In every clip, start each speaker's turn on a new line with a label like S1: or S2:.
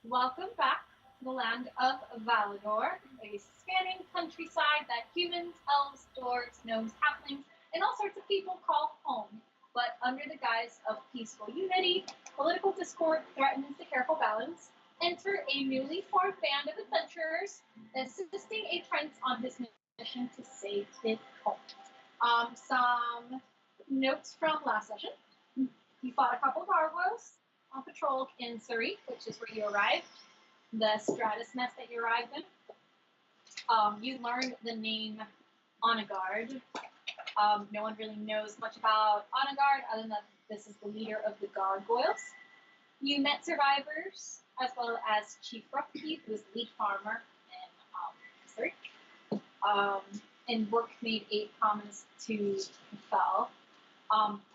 S1: Welcome back to the land of Valador, a spanning countryside that humans, elves, dwarves, gnomes, halflings, and all sorts of people call home. But under the guise of peaceful unity, political discord threatens the careful balance. Enter a newly formed band of adventurers assisting a prince on his mission to save his home. Some notes from last session. You fought a couple gargoyles on patrol in Surrey, which is where you arrived, the Stratus nest that you arrived in. You learned the name Onagard. No one really knows much about Onagard other than that this is the leader of the gargoyles. You met survivors as well as Chief Ruffy, who is the lead farmer in Surrey. And Rourke made a promise to Cathal.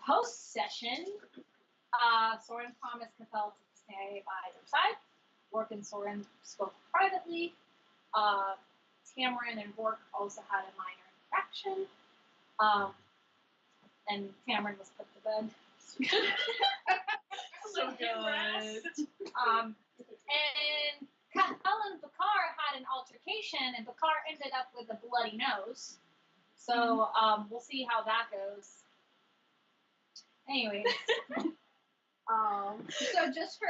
S1: Post-session, Soren promised Cathal to stay by their side. Rourke and Soren spoke privately. Tamarin and Rourke also had a minor interaction. And Tamarin was put to bed.
S2: So good.
S1: And Cathal and Bakar had an altercation, and Bakar ended up with a bloody nose. So we'll see how that goes. Anyways.
S3: So just for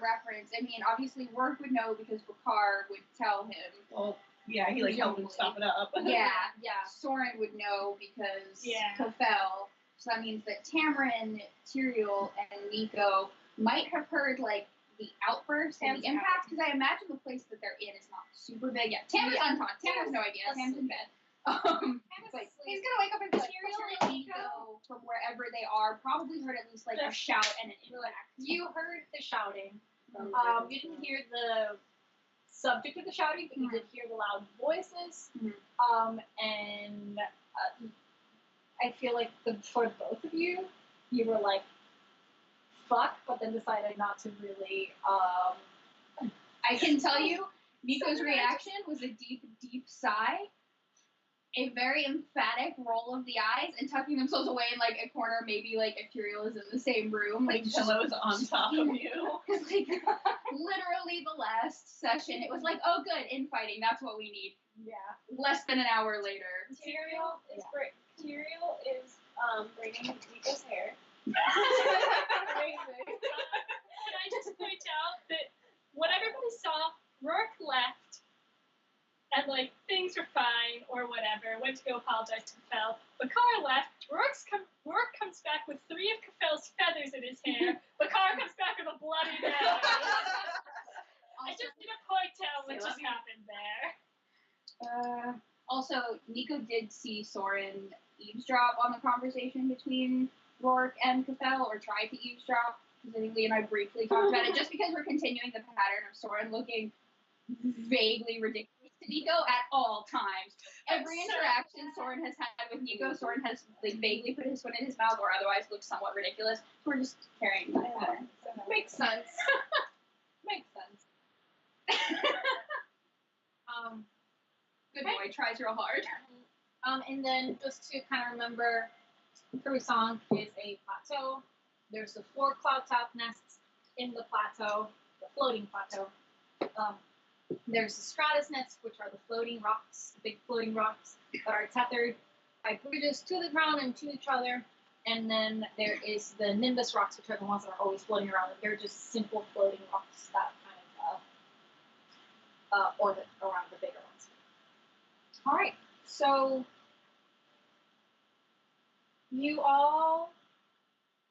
S3: reference, I mean, obviously Rourke would know because Bakar would tell him.
S2: Well, yeah, he helped him stop it up.
S3: Yeah. Soren would know because Cathal. So that means that Tamarin, Tyrael, and Nico might have heard like the outburst and the impact, because I imagine the place that they're in is not super big. Yeah, Tam's untaught. Tam has no idea. Tam's in bed. But he's gonna wake up and be like, Tyrael and Nico from wherever they are probably heard at least like a shout and an impact.
S1: You heard the shouting. You didn't hear the subject of the shouting, but you did hear the loud voices. And I feel like for both of you, you were like, fuck, but then decided not to really.
S3: I can tell you, Nico's reaction was a deep, deep sigh, a very emphatic roll of the eyes, and tucking themselves away in like a corner, maybe like if Tyrael is in the same room,
S2: like pillows on top of you.
S3: Like literally the last session, it was like, oh good, infighting, that's what we need.
S1: Yeah.
S3: Less than an hour later.
S4: Tyrael is braiding Nico's hair.
S1: Amazing.
S4: Can I just point out that what everybody saw, Rourke left, and like things were fine or whatever. Went to go apologize to Cathal. Bakar left. Rourke comes back with 3 of Cathal's feathers in his hair. Bakar comes back with a bloody nose. I just need to point out what just happened there.
S3: Also, Nico did see Soren eavesdrop on the conversation between Rourke and Cathal, or tried to eavesdrop, because I think Lee and I briefly talked about it, just because we're continuing the pattern of Soren looking vaguely ridiculous to Nico at all times. Every interaction Soren has had with Nico, Soren has like vaguely put his foot in his mouth or otherwise looked somewhat ridiculous. So we're just carrying that pattern.
S1: Makes sense. Makes sense.
S3: Good boy, tries real hard.
S1: And then just to kind of remember, Coruscant is a plateau. There's the 4 cloud top nests in the plateau, the floating plateau. There's the stratus nests, which are the floating rocks, the big floating rocks that are tethered by bridges to the ground and to each other. And then there is the nimbus rocks, which are the ones that are always floating around. They're just simple floating rocks that kind of orbit around the bigger ones. All right, so you all,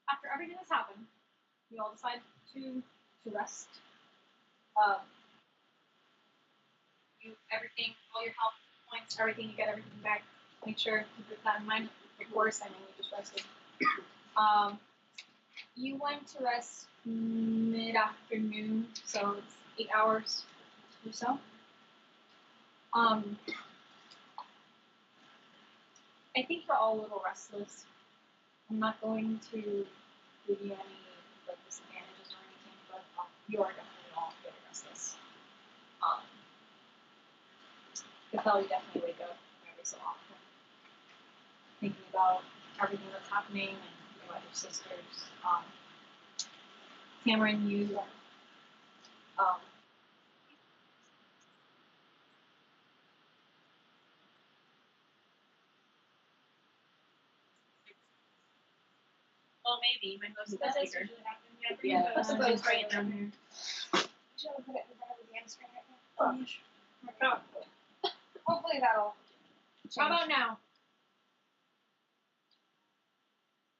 S1: after everything that's happened, you all decide to rest. Everything, all your health points, everything, you get everything back. Make sure to keep that in mind. Of course, I mean, you just rested. You went to rest mid-afternoon, so it's 8 hours or so. I think you're all a little restless. I'm not going to give you any like disadvantages or anything, but you are definitely all very restless. Cathal, you definitely wake up every so often, thinking about everything that's happening and thinking about your sisters. Tamarin, you
S2: maybe. My host's
S4: That does
S2: speaker.
S4: usually happen. Yeah, bring
S2: Yeah,
S4: your
S2: it's
S4: phone.
S2: right down here.
S3: Should I put it in the bottom of the screen right now?
S2: Oh,
S3: Hopefully that'll change.
S1: How about now?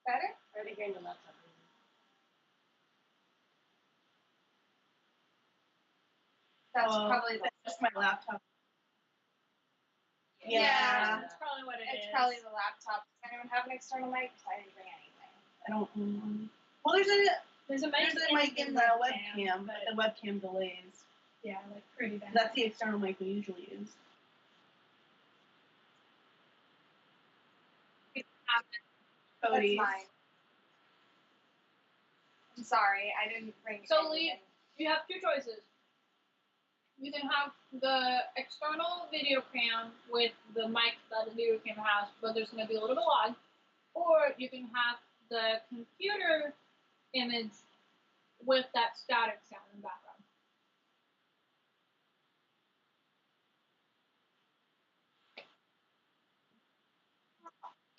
S3: Better?
S2: I think you're in the laptop.
S3: That's probably the
S2: That's my laptop.
S3: Yeah.
S4: That's probably what it is.
S3: It's probably the laptop. Does anyone have an external mic? 'Cause I didn't bring anything.
S2: I don't own one. Well, there's a mic in the webcam, but the webcam delays.
S4: Yeah, like pretty bad.
S2: That's the external mic we usually use.
S3: That's
S2: Cody's.
S3: mine. I'm sorry, I didn't bring
S1: So,
S3: anything.
S1: You have two choices. You can have the external video cam with the mic that the video cam has, but there's going to be a little bit lag. Or you can have the computer image with that static sound in the background.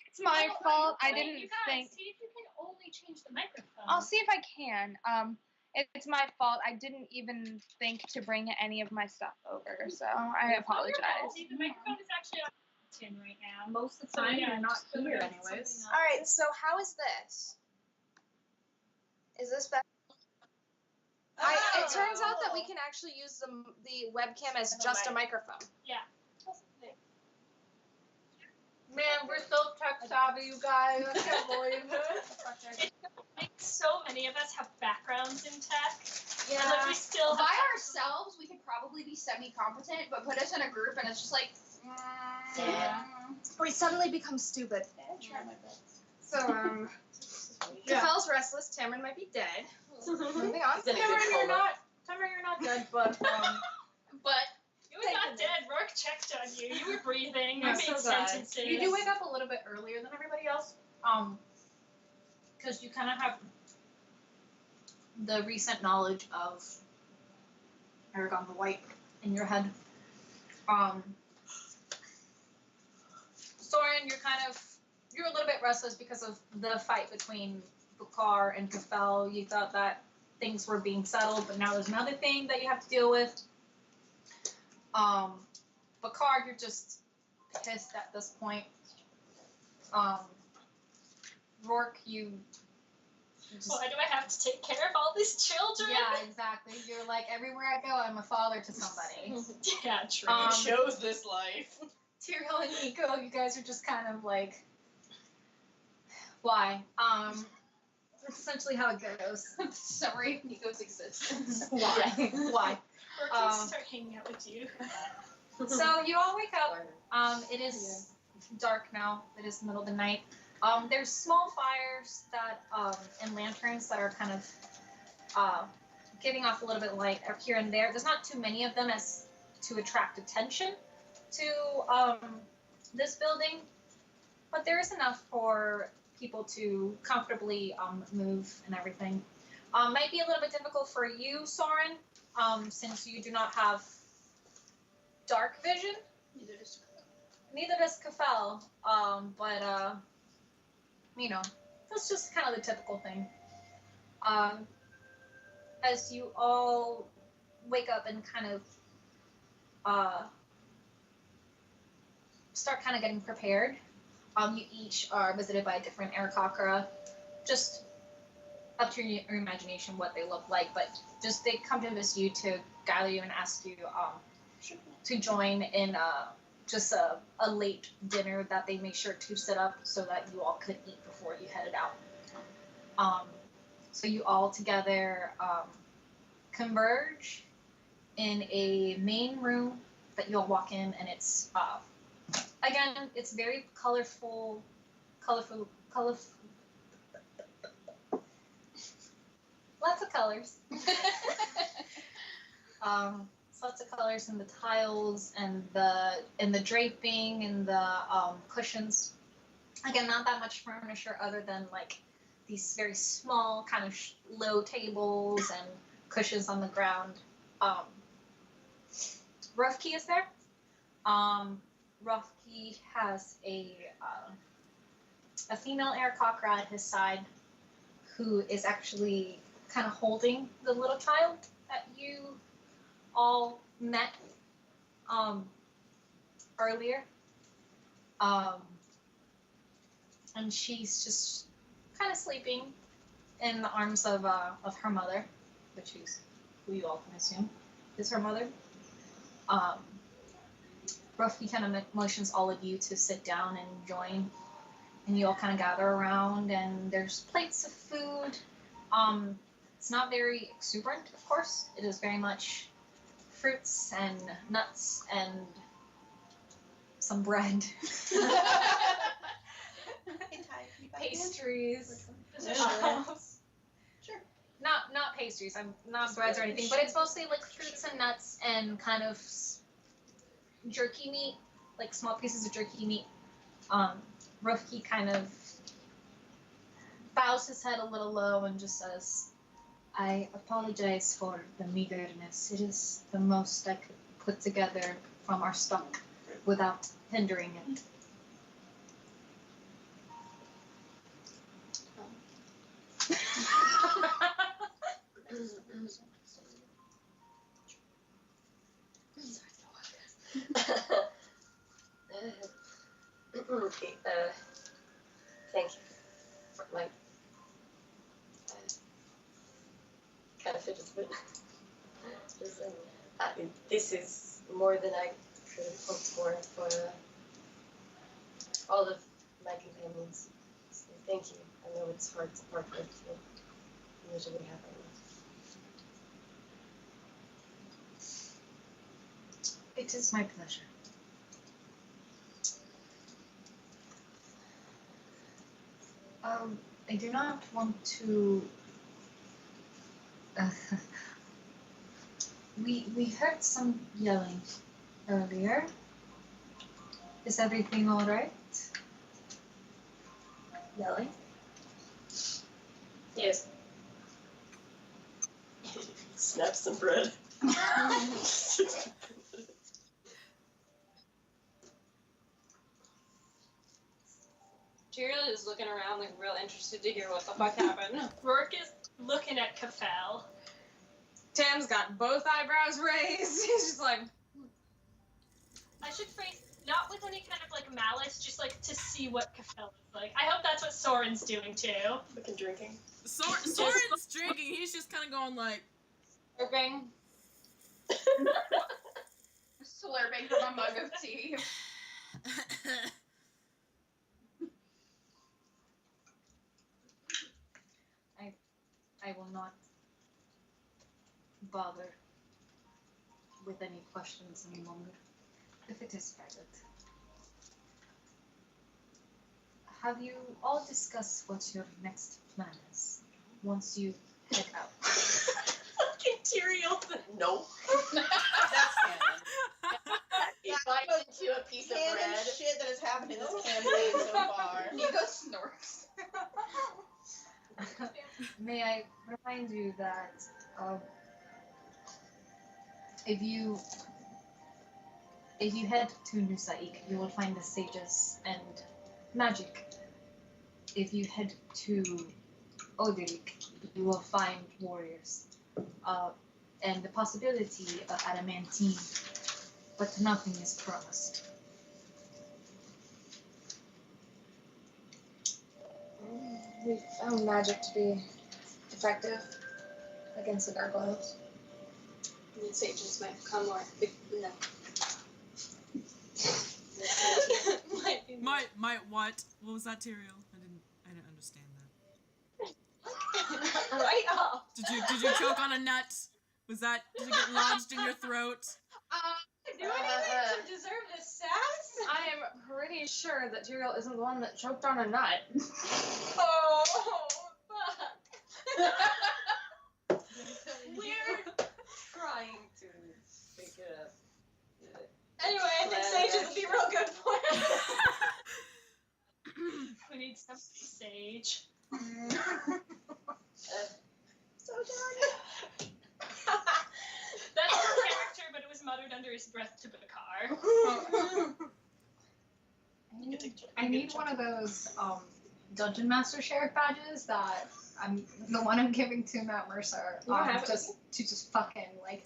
S3: It's my fault. I
S4: Wait,
S3: didn't
S4: you guys,
S3: think.
S4: see if you can only change the microphone.
S3: I'll see if I can. It's my fault. I didn't even think to bring any of my stuff over, so I apologize.
S4: See, the microphone is actually on tin right now.
S1: Most of the time,
S4: yeah,
S1: you're not
S4: so
S1: here
S4: there's
S1: anyways.
S4: something
S3: All right. So how is this? Is this better? It turns out that we can actually use the webcam as just a microphone.
S4: Yeah.
S1: Man, we're so tech savvy, you guys. I can't believe it.
S4: Like, so many of us have backgrounds in tech.
S3: Yeah.
S4: And, like, we still have
S3: By ourselves, we could probably be semi-competent, but put us in a group and it's just like,
S4: Yeah.
S3: we suddenly become stupid.
S2: I'll try my best.
S3: So, Cafel's restless. Tamron might be dead. Moving on.
S1: Tamara, you're not dead, but
S3: But
S4: You were not dead. Rourke checked on you. You were breathing. You
S1: I'm
S4: made
S1: so glad.
S4: sentences.
S1: You do wake up a little bit earlier than everybody else, because you kind of have the recent knowledge of Aragon the White in your head. Soren, you're a little bit restless because of the fight between Bukar and Kafel. You thought that things were being settled, but now there's another thing that you have to deal with. Bukar, you're just pissed at this point. Rourke, you just...
S4: Why do I have to take care of all these children?
S1: Yeah, exactly. You're like, everywhere I go, I'm a father to somebody.
S4: Yeah, true.
S2: Chose this life.
S1: Tyrael and Nico, you guys are just kind of like, why? That's essentially how it goes.
S3: summary of Nico's existence.
S1: Why? Why?
S4: Rourke needs to start hanging out with you.
S1: So you all wake up. It is dark now. It is the middle of the night. There's small fires that and lanterns that are kind of giving off a little bit of light here and there. There's not too many of them as to attract attention to this building, but there is enough for people to comfortably move and everything. Might be a little bit difficult for you, Soren, since you do not have dark vision. Neither does Kafel. But you know, that's just kind of the typical thing. As you all wake up and kind of start kind of getting prepared, you each are visited by a different Aarakocra. Just up to your imagination what they look like, but just they come to visit you to gather you and ask you to join in just a late dinner that they make sure to set up so that you all could eat before you headed out. So you all together converge in a main room that you'll walk in, and it's again, it's very colorful. Lots of colors. Lots of colors in the tiles and the draping and the cushions. Again, not that much furniture other than like these very small kind of low tables and cushions on the ground. Roughkey is there. Roughkey has a female Aarakocra at his side who is actually kind of holding the little child that you all met earlier. And she's just kind of sleeping in the arms of her mother, which is who you all can assume is her mother. Ruffy kind of motions all of you to sit down and join, and you all kind of gather around, and there's plates of food. It's not very exuberant, of course. It is very much fruits and nuts and some bread. Pastries.
S2: Sure.
S1: Not pastries. I'm not breads or anything, but it's mostly like fruits and nuts and kind of jerky meat, like small pieces of jerky meat. Rufki kind of bows his head a little low and just says, "I apologize for the meagerness. It is the most I could put together from our stock without hindering it."
S5: Okay, thank you for my kind of fidget spin. This is more than I could have hoped for all of my companions. So thank you. I know it's hard to part with what usually happens.
S1: It is my pleasure. I do not want to. We heard some yelling earlier. Is everything all right?
S5: Yelling? Yes. Snap some bread.
S6: Tyrion is looking around, like, real interested to hear what the fuck happened.
S4: Rourke is looking at Kafel.
S6: Tam's got both eyebrows raised. He's just like,
S4: I should phrase, not with any kind of, like, malice, just, like, to see what Kafel is like. I hope that's what Soren's doing, too.
S5: Fucking drinking.
S7: Soren's drinking. He's just kind of going like,
S3: Slurping. Slurping from a mug of tea.
S1: I will not bother with any questions any longer, if it is private. Have you all discussed what your next plan is once you head out?
S5: Fucking Tyrion. No.
S2: That's canon.
S5: He bites into a piece of
S2: Canon
S5: bread.
S2: shit that has happened in this campaign so far.
S3: Nico snorks.
S1: May I remind you that if you head to Nusaik, you will find the sages and magic. If you head to Oderic, you will find warriors and the possibility of adamantine, but nothing is promised.
S6: we found magic to be effective against the gargoyles.
S5: The sages might come or no.
S7: might what? What was that, Tyrion? I didn't understand that.
S5: Right off.
S7: Did you choke on a nut? Did it get lodged in your throat?
S6: Do anything to deserve this sass? I am pretty sure that Tyrion isn't the one that choked on a nut.
S5: Oh, fuck. We're trying to figure out.
S6: Anyway, I think sages would be real good for it.
S4: We need some sage.
S5: So darn.
S4: That's her character, but it was muttered under his breath to Bakar.
S1: I need one of those Dungeon Master Sheriff badges that
S8: I'm the one I'm giving to Matt Mercer.
S6: You don't have it
S8: to just fucking like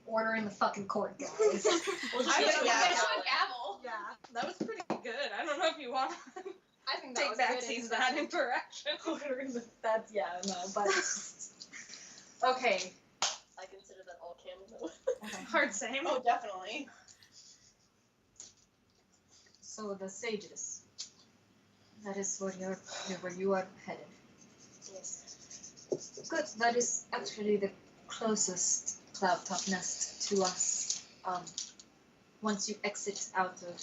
S8: order in the fucking court, guys.
S6: We'll
S2: I
S6: just
S2: would
S6: use a
S2: gavel.
S6: gavel.
S2: Yeah.
S6: That was pretty good. I don't know if you want to
S3: I think that
S6: take
S3: was
S6: back
S3: good.
S6: seize that interaction.
S8: That's but okay.
S5: I consider that all canon though.
S6: Hard same.
S2: Oh, definitely.
S8: So the sages. That is where you are headed.
S5: Yes.
S8: Good. That is actually the closest cloud top nest to us. Once you exit out of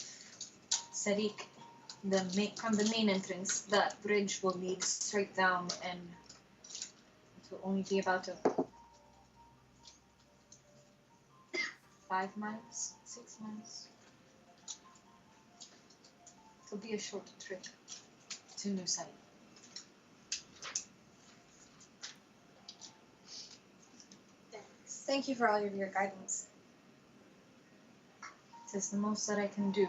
S8: Sarik, from the main entrance, that bridge will lead straight down, and it will only be about 5 miles, 6 miles. It'll be a short trip to New Sarik.
S6: Thank you for all of your guidance.
S8: It is the most that I can do.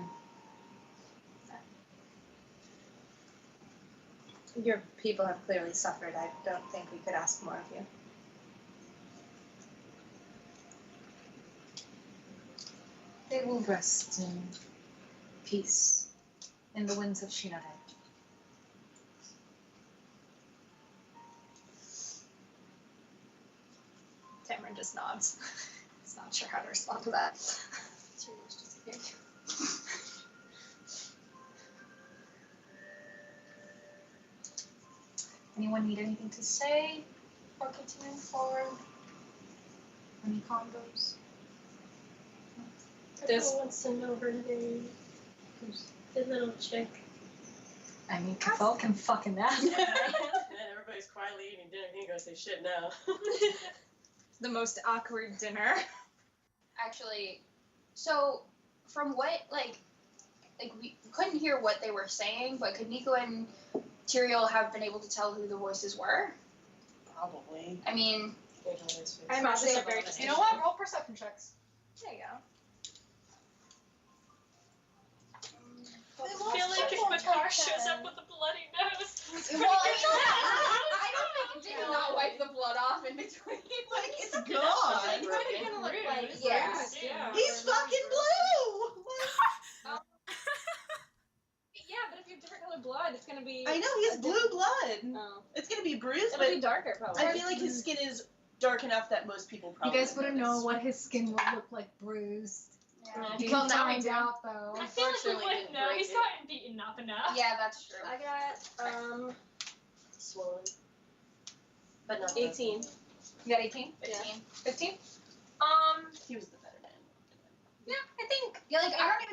S6: Your people have clearly suffered. I don't think we could ask more of you.
S8: They will rest in peace in the winds of Shinarai.
S6: Tamara just nods. He's not sure how to respond to that.
S5: It's your nose disappearing.
S8: Anyone need anything to say or continuing forward? Any combos?
S5: Everyone wants to know her name. Who's the little chick?
S8: I mean, Kafel can fucking ask.
S5: And everybody's quietly eating dinner. He ain't gonna say shit now.
S6: The most awkward dinner.
S3: Actually, so from what like we couldn't hear what they were saying, but could Nico and Tyrael have been able to tell who the voices were?
S2: Probably.
S3: I mean,
S6: I imagine they're very
S8: You know what? Roll perception checks.
S6: There you go.
S4: I feel like if Makar shows up with a bloody nose.
S3: well, I don't think did not wipe the blood off in between.
S2: Like, it's gone.
S6: He's probably gonna look like
S3: Yeah.
S2: He's fucking blue!
S6: Yeah, but if you have different colored blood, it's gonna be.
S2: I know, he has blue blood.
S6: Oh.
S2: It's gonna be bruised,
S6: It'll
S2: but
S6: be darker, probably.
S2: I feel like his skin is dark enough that most people
S8: You
S2: probably
S8: guys wouldn't know
S2: notice.
S8: what his skin would look like bruised.
S3: Yeah.
S8: You
S6: Well,
S8: can
S6: now we
S8: find
S6: do.
S8: out though.
S4: I feel like we
S5: Unfortunately,
S4: wouldn't know.
S5: break
S4: He's
S5: it.
S4: gotten beaten up enough.
S3: Yeah, that's true.
S6: I got
S5: Swollen. But not
S6: 18.
S8: You got 18?
S3: 15.
S8: 15?
S2: He was the better man.
S3: Yeah, I think. Yeah, like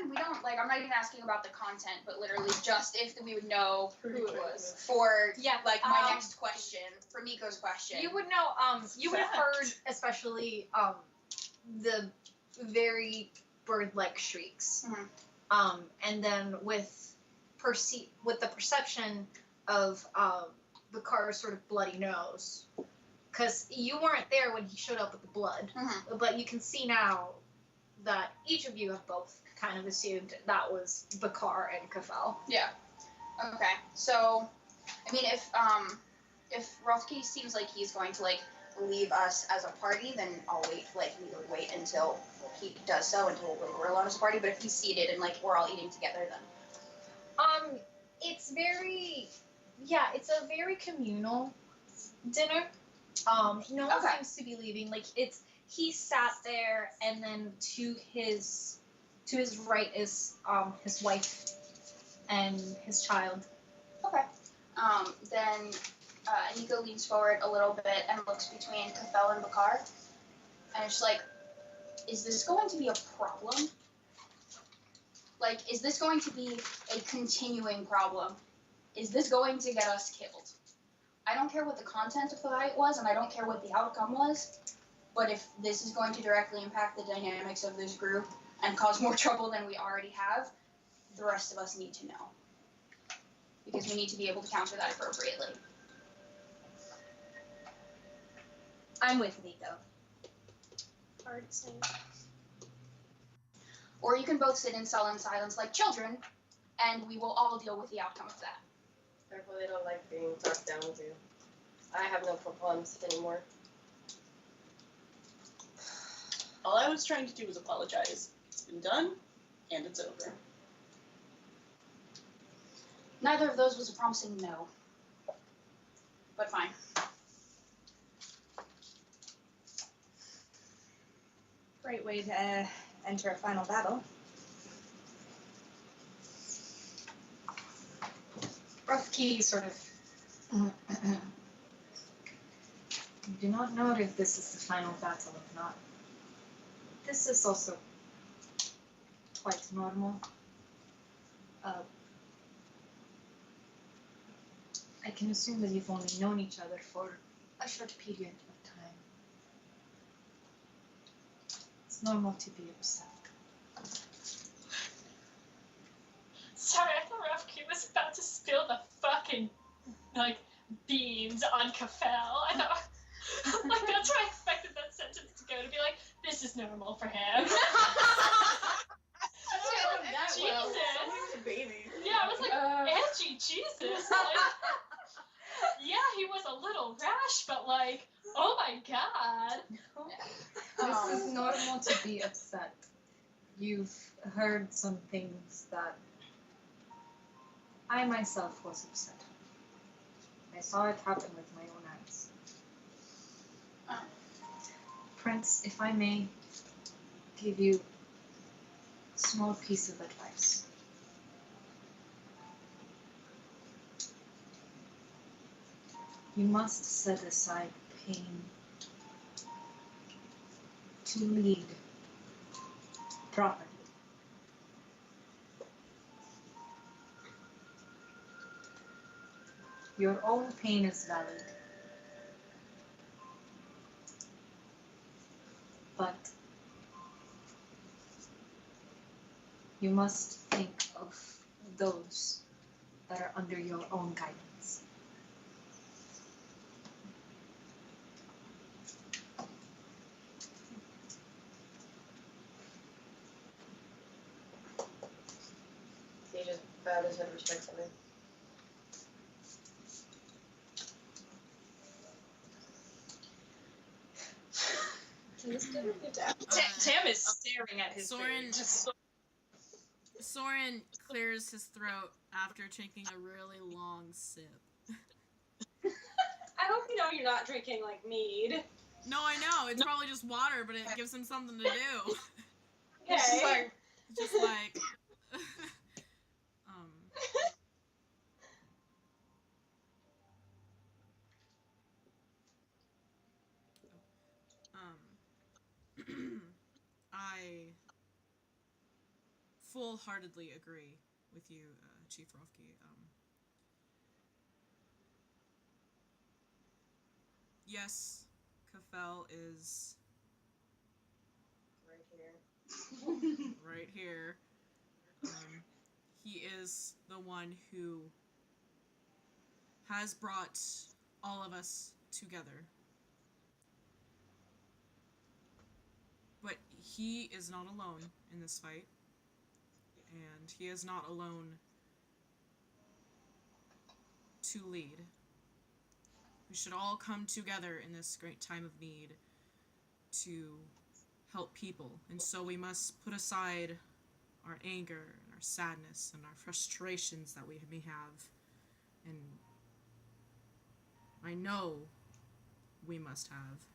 S3: we don't like. I'm not even asking about the content, but literally just if we would know
S5: Who it was.
S3: for
S8: Yeah,
S3: like my next question for Nico's question.
S8: You would know, you would have heard especially, the very bird-like shrieks.
S3: Mhm.
S8: And then with the perception of, the car's sort of bloody nose. Because you weren't there when he showed up with the blood.
S3: Mhm.
S8: But you can see now that each of you have both kind of assumed that was Bakar and Kafel.
S3: Yeah. Okay. So, I mean, if Rofke seems like he's going to like leave us as a party, then I'll wait. Like we would wait until he does so, until we're alone as a party. But if he's seated and like we're all eating together, then
S8: It's very, it's a very communal dinner. No one
S3: Okay.
S8: seems to be leaving. Like he sat there, and then to his right is his wife and his child.
S3: okay. Then Nico leans forward a little bit and looks between Kafel and Bakar, and it's like, is this going to be a problem? Like, is this going to be a continuing problem? Is this going to get us killed? I don't care what the content of the fight was, and I don't care what the outcome was, but if this is going to directly impact the dynamics of this group and cause more trouble than we already have, the rest of us need to know. Because we need to be able to counter that appropriately.
S6: I'm with Nico.
S5: Hard to say.
S3: Or you can both sit in sullen silence like children, and we will all deal with the outcome of that.
S5: Therefore, they don't like being talked down to. I have no problems anymore.
S2: All I was trying to do was apologize. It's been done, and it's over.
S3: Neither of those was a promising no. But fine.
S9: Great way to enter a final battle.
S8: Rough Key sort of. I do not know if this is the final battle or not. This is also quite normal. I can assume that you've only known each other for a short period of time. It's normal to be upset.
S4: Sorry, I thought Rafki was about to spill the fucking, like, beans on Kafel. I thought, like, that's where I expected that sentence to go, to be like, this is normal for him.
S2: Jesus! Baby.
S4: Yeah, I was like, Angie, Jesus. Like, yeah, he was a little rash, but, like, oh my god.
S8: This is normal to be upset. You've heard some things that I myself was upset with. I saw it happen with my own eyes. Prince, if I may give you a small piece of advice. You must set aside pain to lead properly. Your own pain is valid, but you must think of those that are under your own guidance.
S5: He just bowed his head respectfully.
S6: Tam is staring at his face.
S7: Soren clears his throat after taking a really long sip.
S6: I hope you know you're not drinking like mead.
S7: No, I know. It's probably just water, but it gives him something to do.
S6: Okay.
S7: Just like I full-heartedly agree with you, Chief Rofke. Yes, Kafel is right here. He is the one who has brought all of us together. But he is not alone in this fight. And he is not alone to lead. We should all come together in this great time of need to help people. And so we must put aside our anger and our sadness and our frustrations that we may have. And I know we must have.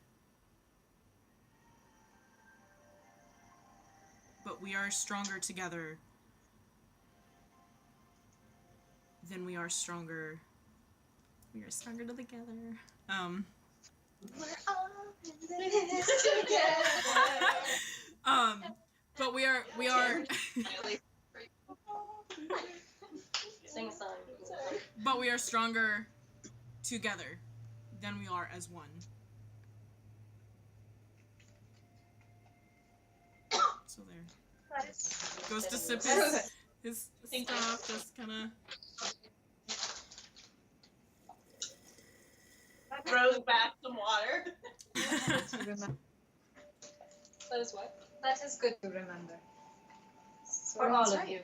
S7: But we are stronger together than we are stronger. We are stronger together.
S9: We're all in this together.
S7: But we are
S5: Sing a song.
S7: but we are stronger together than we are as one. So there. Goes to sip his stuff, just kinda
S2: Throws back some water.
S6: That is what?
S8: That is good to remember. For
S9: Soren's
S8: all of
S9: right.
S8: you.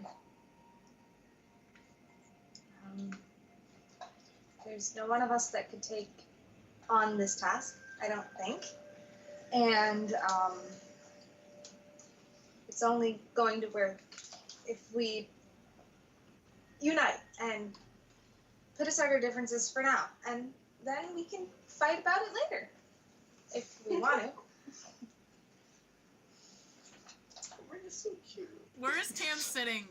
S9: There's no one of us that could take on this task, I don't think. And it's only going to work if we unite and put aside our differences for now. And then we can fight about it later, if we want to.
S7: Where is Tam sitting?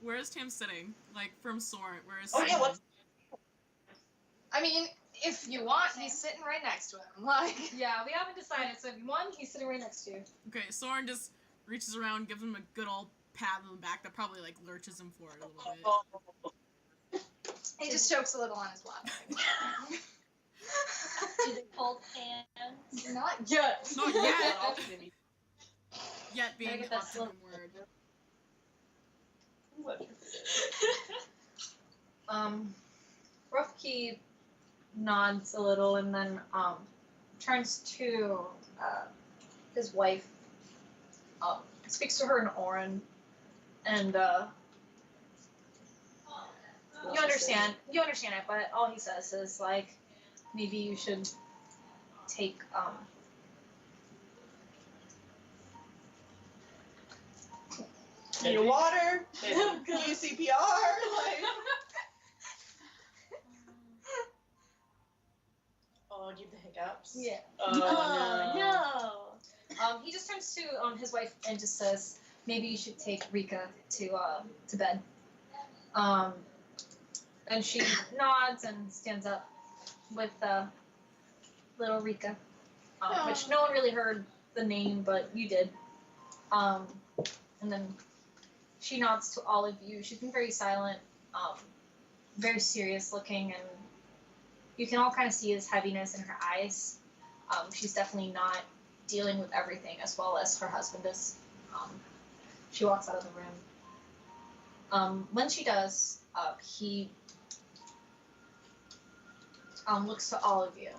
S7: Where is Tam sitting? Like, from Soren, where is
S2: Oh, yeah,
S7: Soren?
S2: what's-
S6: I mean, if you want, he's sitting right next to him. Like,
S8: Yeah, we haven't decided. So if you want, he's sitting right next to you.
S7: Okay, Soren just reaches around, gives him a good old pat on the back that probably, like, lurches him forward a little bit.
S9: He just chokes a little on his water.
S1: Do they hold hands?
S9: Not yet.
S7: Not yet! Yet being
S8: Gotta get that
S7: optimum word.
S8: Roughkey nods a little and then turns to his wife, speaks to her in Orin, and you understand it, but all he says is like, maybe you should take
S2: Need water? Use CPR? Like... Oh, give the hiccups?
S8: Yeah.
S2: Oh, no.
S8: He just turns to his wife and just says, maybe you should take Rika to bed. And she nods and stands up with little Rika, which no one really heard the name, but you did. And then she nods to all of you. She's been very silent, very serious looking, and you can all kind of see his heaviness in her eyes. She's definitely not dealing with everything as well as her husband is. She walks out of the room. When she does, he looks to all of you,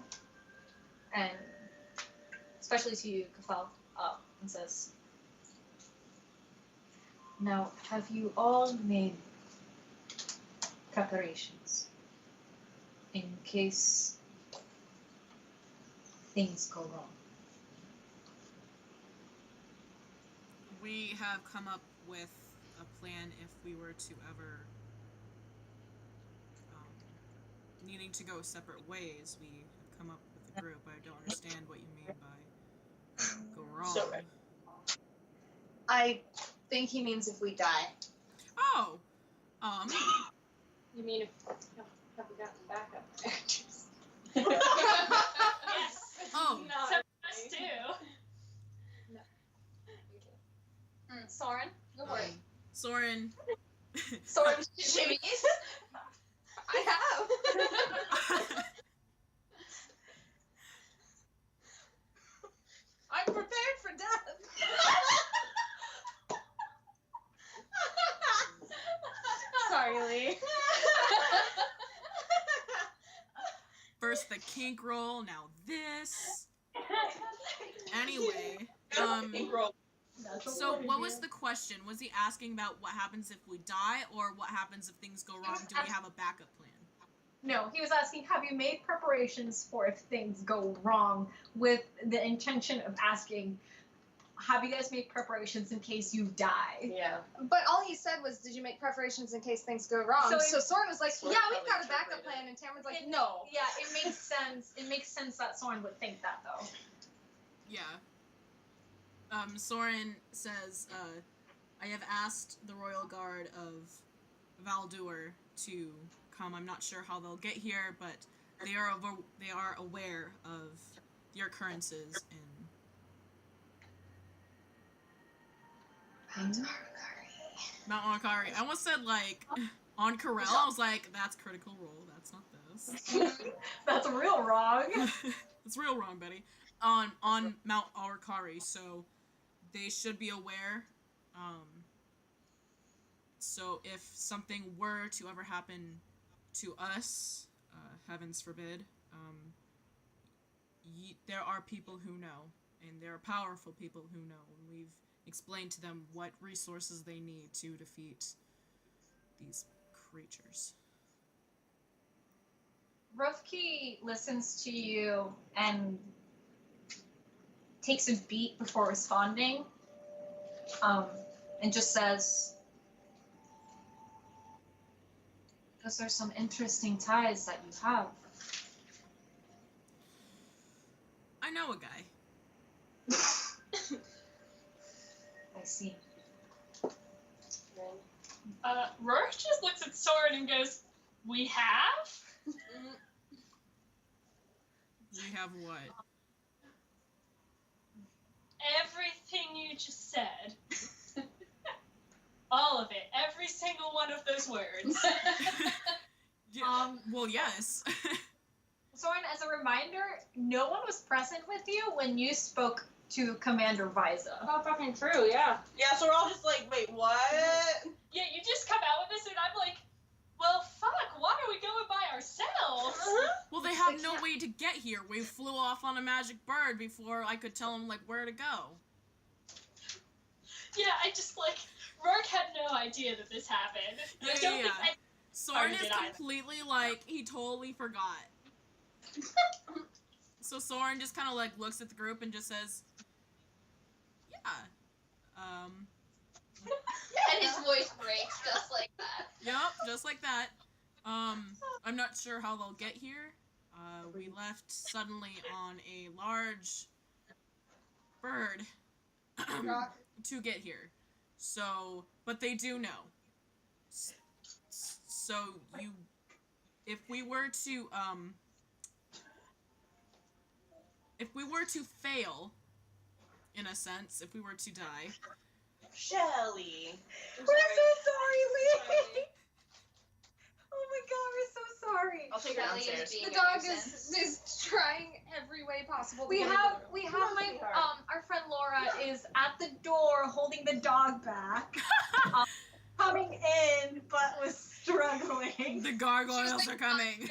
S8: and especially to you, Kafel, and says, now, have you all made preparations in case things go wrong?
S7: We have come up with a plan if we were to ever needing to go separate ways. We have come up with a group. I don't understand what you mean by go wrong.
S2: So right.
S9: I think he means if we die.
S7: Oh,
S6: you mean if have we gotten backup actors?
S4: Yes.
S7: Oh.
S4: So us too.
S1: Soren, go for it.
S7: Soren.
S8: Soren
S9: shimmies. I have. I'm prepared for death. Sorry, Lee.
S7: First the kink roll, now this. Anyway, so what was the question? Was he asking about what happens if we die, or what happens if things go wrong? Do we have a backup plan?
S8: No, he was asking, have you made preparations for if things go wrong, with the intention of asking, have you guys made preparations in case you die?
S2: Yeah.
S9: But all he said was, did you make preparations in case things go wrong?
S8: So
S9: So, Soren was like,
S2: Soren
S9: yeah, we've
S2: probably
S9: got a backup
S2: interpreted.
S9: plan. And Tamara's like, no.
S8: Yeah, it makes sense. It makes sense that Soren would think that, though.
S7: Yeah. Soren says, I have asked the Royal Guard of Valdur to come. I'm not sure how they'll get here, but they are aware of the occurrences in Mount Onkari. I almost said, like, on Corel. I was like, that's Critical Role. That's not this.
S8: That's real wrong.
S7: It's real wrong, Betty. On Mount Onkari, so they should be aware. So if something were to ever happen to us, heavens forbid, there are people who know, and there are powerful people who know, and we've explained to them what resources they need to defeat these creatures.
S8: Rufki listens to you and takes a beat before responding, and just says, "Those are some interesting ties that you have."
S7: I know a guy.
S8: I see.
S4: Rourke just looks at Soren and goes, "We have?"
S7: We have what?
S4: Everything you just said. All of it. Every single one of those words.
S7: Yeah, well, yes.
S8: Soren, as a reminder, no one was present with you when you spoke to Commander Viza.
S6: Oh, fucking true, yeah.
S2: Yeah, so we're all just like, wait, what?
S4: Yeah, you just come out with this, and I'm like, well, fuck, why are we going by ourselves?
S7: Well, they have no way to get here. We flew off on a magic bird before I could tell them, like, where to go.
S4: Yeah, I just, like, Rourke had no idea that this happened. I don't think I
S7: Soren is
S4: did either.
S7: completely, like, he totally forgot. So Soren just kind of, like, looks at the group and just says, yeah,
S3: And his voice breaks just like that.
S7: Yep, just like that. I'm not sure how they'll get here. We left suddenly on a large bird to get here. So, but they do know. So if we were to fail, in a sense, if we were to die.
S2: Shelly.
S8: We're so sorry, Lee. Oh my god, we're so sorry.
S2: I'll take her downstairs.
S9: The dog is trying every way possible.
S8: We have my our friend Laura is at the door holding the dog back, coming in but was struggling.
S7: The gargoyles are coming.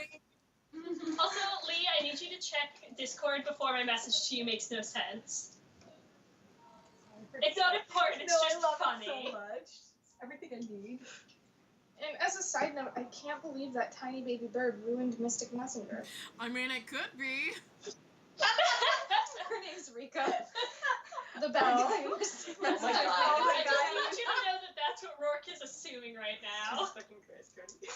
S4: Also, Lee, I need you to check Discord before my message to you makes no sense. It's not important, it's just funny.
S8: It so much. Everything I need.
S9: And as a side note, I can't believe that tiny baby bird ruined Mystic Messenger.
S7: I mean, it could be.
S8: Her name's Rika. The bad guy in Mystic Messenger.
S4: I just want you to know that that's what Rourke is assuming right now.
S2: Jesus fucking Christ, Cody.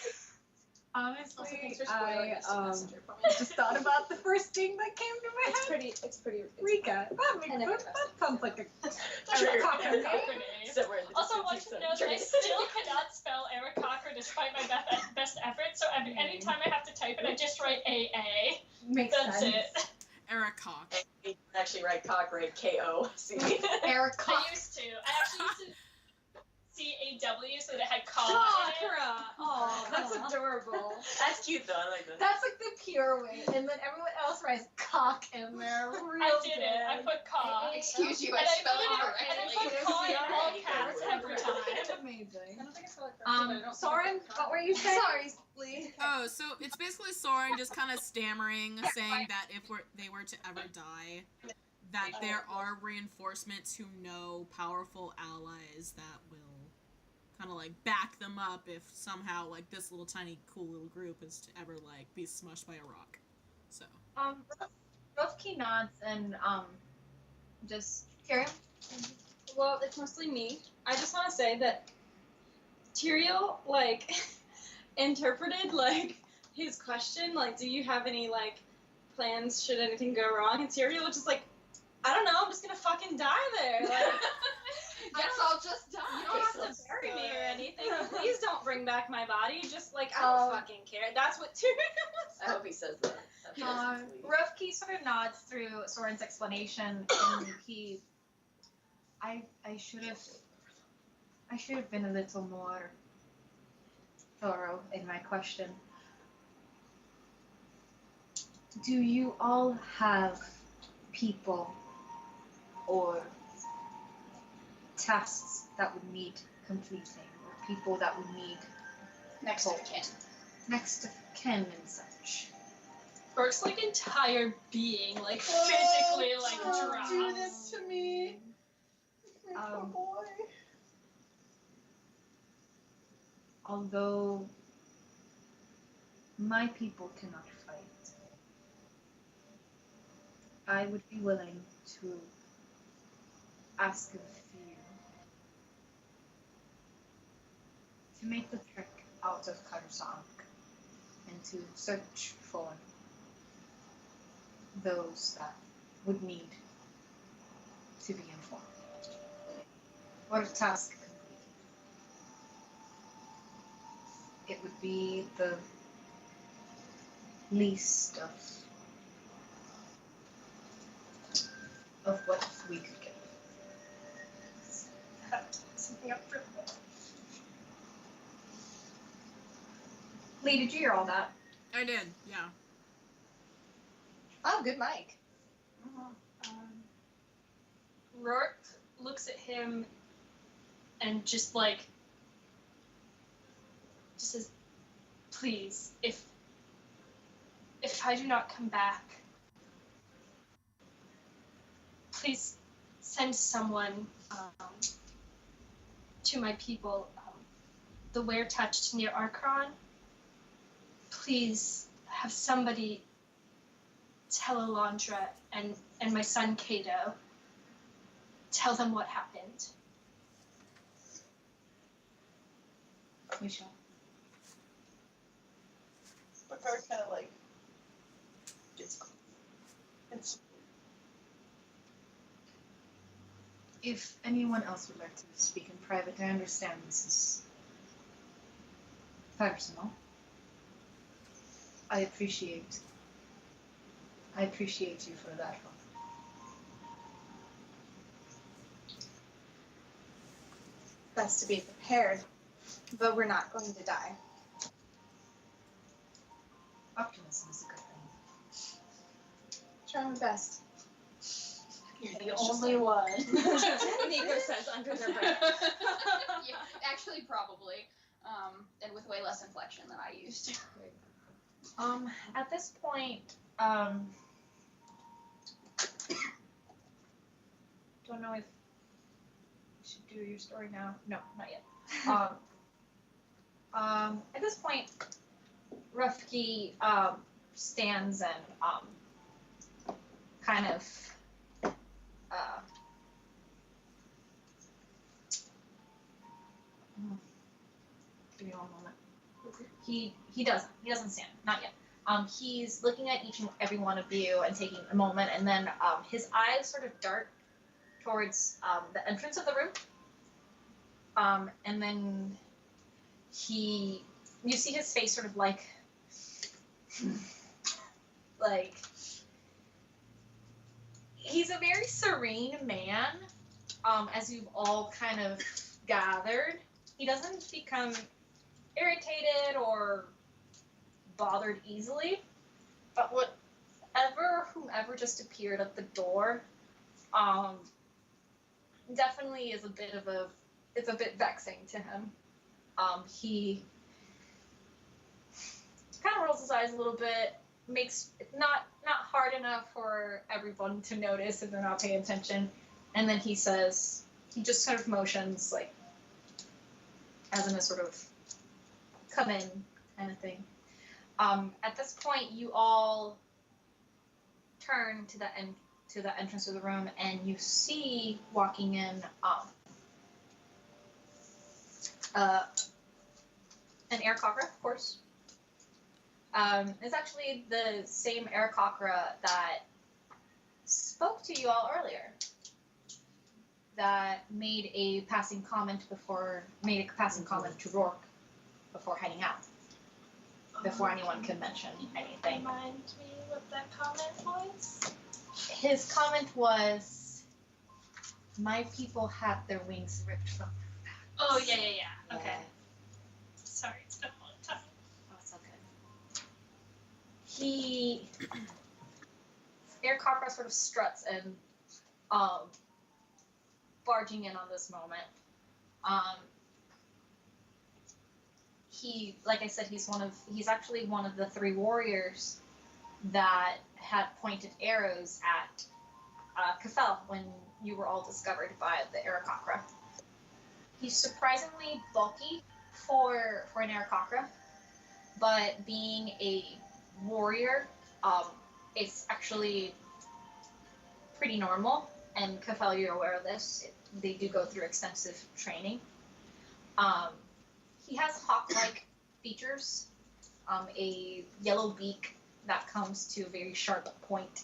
S8: Honestly, I just thought about the first thing that came to my head.
S9: It's pretty.
S8: Rika. That sounds like a cocker name.
S4: Also, I want you to know that I still cannot spell Eric Cocker despite my best efforts, so anytime I have to type it, I just write AA.
S8: Makes
S4: That's
S8: sense.
S4: it.
S7: Eric Cock.
S2: I actually write cock, right? K-O-C.
S8: Eric Cock.
S4: I used to. I actually used to C-A-W so that it had cock in it.
S8: Oh, that's adorable.
S2: That's cute though, I like that.
S8: That's like the pure way, and then everyone else writes cock in there. Real
S4: I did
S8: good.
S4: it. I put cock.
S3: Excuse you, I
S4: And I
S3: spelled it
S4: put it
S3: correctly.
S4: cock in all caps every time.
S8: It's amazing. Soren, what were you saying?
S9: Sorry, Lee.
S7: Oh, so it's basically Soren just kind of stammering, saying that if they were to ever die, that there are reinforcements who know powerful allies that will kind of like back them up if somehow like this little tiny cool little group is to ever like be smushed by a rock. So
S8: Rufki nods and just carry.
S6: Well, it's mostly me. I just want to say that Tyrael, like, interpreted, like, his question, like, do you have any, like, plans should anything go wrong? And Tyrael was just like, I don't know, I'm just gonna fucking die there. Like,
S3: Guess I'll just die.
S6: you don't have to bury me or anything. Please don't bring back my body. Just, like, I don't fucking care. That's what Tyrael was.
S2: I hope he says that.
S8: Rufki sort of nods through Soren's explanation, and I should have been a little more thorough in my question. Do you all have people or tasks that would need completing, or people that would need
S3: Next of kin.
S8: next of kin and such?
S4: Rourke's like entire being, like physically, like drops.
S2: Do this to me. Boy.
S8: Although my people cannot fight, I would be willing to ask of you to make the trek out of Karsak and to search for those that would need to be informed. Or task completed. It would be the least of what we could get.
S2: Something up for
S3: Lee, did you hear all that?
S7: I did, yeah.
S9: Oh, good mic.
S4: Rourke looks at him and just says, please, if I do not come back, please send someone to my people, the Were touched near Arkron. Please have somebody tell Alondra and my son Kato, tell them what happened.
S8: We shall.
S2: Bakar kind of like gets it's
S8: If anyone else would like to speak in private, I understand this is personal. I appreciate you for that one.
S9: Best to be prepared, but we're not going to die.
S8: Optimism is a good thing.
S9: Try my best.
S2: you're the only one.
S6: Nico says under their breath.
S3: Yeah, actually, probably. And with way less inflection than I used.
S1: At this point, don't know if we should do your story now. No, not yet. At this point, Rufki stands and kind of give me one moment. He doesn't stand, not yet. He's looking at each and every one of you and taking a moment, and then his eyes sort of dart towards the entrance of the room. And then you see his face sort of like he's a very serene man, as you've all kind of gathered. He doesn't become irritated or bothered easily, but whomever just appeared at the door, definitely is it's a bit vexing to him. He kind of rolls his eyes a little bit, makes it not hard enough for everyone to notice if they're not paying attention, and then he just kind of motions like as in a sort of come in kind of thing. At this point, you all turn to the entrance of the room, and you see walking in an Aarakocra, of course. It's actually the same Aarakocra that spoke to you all earlier. That made a passing comment to Rourke before heading out. Before anyone could mention anything.
S4: Remind me what that comment was?
S1: His comment was, "My people had their wings ripped from their backs."
S4: Oh, yeah. Okay. Sorry, it's been a long time.
S1: Oh, it's okay. Aarakocra sort of struts and barging in on this moment. He, like I said, he's actually one of the 3 warriors that had pointed arrows at Kafel when you were all discovered by the Aarakocra. He's surprisingly bulky for an Aarakocra, but being a warrior, it's actually
S8: pretty normal, and Kafel, you're aware of this. They do go through extensive training. He has hawk-like features, a yellow beak that comes to a very sharp point,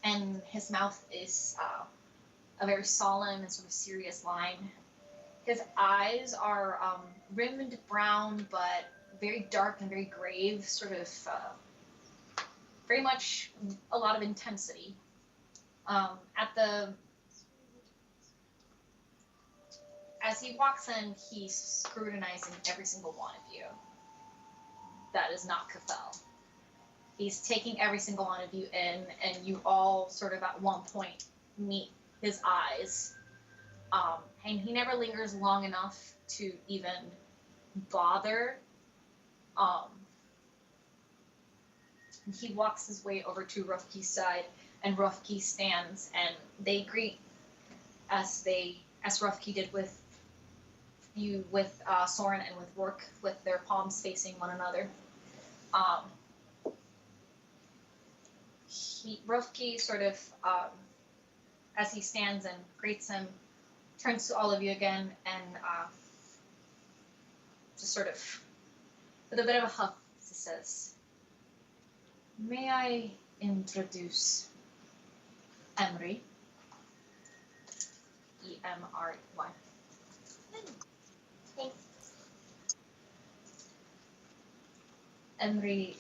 S8: and his mouth is a very solemn and sort of serious line. His eyes are rimmed brown, but very dark and very grave, sort of very much a lot of intensity. As he walks in, he's scrutinizing every single one of you. That is not Kafel. He's taking every single one of you in, and you all sort of at one point meet his eyes. And he never lingers long enough to even bother. He walks his way over to Rufki's side, and Rufki stands, and they greet as Rufki did with you, with Soren and with Rourke, with their palms facing one another. Rufki sort of, as he stands and greets him, turns to all of you again and just sort of, with a bit of a huff, says, "May I introduce Emry?" E-M-R-Y.
S5: Thanks.
S8: Emry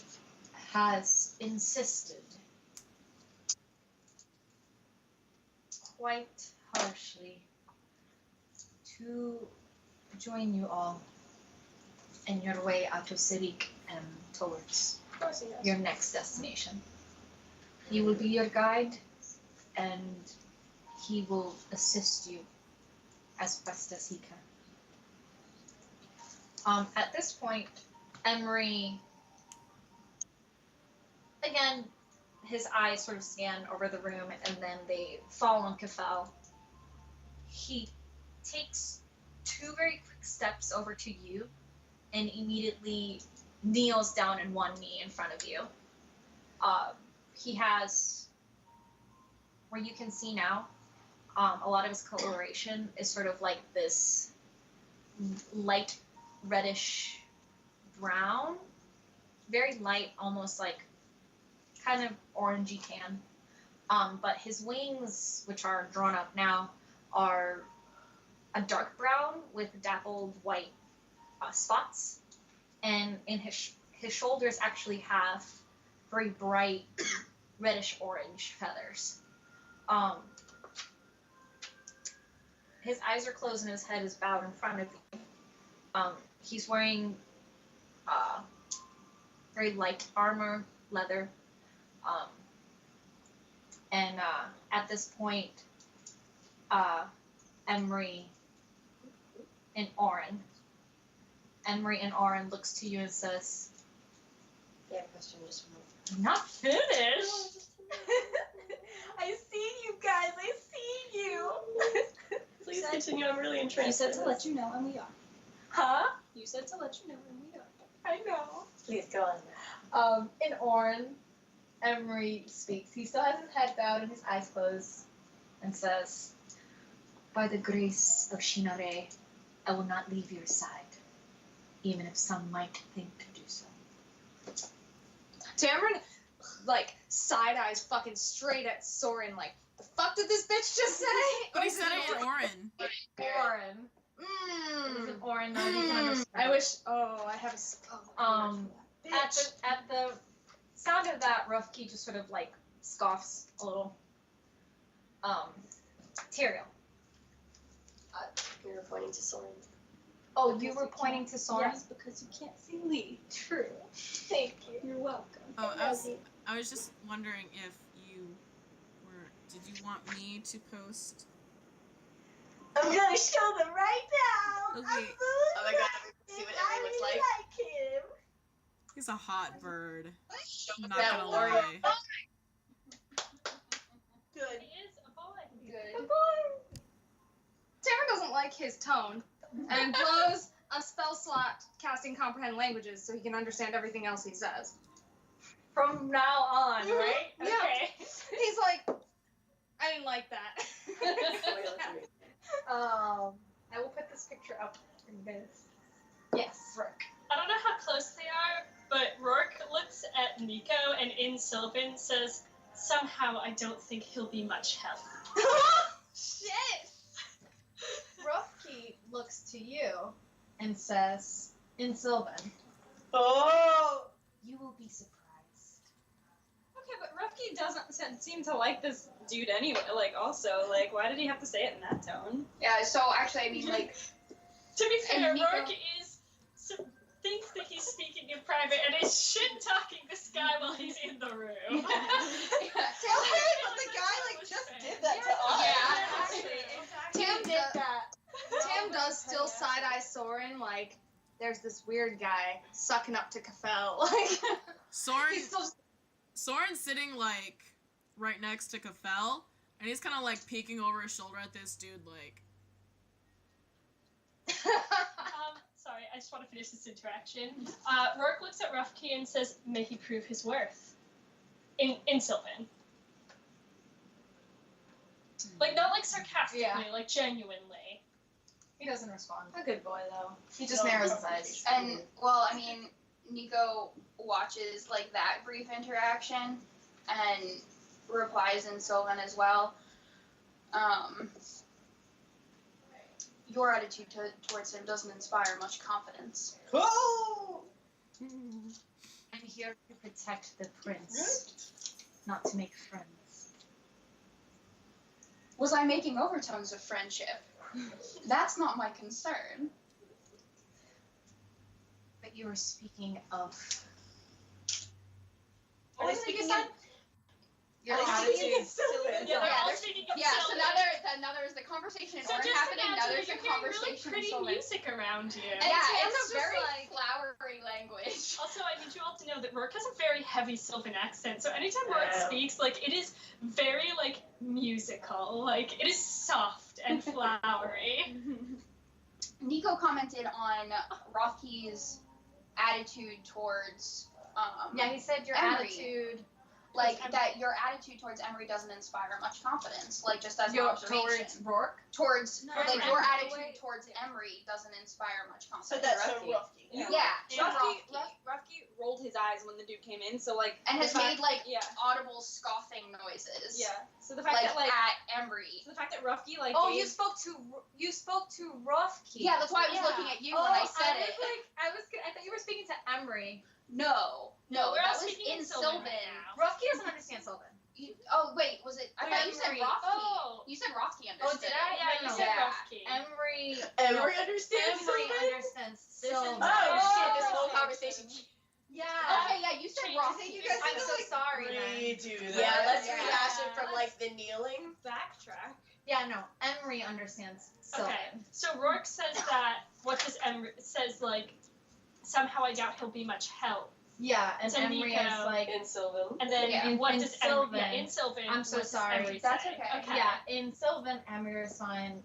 S8: has insisted quite harshly to join you all in your way out of Sirik and towards
S5: Of course he does.
S8: your next destination. He will be your guide, and he will assist you as best as he can. At this point, Emery, again, his eyes sort of scan over the room, and then they fall on Kafel. He takes 2 very quick steps over to you and immediately kneels down in one knee in front of you. He has, where you can see now, a lot of his coloration is sort of like this light reddish brown, very light, almost like kind of orangey tan. But his wings, which are drawn up now, are a dark brown with dappled white spots, and in his shoulders actually have very bright reddish orange feathers. His eyes are closed and his head is bowed in front of you. He's wearing very light armor, leather, and at this point, Emery and Oren looks to you and says,
S5: Yeah, question just one.
S8: "I'm not finished." I seen you guys. I seen you.
S4: Please continue. I'm really
S6: You
S4: interested.
S6: said to let you know, and we are.
S8: Huh?
S6: You said to let you know, and we are.
S8: I know.
S5: Please go on.
S8: In Oren, Emery speaks. He still has his head bowed and his eyes closed, and says, "By the grace of Shinare, I will not leave your side, even if some might think to do so."
S9: Tamron, like, side eyes fucking straight at Soren, like, the fuck did this bitch just say?
S7: But he said it in Orin.
S8: Oren. It isn't Oren, though. You can understand.
S9: I wish. Oh, I have a.
S8: At the sound of that, Rufki just sort of like scoffs a little. Tyrael.
S5: You were pointing to Soren.
S8: Oh, you were pointing to Soren?
S6: Yes, because you can't see Lee.
S8: True. Thank you.
S6: You're welcome.
S7: Oh, I was just wondering if you were. Did you want me to post?
S2: I'm gonna show them right now.
S7: Okay.
S2: Oh my god, see what Emily looks like. I like him.
S7: He's a hot bird. I'm not
S2: That
S7: gonna
S2: warrior.
S7: lie.
S2: Good.
S4: He is a boy.
S8: Good.
S9: Tamron doesn't like his tone and blows a spell slot casting comprehend languages so he can understand everything else he says.
S8: From now on, right?
S9: Yeah.
S8: Okay.
S9: He
S6: this.
S8: Yes.
S6: Rourke.
S4: I don't know how close they are, but Rourke looks at Nico and in Sylvan says, somehow I don't think he'll be much help.
S6: Shit!
S8: Ruffkey looks to you and says, in Sylvan,
S2: Oh!
S8: you will be surprised.
S6: Okay, but Ruffkey doesn't seem to like this dude anyway. Like, also, like, why did he have to say it in that tone?
S3: Yeah, so actually, I mean, like,
S4: To be fair,
S3: And Nico-
S4: Rourke thinks that he's speaking in private and is shit-talking this guy while he's in the room.
S2: Okay, but the guy, like, just did that to us.
S3: Yeah,
S6: actually.
S9: Tam did that. Tam does still side-eye Soren, like, there's this weird guy sucking up to Kafel. Like,
S7: Soren,
S9: he's still
S7: Soren's sitting like right next to Kafel, and he's kind of like peeking over his shoulder at this dude, like.
S4: Sorry, I just want to finish this interaction. Rourke looks at Ruffkey and says, may he prove his worth. In Sylvan. Like, not like sarcastically,
S9: Yeah.
S4: like genuinely.
S8: He doesn't respond.
S9: a good boy, though.
S8: He just narrows his eyes.
S3: and, well, I mean, Nico watches, like, that brief interaction and replies in Sylvan as well. Your attitude towards him doesn't inspire much confidence.
S2: Oh!
S8: I'm here to protect the prince, not to make friends.
S3: Was I making overtones of friendship? That's not my concern.
S8: But you were speaking of
S3: What was it you said?
S8: your
S2: I was
S8: attitude.
S2: speaking of Sylvan.
S4: Yeah, they're
S3: Yeah,
S4: all
S3: there's-
S4: speaking of
S3: Yeah, so
S4: Sylvan.
S3: now there's the conversation in
S4: So
S3: Orin
S4: just
S3: happening, now
S4: imagine
S3: there's
S4: that
S3: the
S4: you're hearing really
S3: conversation in
S4: pretty
S3: Sylvan.
S4: music around you.
S3: Yeah,
S9: Tam's
S3: it's a
S9: just
S3: very
S9: like-
S3: flowery language.
S4: Also, I need you all to know that Rourke has a very heavy Sylvan accent, so anytime Rourke
S2: Yeah.
S4: speaks, like, it is very, like, musical. Like, it is soft and flowery.
S3: Nico commented on Rothke's attitude towards,
S8: Yeah, he said your
S3: Emery.
S8: attitude
S3: like, that your attitude towards Emery doesn't inspire much confidence, like, just as an
S8: towards
S3: observation.
S8: Rourke.
S3: Towards,
S6: No,
S3: like,
S6: Emery.
S3: your attitude towards Emery doesn't inspire much confidence.
S2: So that's so
S6: Ruffkey.
S2: Ruffkey.
S3: Yeah,
S4: Yeah.
S6: Ruffkey rolled his eyes when the dude came in, so like.
S3: and
S6: the
S3: has
S6: fact-
S3: made, like,
S6: Yeah.
S3: audible scoffing noises.
S6: Yeah. So the fact
S3: Like,
S6: that like.
S3: at Emery.
S6: So the fact that Ruffkey like.
S8: Oh,
S6: gave-
S8: you spoke to Ruffkey.
S3: Yeah, that's why I was
S8: Yeah.
S3: looking at you when I said it.
S8: I thought you were speaking to Emery.
S3: No,
S4: No, we're all
S3: that was
S4: speaking
S3: in
S4: Sylvan
S3: Sylvan.
S4: right now.
S8: Ruffkey doesn't understand Sylvan.
S3: Oh wait, was it? I thought you said
S8: Emery.
S3: Rothke.
S4: Oh.
S3: You said Rothke
S8: Oh,
S3: understood.
S8: did I?
S4: Yeah, you
S8: No.
S4: said
S3: Yeah.
S4: Ruffkey.
S8: Emery.
S2: Emery understands
S8: Emery
S2: Sylvan?
S8: understands
S4: This
S8: Sylvan.
S4: entire
S2: Oh,
S4: shit,
S2: this whole
S6: conversation.
S8: Yeah.
S3: Okay, yeah, you said
S4: Change.
S3: Rothke.
S2: I think you guys
S8: I'm
S2: need to,
S8: so
S2: like,
S8: sorry, then.
S2: redo that.
S6: Yeah, let's
S3: Yeah.
S6: rehash
S4: it from,
S6: like
S2: the kneeling.
S6: backtrack.
S8: Yeah, no. Emery understands Sylvan.
S4: Okay, so Rourke says that, what does Emery, says, like, somehow I doubt he'll be much help.
S8: Yeah, and
S4: To
S8: Emery
S4: Nico.
S8: is like,
S2: In Sylvan.
S4: And then
S3: Yeah.
S4: what
S8: In
S4: does
S8: Sylvan.
S4: Emery, in Sylvan,
S8: I'm so
S4: what does
S8: sorry.
S4: Emery
S3: That's
S4: say?
S3: okay.
S8: yeah, in Sylvan, Emery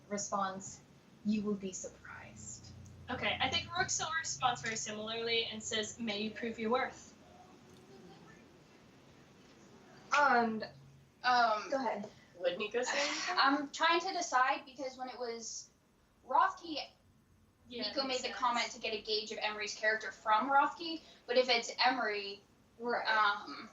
S8: responds, you will be surprised.
S4: Okay, I think Rourke still responds very similarly and says, may you prove your worth.
S9: And
S3: Go
S9: ahead.
S2: Would Nico say anything?
S3: I'm trying to decide because when it was Rothke,
S4: Yeah,
S3: Nico made
S4: makes
S3: the
S4: sense.
S3: comment to get a gauge of Emery's character from Rothke, but if it's Emery,
S9: Right.
S3: hang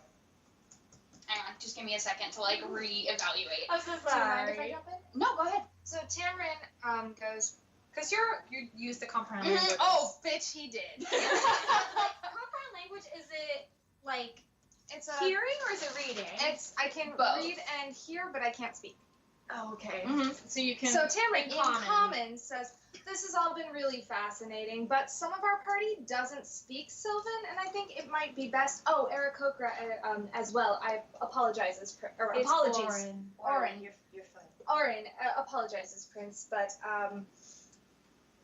S3: on, just give me a second to like reevaluate.
S8: I'm so
S9: Do you mind if I jump in?
S3: No, go ahead.
S9: So Tamrin goes, because
S8: You use the comprehend
S3: Mhm.
S8: language.
S9: oh, bitch, he did.
S8: Comprehend language, is it like
S9: It's a.
S8: hearing or is it reading?
S9: I can
S3: Both.
S9: read and hear, but I can't speak.
S8: Oh, okay.
S3: Mhm.
S8: So you can.
S9: So Tamrin,
S8: in
S9: in
S8: common.
S9: common, says, this has all been really fascinating, but some of our party doesn't speak Sylvan, and I think it might be best. Oh, Eric Kokra as well. I apologizes, or
S8: It's
S9: apologies.
S8: Orin.
S9: Orin.
S2: You're fine.
S9: Orin apologizes, Prince, but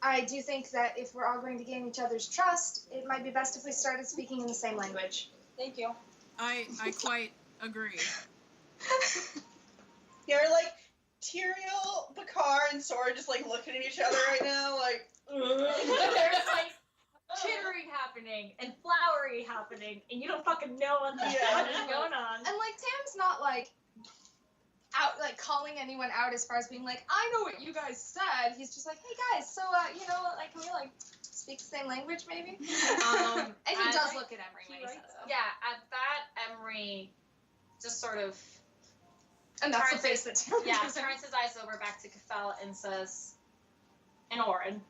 S9: I do think that if we're all going to gain each other's trust, it might be best if we started speaking in the same language.
S6: Thank you.
S7: I quite agree.
S2: You're like Tyrael, Bakar, and Sora just like looking at each other right now, like.
S8: There's like chittering happening and flowery happening, and you don't fucking know what the
S2: Yeah.
S8: fuck is going on.
S9: And like Tam's not like out, like calling anyone out as far as being like, I know what you guys said. He's just like, hey guys, so like, can we like speak the same language maybe? And he does look at Emery when he says that.
S8: Yeah, at that, Emery just sort of
S9: And that's the
S8: turns
S9: face that
S8: turns his eyes over back to Kafel and says, in Orin.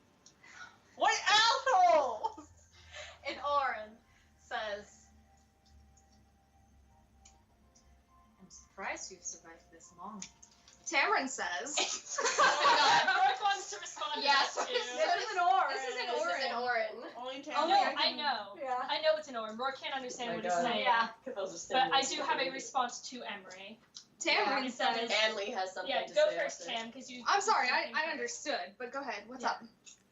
S2: What assholes?
S8: In Orin says, I'm surprised you've survived this long.
S9: Tamron says.
S4: Oh my god, Rourke wants to respond
S8: Yes,
S4: to this too.
S9: This is an Orin.
S5: This is an Orin.
S2: Only
S4: Oh,
S2: Tamron.
S4: no, I know.
S9: Yeah.
S4: I know it's an Orin. Rourke can't understand
S5: Oh my
S4: what he's
S5: God.
S4: saying.
S8: Yeah.
S4: But I do have a response to Emery.
S9: Tamron
S4: Yeah.
S9: says.
S5: And Lee has something
S4: Yeah,
S5: to
S4: go
S5: say
S4: first,
S5: after.
S4: Tam, because you.
S9: I'm sorry,
S4: you think
S9: I
S4: first.
S9: understood, but go ahead. What's
S4: Yeah.
S9: up?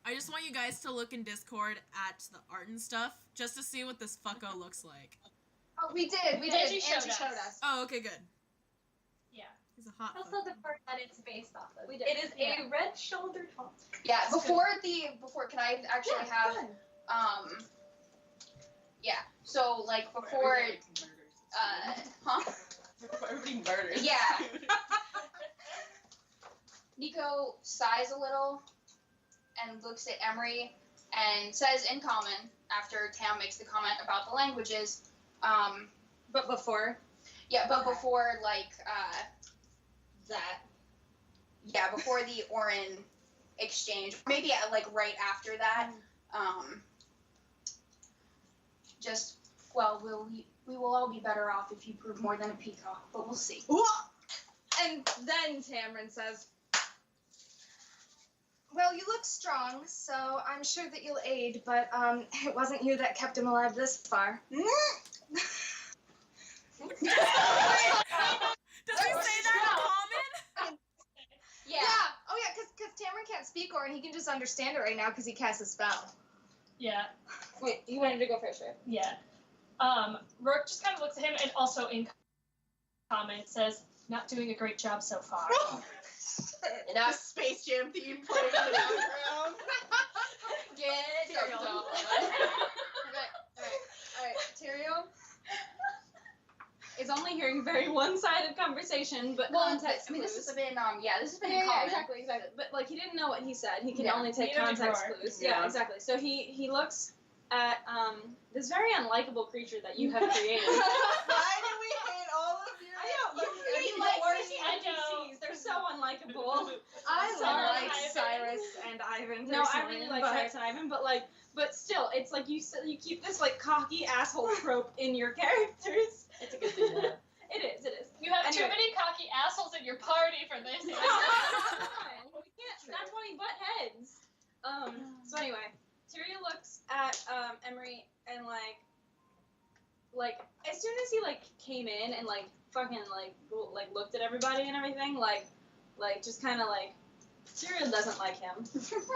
S7: I just want you guys to look in Discord at the art and stuff, just to see what this fucko looks like.
S9: Oh, we did. We did.
S4: Angie showed us.
S7: Oh, okay, good.
S4: Yeah.
S7: He's a hot
S1: Also,
S7: fuck.
S1: the part that it's based off of.
S6: We did.
S1: It is
S4: Yeah.
S1: a red-shouldered hawk.
S9: Yeah,
S1: That's
S9: before can I actually have yeah. So like before huh?
S5: Everybody murders.
S9: Yeah. Nico sighs a little and looks at Emery and says in common after Tam makes the comment about the languages,
S6: But before
S9: yeah, but
S6: Okay.
S9: before like
S6: that,
S9: yeah, before the Orin exchange, maybe like right after that, just well, we will all be better off if you prove more than a peacock, but we'll see. And then Tamron says, well, you look strong, so I'm sure that you'll aid, but it wasn't you that kept him alive this far.
S7: Does he say that in common?
S9: Yeah. Oh, yeah, because Tamron can't speak Orin, he can just understand it right now because he cast a spell.
S4: Yeah.
S6: wait, you wanted to go first, right?
S4: Yeah. Rourke just kind of looks at him and also in comment says, not doing a great job so far.
S5: And now
S2: The Space Jam theme playing in the background.
S9: Get
S5: So
S9: it.
S5: dumb.
S6: Alright, Tyrael is only hearing very one-sided conversation, but
S9: Well,
S6: context
S9: I mean, this
S6: clues.
S9: has been, this has been in
S6: Yeah,
S9: common.
S6: exactly. But like he didn't know what he said. He can
S9: Yeah.
S6: only take
S4: Neither did
S6: context
S4: Rourke.
S6: clues.
S5: Yeah.
S6: Yeah, exactly. So he looks at this very unlikable creature that you have created.
S2: Why do we hate all of your?
S6: I know, you create
S2: you
S6: the
S2: like
S6: worst
S2: me?
S4: I know.
S6: NPCs. They're so unlikable.
S9: I
S4: Sorry,
S9: like
S4: Ivan.
S9: Cyrus and Ivan.
S6: No, I
S9: personally,
S6: really like
S9: but-
S6: Cyrus and Ivan, but still, it's like you keep this like cocky asshole trope in your characters.
S5: It's a good thing to have.
S6: It is.
S4: You have too
S6: Anyway.
S4: many cocky assholes in your party for this.
S6: We can't. That's why we butt heads. So anyway, Tyrael looks at Emery and like as soon as he like came in and like fucking like looked at everybody and everything like just kind of like Tyrael doesn't like him.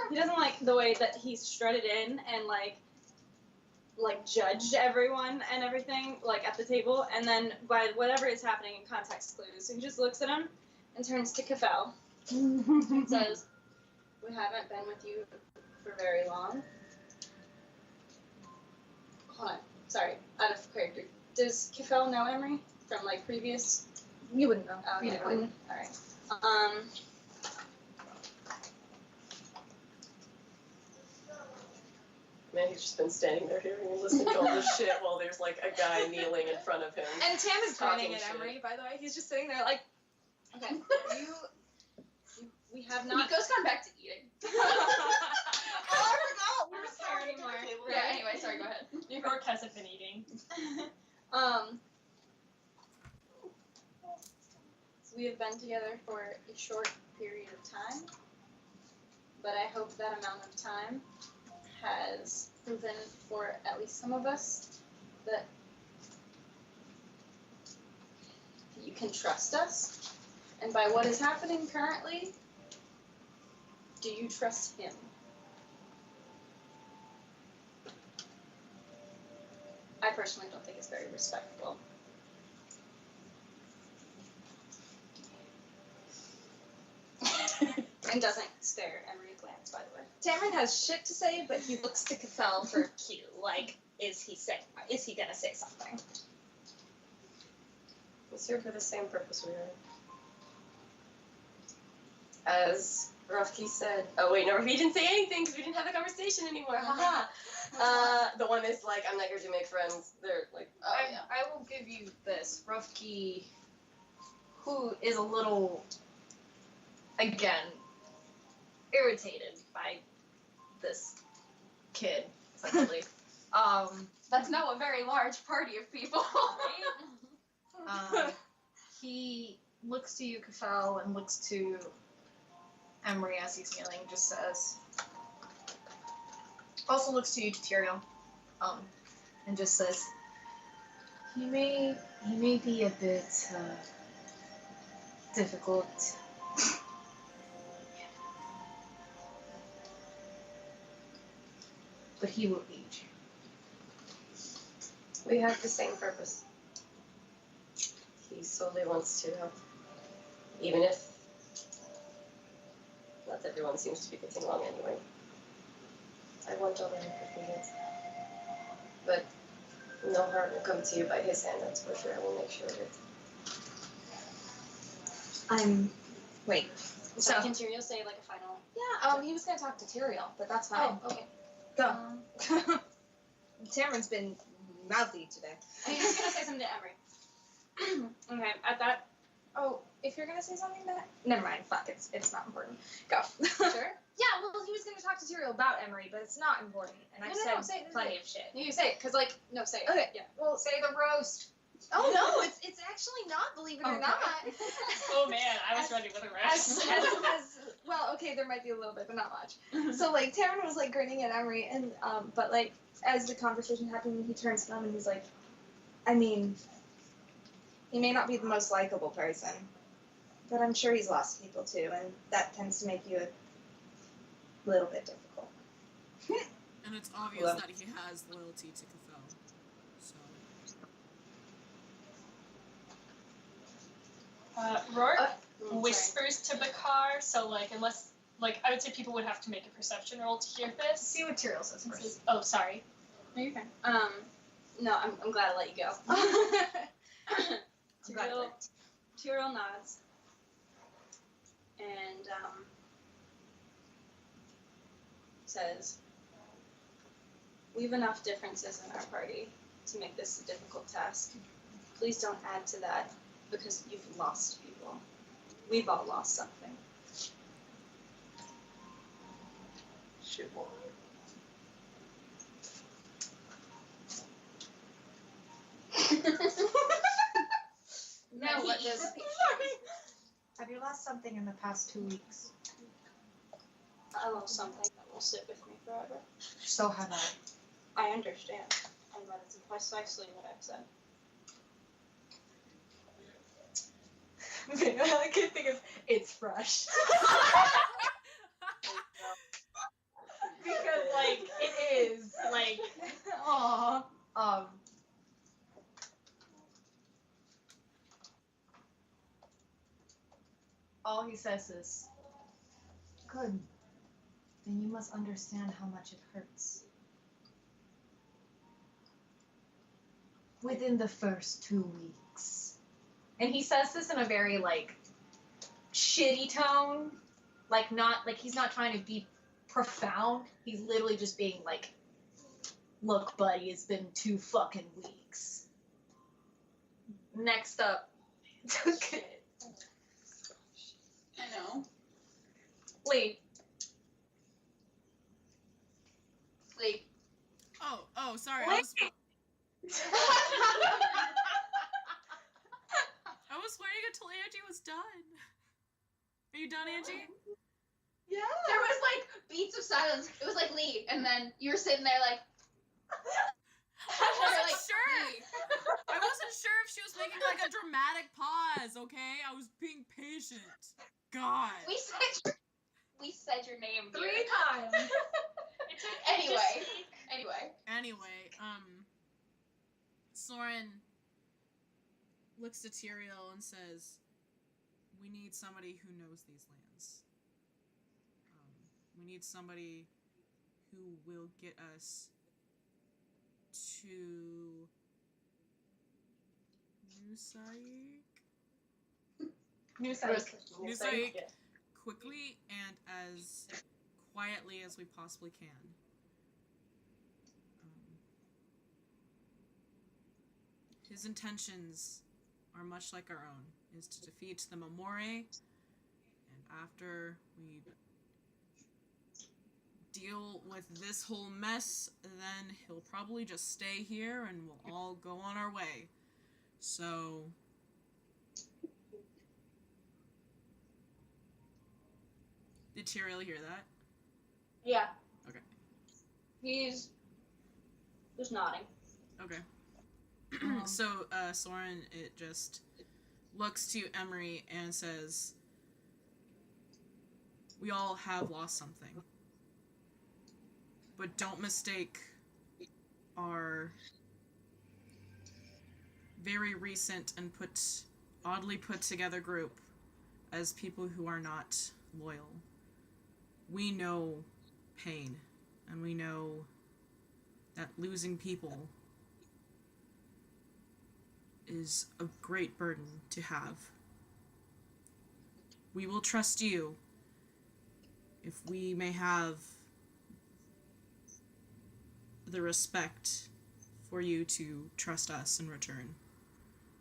S6: He doesn't like the way that he strutted in and like judged everyone and everything like at the table, and then by whatever is happening in context clues, so he just looks at him and turns to Kafel and says, "We haven't been with you for very long." Hold on, sorry, out of character. Does Kafel know Emery from like previous?
S9: You wouldn't know.
S6: Oh,
S9: You
S6: okay,
S9: wouldn't.
S6: all right.
S5: Man, he's just been standing there hearing and listening to all this shit while there's like a guy kneeling in front of him.
S9: And Tam is
S5: Talking
S9: grinning at
S5: shit.
S9: Emery, by the way. He's just sitting there like,
S6: Okay, we have not.
S9: Nico's gone back to eating.
S2: Oh, I forgot. We were
S6: Not
S2: staring
S6: there
S2: at the
S6: anymore.
S2: table.
S9: Yeah, anyway, sorry, go ahead.
S4: Rourke hasn't been eating.
S6: So we have been together for a short period of time, but I hope that amount of time has proven for at least some of us that you can trust us. And by what is happening currently, do you trust him? I personally don't think it's very respectful. And doesn't stare Emery a glance, by the way.
S9: Tamron has shit to say, but he looks to Kafel for cue. Like, is he gonna say something?
S5: It's here for the same purpose we are. as Rufki said, oh wait, no, he didn't say anything because we didn't have a conversation anymore. Haha. The one is like, I'm not here to make friends. They're like, oh yeah.
S8: I will give you this. Rufki, who is a little, again, irritated by this kid, essentially.
S3: That's now a very large party of people.
S8: He looks to you, Kafel, and looks to Emery as he's kneeling, just says, also looks to you, Tyrion, and just says, he may be a bit difficult. But he will aid you.
S5: We have the same purpose. He solely wants to help. Even if not everyone seems to be getting along anyway. I want all the help he needs. But no harm will come to you by his hand, that's for sure. I will make sure of it.
S9: Wait.
S6: So can Tyrion say like a final?
S9: Yeah, he was gonna talk to Tyrion, but that's fine.
S6: Oh, okay.
S9: Go. Tamron's been mouthy today.
S6: I'm just gonna say something to Emery. Okay, at that.
S9: Oh, if you're gonna say something that, never mind. Fuck, it's not important. Go.
S6: Sure.
S9: Yeah, well, he was gonna talk to Tyrion about Emery, but it's not important, and I've said plenty of shit.
S6: You say it, cause like no, say it.
S9: Okay.
S6: Yeah.
S9: Well,
S8: Say the roast.
S9: oh no, it's actually not. Believe it or
S8: Okay.
S9: not.
S4: Oh man, I was ready with a rest.
S9: Well, okay, there might be a little bit, but not much. So like Tamron was like grinning at Emery, and but like as the conversation happened, he turns to them and he's like, I mean, he may not be the most likable person, but I'm sure he's lost people too, and that tends to make you a little bit difficult.
S7: And it's obvious
S9: Hello.
S7: that he has loyalty to Cathel. So.
S4: Rourke
S6: Sorry.
S4: whispers to Bakar, so like unless like I would say people would have to make a perception roll to hear this.
S8: See what Tyrion says first.
S4: Oh, sorry.
S6: No, you're fine. No, I'm glad I let you go.
S8: I'm glad
S6: Tyrion, Tyrion nods. And says, we have enough differences in our party to make this a difficult task. Please don't add to that, because you've lost people. We've all lost something.
S2: Shit, boy.
S8: No, what does...
S9: Have you lost something in the past 2 weeks?
S6: I lost something that will sit with me forever.
S9: So have I.
S6: I understand, and that is precisely what I've said.
S8: All I can think is, it's fresh. Because, like, it is, like,
S9: Aww.
S8: all he says is, good. Then you must understand how much it hurts. Within the first 2 weeks. And he says this in a very, like, shitty tone. Like, not, like, he's not trying to be profound. He's literally just being like, look, buddy, it's been 2 fucking weeks. Next up. Okay.
S3: I know.
S8: Wait.
S3: Like,
S7: Oh, sorry.
S8: Wait.
S7: I was waiting until Angie was done. Are you done, Angie?
S9: Yeah.
S3: there was like beats of silence. It was like Lee, and then you were sitting there like.
S7: I wasn't
S3: like,
S7: sure.
S3: Lee.
S7: I wasn't sure if she was making like a dramatic pause. Okay, I was being patient. God.
S3: We said your name.
S9: 3
S3: dear.
S9: times.
S3: Anyway.
S7: Anyway, Soren looks to Tyrael and says, "We need somebody who knows these lands. We need somebody who will get us to Nusayik
S8: New size.
S7: Nusayik quickly and as quietly as we possibly can. His intentions are much like our own, is to defeat the Mamore, and after we deal with this whole mess, then he'll probably just stay here and we'll all go on our way. So... Did Tyrael hear that?
S6: Yeah.
S7: Okay.
S6: He's just nodding.
S7: Okay. So, Soren, it just looks to Emery and says, we all have lost something. But don't mistake our very recent and oddly put together group as people who are not loyal. We know pain, and we know that losing people is a great burden to have. We will trust you if we may have the respect for you to trust us in return.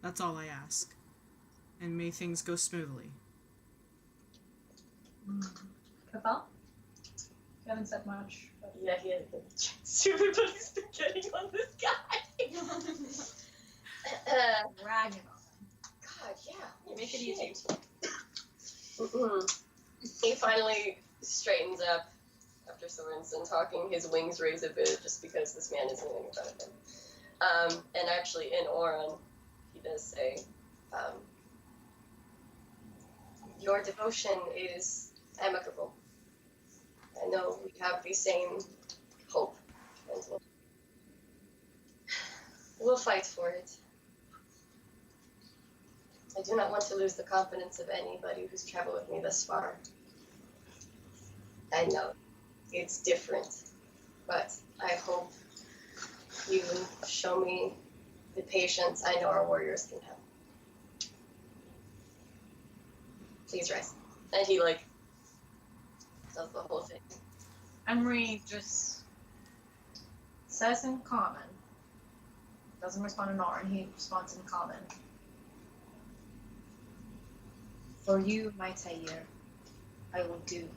S7: That's all I ask. And may things go smoothly.
S1: Capel? You haven't said much. But...
S5: Yeah, he had the super put spaghetti on this guy.
S1: Dragging on.
S5: God, yeah.
S6: You make it easy.
S5: He finally straightens up after Soren's done talking. His wings raise a bit just because this man is kneeling in front of him. And actually, in Oran, he does say, your devotion is amicable. I know we have the same hope, and we'll fight for it. I do not want to lose the confidence of anybody who's traveled with me thus far. I know it's different, but I hope you show me the patience I know our warriors can have. Please rise. And he, does the whole thing.
S1: Emery just says in common. Doesn't respond in Norn, he responds in common. For you, my Tayyir, I will do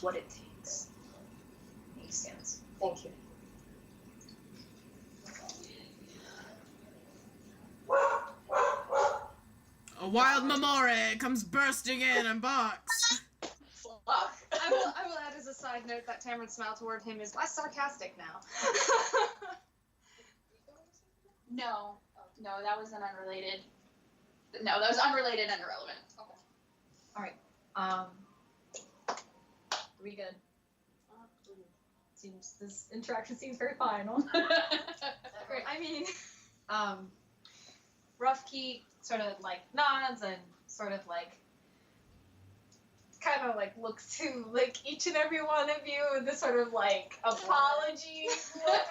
S1: what it takes. He stands.
S5: Thank you.
S7: A wild Mamore comes bursting in and barks.
S5: Fuck.
S9: I will add as a side note that Tamron's smile toward him is less sarcastic now.
S3: No, that was an unrelated. No, that was unrelated and irrelevant. Okay.
S1: Are we good? This interaction seems very final.
S3: Great.
S9: I mean,
S1: Ruffkey sort of nods and sort of kind of looks to each and every one of you with this sort of apology look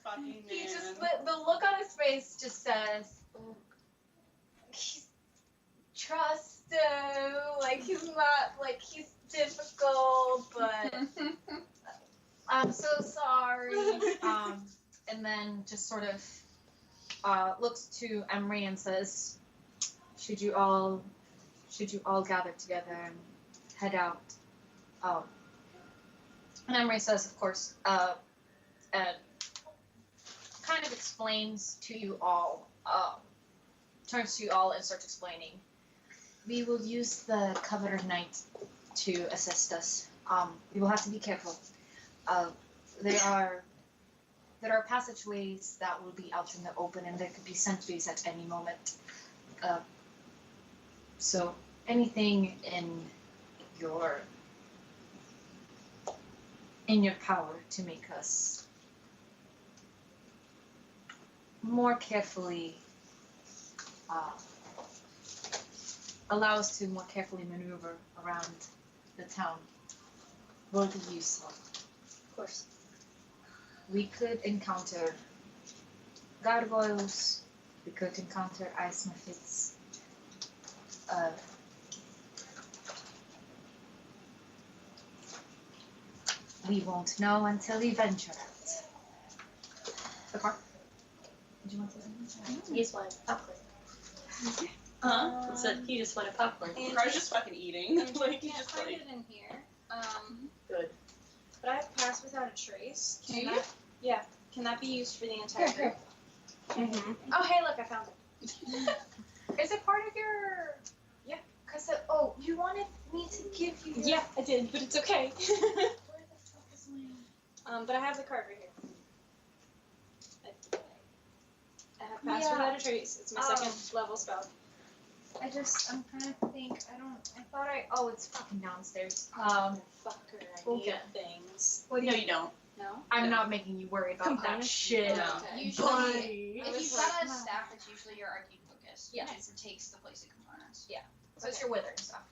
S1: on his face. He just the look on his face just says he's trust him, he's not he's difficult, but I'm so sorry. And then just sort of looks to Emery and says, should you all gather together and head out? And Emery says, of course, and kind of explains to you all, turns to you all and starts explaining. We will use the Coveted Knight to assist us. We will have to be careful. There are passageways that will be out in the open, and there could be sentries at any moment. So anything in your power to make us more carefully allow us to more carefully maneuver around the town will be useful.
S5: Of course.
S1: We could encounter gargoyles, we could encounter ice mephits,
S8: We won't know until we venture out. The car? Did you want to say something?
S5: He just wanted popcorn.
S10: Said he just wanted popcorn.
S6: And
S10: Car's just fucking eating.
S6: And
S10: Like,
S6: I
S10: he
S6: can't
S10: just
S6: find
S10: like.
S6: it in here.
S5: Good.
S6: But I have pass without a trace.
S8: Do you?
S6: Yeah. Can that be used for the entire
S8: Here,
S6: group?
S10: Mm-hmm.
S6: Oh, hey, look, I found it.
S9: Is it part of your?
S6: Yeah.
S9: Cause you wanted me to give you. Your...
S6: Yeah, I did, but it's okay.
S9: Where the fuck is my?
S6: But I have the card right here. I have pass
S9: Yeah.
S6: without a trace. It's my second level spell.
S9: I'm trying to think. I thought oh, it's fucking downstairs.
S6: Fucker, I
S9: we'll
S6: need
S9: get
S6: things.
S10: No, you don't.
S6: No?
S9: I'm not making you worry about that
S6: Components?
S9: shit.
S10: No.
S3: Usually,
S9: Buddy.
S3: if you've got a staff, it's usually your arcane focus.
S9: Yeah.
S3: Which takes the place of components.
S9: So it's your withering stuff.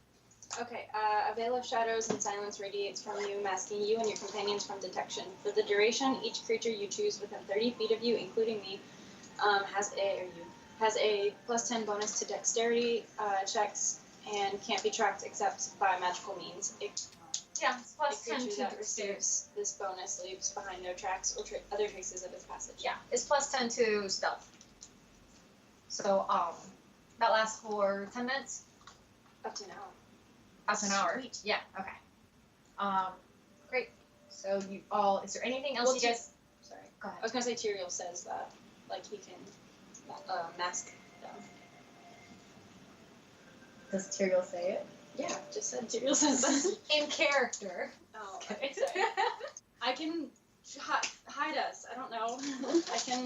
S6: Okay, a veil of shadows and silence radiates from you, masking you and your companions from detection. For the duration, each creature you choose within 30 feet of you, including me, has a plus 10 bonus to dexterity checks and can't be tracked except by magical means.
S9: Yeah, it's plus
S6: A
S9: 10
S6: creature
S9: to
S6: that
S9: dexterity.
S6: receives this bonus leaves behind no tracks or other traces of its passage.
S9: Yeah, it's plus 10 to stealth. So that lasts for 10 minutes.
S6: Up to now.
S9: Up to an hour.
S6: Sweet.
S9: Yeah. Okay. Great. So you all. Is there anything else
S6: Well,
S9: you guys?
S6: Sorry.
S9: Go
S6: I
S9: ahead.
S6: was gonna say Tyrael says that, like, he can mask them.
S9: Does Tyrael say it?
S6: Yeah, just said Tyrael says that.
S9: In character.
S6: Oh,
S9: Okay.
S6: sorry. I can hide us. I don't know. I can.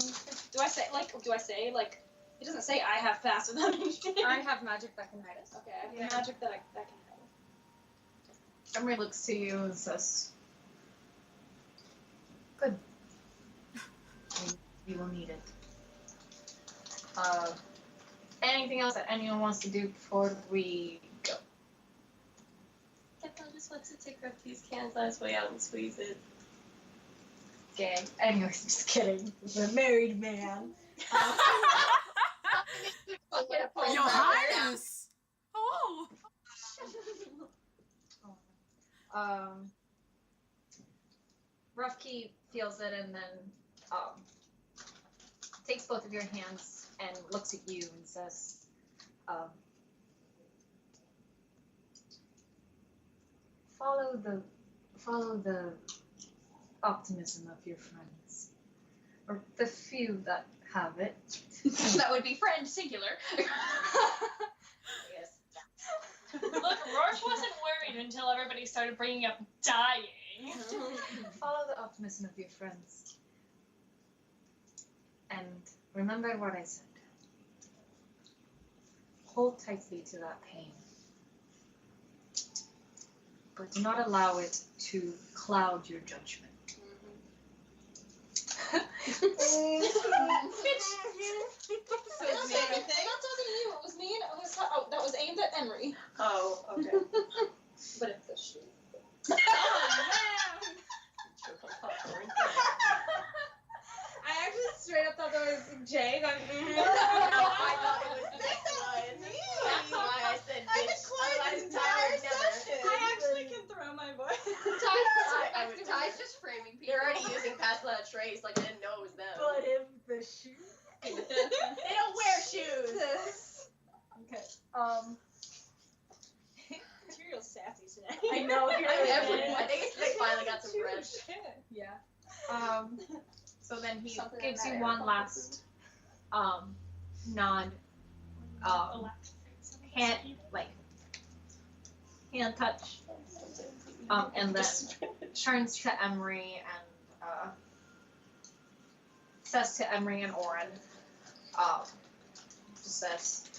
S6: Do I say like? It doesn't say I have pass without anything.
S9: I have magic that can hide us.
S6: Okay, I have magic that can hide.
S9: Emery looks to you and says, "Good. We will need it." Anything else that anyone wants to do before we go?
S10: Capel just wants to take up these cans on his way out and squeeze it.
S9: Okay. Anyways, just kidding. The married man.
S7: Your Highness! Oh!
S9: Roughkey feels it and then takes both of your hands and looks at you and says, follow the optimism of your friends, or the few that have it.
S3: That would be friend singular.
S9: Yes.
S4: Look, Rourke wasn't worried until everybody started bringing up dying.
S9: Follow the optimism of your friends. And remember what I said. Hold tightly to that pain. But do not allow it to cloud your judgment.
S6: So I'm not talking to you. It was me, and that was aimed at Emery.
S10: Oh, okay.
S6: But it's the shoe. I actually straight up thought that was Jay. Going,
S10: I thought it was this one. That's why I said bitch. Otherwise, Tyler would never.
S6: I actually can throw my voice.
S3: Ty's just framing people.
S10: They're already using pass without trace, like I didn't know it was them.
S9: But if the shoe.
S10: They don't wear shoes.
S9: Okay.
S6: Material's sassy today.
S9: I know.
S10: I think they finally got some fresh.
S9: Yeah. So then he
S6: Something
S9: gives
S6: in
S9: you
S6: that
S9: one
S6: air
S9: last nod. Hand touch. And then turns to Emery and says to Emery and Oren, just says,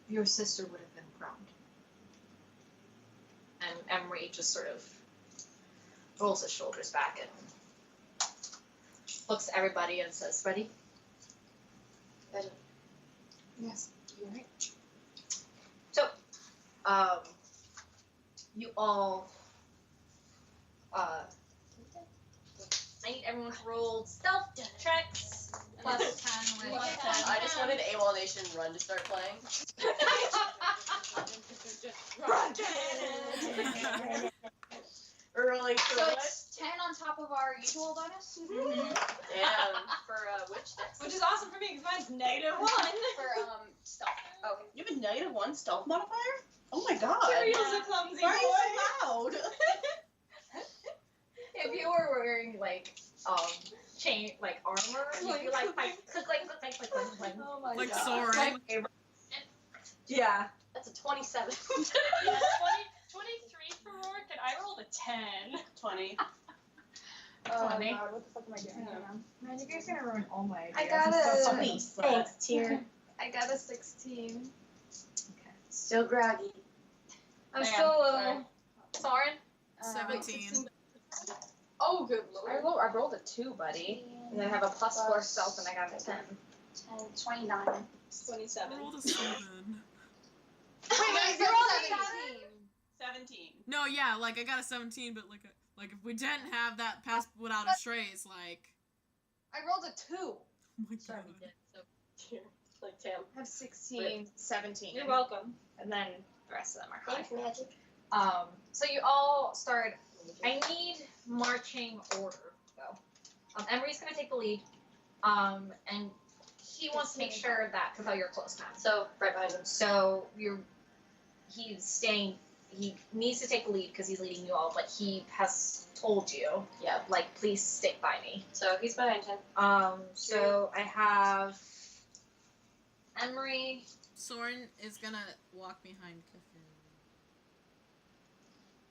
S9: your sister would have been proud. And Emery just sort of rolls his shoulders back and looks at everybody and says, ready?
S5: Ready.
S9: Yes. You alright? So, you all, I need everyone to roll stealth checks, plus 10 with 10.
S10: I just wanted AWOL Nation Run to start playing.
S6: Run,
S2: rolling through
S3: So
S2: it.
S3: it's 10 on top of our usual bonus?
S5: Damn. For witch dex.
S6: Which is awesome for me because mine's -1.
S3: For stealth. Okay.
S2: You have a -1 stealth modifier? Oh my god.
S6: Tyriel's a clumsy
S2: Why are you
S6: boy.
S2: so loud?
S8: If you were wearing like chain like armor, you'd be like click.
S3: Oh my
S7: Like
S3: god.
S7: Soren.
S8: Yeah.
S5: That's a 27.
S4: Yeah, 23 for Rourke, and I rolled a 10.
S2: 20.
S3: Oh my
S8: 20.
S3: god, what the fuck am I doing right now?
S8: Man, you guys are gonna ruin all my ideas.
S9: I got a
S8: Thanks, tier.
S9: I got a 16.
S5: Still groggy.
S9: I'm
S3: Hang
S9: still a
S3: on,
S9: little.
S8: Soren.
S7: 17.
S3: Oh, good lord.
S8: I rolled a 2, buddy. And then I have a +4 stealth, and I got a 10.
S3: 10, 29.
S6: 27.
S7: I rolled a 7.
S9: Wait,
S3: you're all
S9: 17.
S2: 17.
S7: No, yeah, like I got a 17, but like if we didn't have that pass without a trace, like
S9: I rolled a 2.
S7: oh my
S5: Sorry,
S7: god.
S5: we did. So, like, Tam.
S9: I have 16, 17.
S6: You're welcome.
S8: And then the rest of them are high.
S5: Thanks, magic.
S8: So you all start. I need marching order, though. Emery's gonna take the lead. And he wants to make sure that, because you're close now.
S5: So, right behind him.
S8: So he's staying. He needs to take the lead because he's leading you all, but he has told you,
S5: Yeah.
S8: like, please stick by me.
S5: So, he's behind him.
S8: So I have Emery.
S7: Soren is gonna walk behind Kafin.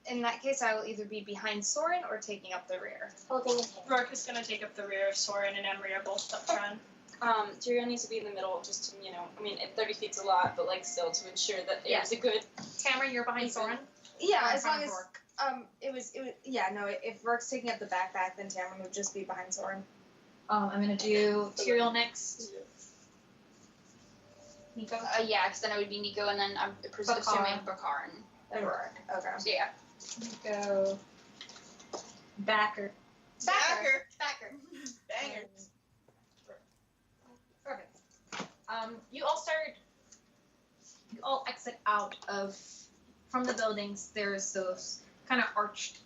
S9: In that case, I will either be behind Soren or taking up the rear.
S5: Holding his hand.
S4: Rourke is going to take up the rear. Soren and Emery are both up front.
S6: Tyrion needs to be in the middle, just to, 30 feet's a lot, but like still to ensure that there's a good.
S8: Tamara, you're behind Soren.
S9: Yeah,
S8: Or in
S9: as
S8: front
S9: long
S8: of
S9: as
S8: Rourke.
S9: it was if Rourke's taking up the backpack, then Tamara would just be behind Soren.
S8: I'm gonna do Tyrael next. Nico.
S3: Yeah, because then it would be Nico, and then I'm
S8: Bakar.
S3: assuming Bakar and
S9: Rourke. Okay.
S3: so yeah.
S8: Nico. Backer.
S9: Backer.
S2: Banger.
S8: Perfect. You all exit out from the buildings. There's those kind of arched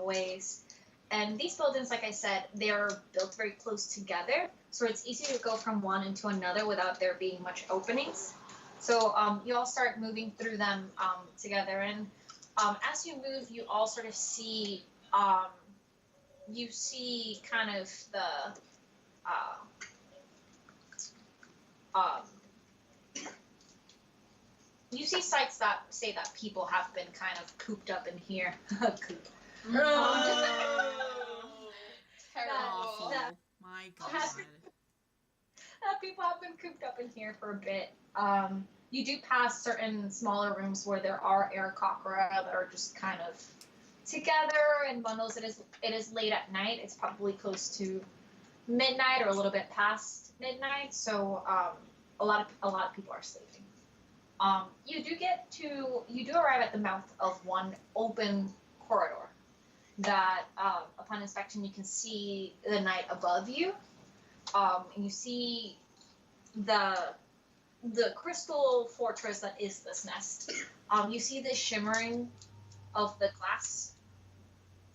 S8: ways. And these buildings, like I said, they're built very close together. So it's easy to go from one into another without there being much openings. So you all start moving through them together. And as you move, you all sort of see, kind of the, you see sites that say that people have been kind of cooped up in here. Coop.
S7: Awful.
S8: That-
S7: My god.
S8: People have been cooped up in here for a bit. You do pass certain smaller rooms where there are Aarakocra that are just kind of together in bundles. It is late at night. It's probably close to midnight or a little bit past midnight. So a lot of people are sleeping. You do arrive at the mouth of one open corridor that, upon inspection, you can see the night above you. And you see the crystal fortress that is this nest. You see the shimmering of the glass.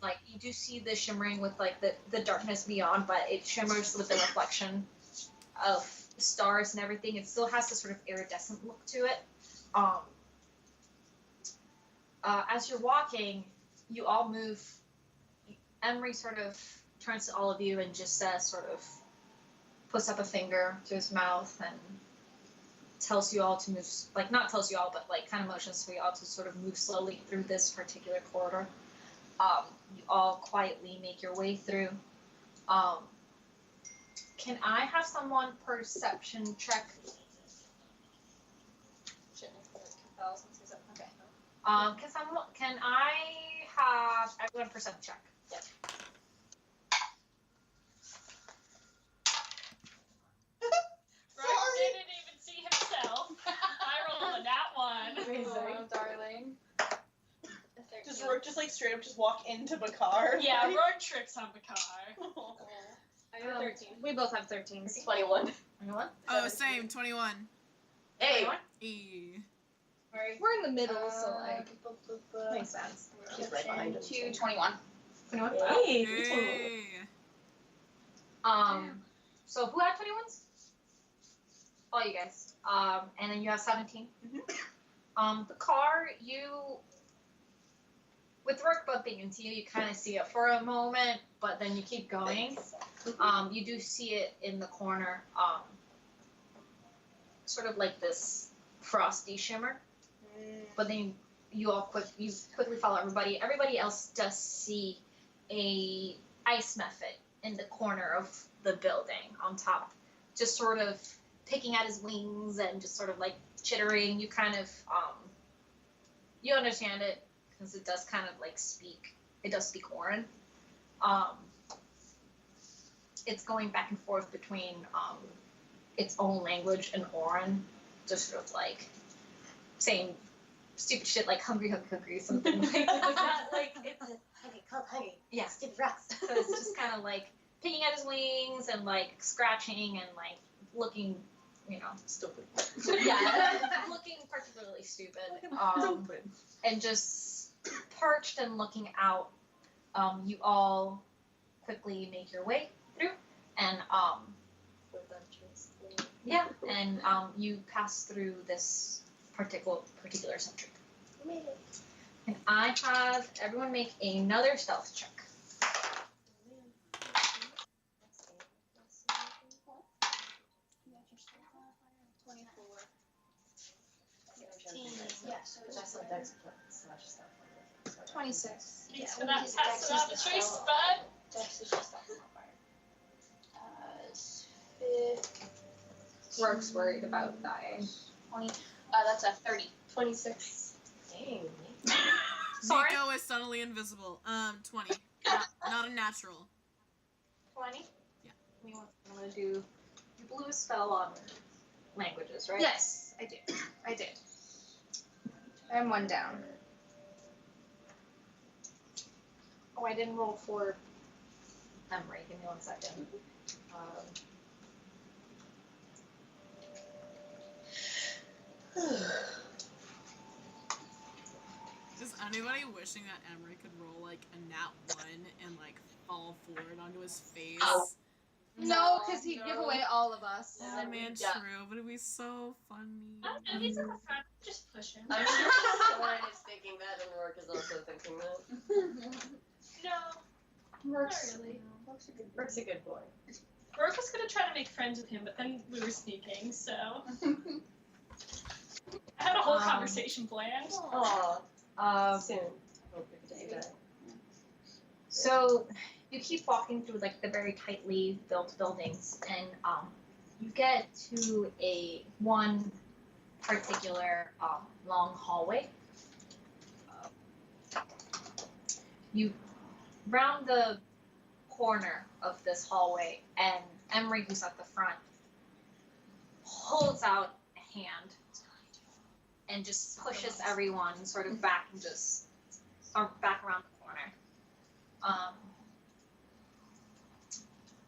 S8: Like, you do see the shimmering with, like, the darkness beyond, but it shimmers with the reflection of the stars and everything. It still has this sort of iridescent look to it. As you're walking, you all move. Emery sort of turns to all of you and just says, sort of, puts up a finger to his mouth and tells you all to move, like, not tells you all, but, like, kind of motions for you all to sort of move slowly through this particular corridor. You all quietly make your way through. Can I have someone perception check? Okay. Can I have everyone perception check?
S5: Yep.
S4: Rourke didn't even see himself. I rolled a nat 1.
S3: Oh, darling.
S2: Does Rourke just like straight up just walk into Bakar?
S4: Yeah, Rourke tricks on Bakar.
S6: I have 13.
S9: We both have 13s.
S5: 21.
S8: Anyone?
S7: Oh, same, 21.
S5: Hey!
S7: E.
S9: We're in the middle, so like
S10: Makes sense. She's right behind him.
S3: 21.
S8: 21?
S10: Hey,
S7: Hey.
S8: So who had 21s? All you guys. And then you have 17. The car, with Rourke bumping into you, you kind of see it for a moment, but then you keep going. You do see it in the corner, sort of like this frosty shimmer. But then you quickly follow everybody. Everybody else does see a ice method in the corner of the building on top, just sort of picking at his wings and just sort of like chittering. You kind of you understand it because it does kind of like speak. It does speak Orin. It's going back and forth between its own language and Orin, just sort of like saying stupid shit like hungry, hungry, hungry, something like that. Like it's
S10: Honey, come, honey.
S8: yeah.
S10: Stupid rocks.
S8: So it's just kind of like picking at his wings and like scratching and like looking,
S10: Stupid.
S8: yeah, looking particularly stupid. And just perched and looking out. You all quickly make your way through, and yeah, and you pass through this particular sentry.
S10: We made it.
S8: And I have everyone make another stealth check.
S3: 24.
S10: Yeah, so that's like dex slash stuff.
S9: 26.
S4: Thanks for that pass without the choice, bud.
S3: Dex is just off my
S8: Rourke's worried about dying.
S3: 20. That's a 30.
S10: 26. Dang.
S8: Sorry?
S7: Nico is suddenly invisible. 20. Not a natural.
S8: 20?
S7: Yeah.
S8: I'm gonna do. You blew a spell on languages, right?
S9: Yes, I did. I'm one down.
S8: Oh, I didn't roll for Emery. Give me 1 second.
S7: Is anybody wishing that Emery could roll like a nat 1 and like fall forward onto his face?
S9: No, because he'd give away all of us.
S7: Oh man, true, but it'd be so funny.
S4: I don't know, he's in the front. Just push him.
S10: I'm sure Soren is thinking that, and Rourke is also thinking that.
S4: No,
S3: Works.
S4: not really.
S10: Rourke's a good boy.
S4: Rourke was gonna try to make friends with him, but then we were sneaking, so I had a whole conversation planned.
S10: Aw. Soon. I hope we can do that.
S8: So you keep walking through like the very tightly built buildings, and you get to one particular long hallway. You round the corner of this hallway, and Emery, who's at the front, holds out a hand and just pushes everyone sort of back and back around the corner.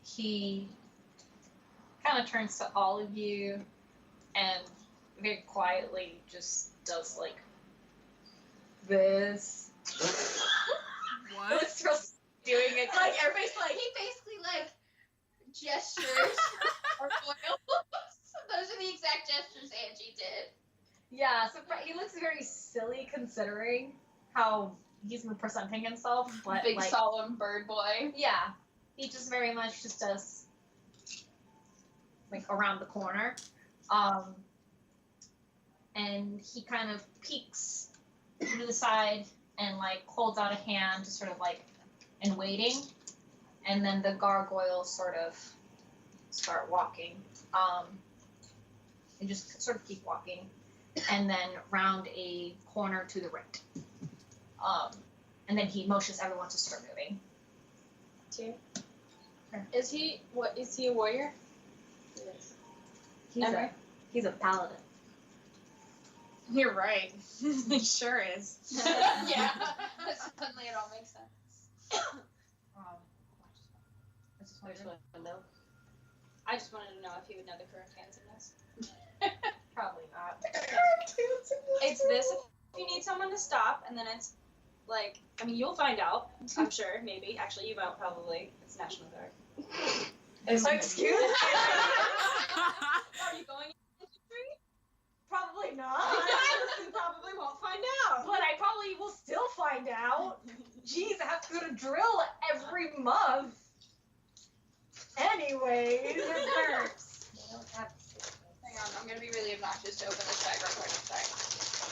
S8: He kind of turns to all of you and very quietly just does like this.
S7: What?
S8: Doing it
S10: Like, everybody's like,
S9: He basically like gestures or oils. Those are the exact gestures Angie did.
S8: yeah, so he looks very silly considering how he's been presenting himself, but
S3: Big
S8: like,
S3: solemn bird boy.
S8: yeah, he just very much just does like around the corner, and he kind of peeks to the side and like holds out a hand, just sort of like in waiting, and then the gargoyles sort of start walking, and just sort of keep walking, and then round a corner to the right, and then he motions everyone to start moving.
S6: Is he a warrior?
S10: yes.
S6: Emery?
S8: He's a paladin.
S9: You're right. He sure is.
S3: Yeah. Suddenly it all makes sense.
S10: I just want to know.
S6: I just wanted to know if he would know the correct hands in this.
S8: Probably not.
S6: It's this and then it's like, I mean, you'll find out. I'm sure, maybe. Actually, you won't probably. It's National Guard.
S10: It's so excuse.
S6: Are you going infantry?
S10: Probably not.
S6: You probably won't find out.
S10: But I probably will still find out. Jeez, I have to go to drill every month. Anyways.
S8: It hurts. They don't have to.
S3: Hang on, I'm gonna be really obnoxious to open this bag real quick. Sorry.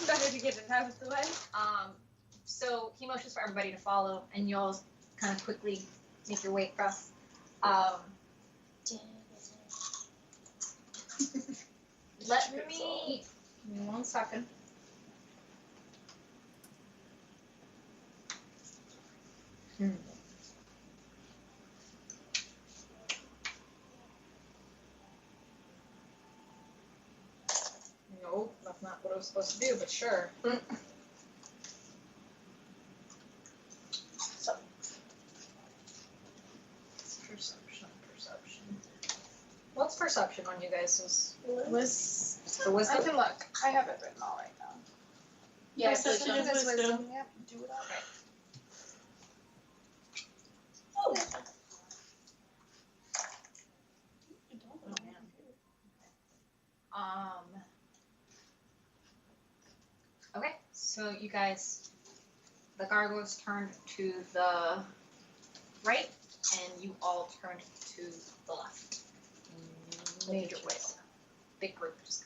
S9: Better to get it out of the way.
S8: So he motions for everybody to follow, and you'll kind of quickly make your way across. Let me. Give me 1 second. Nope, that's not what I was supposed to do, but sure. Perception. What's perception on you guys? So
S9: I
S8: wisdom?
S9: can look. I have it written all right now.
S3: Yeah,
S2: Perception
S3: wisdom.
S2: is wisdom.
S9: Yep, do it all right.
S8: Okay, so you guys, the gargoyles turned to the right, and you all turned to the left. Major ways. Big group just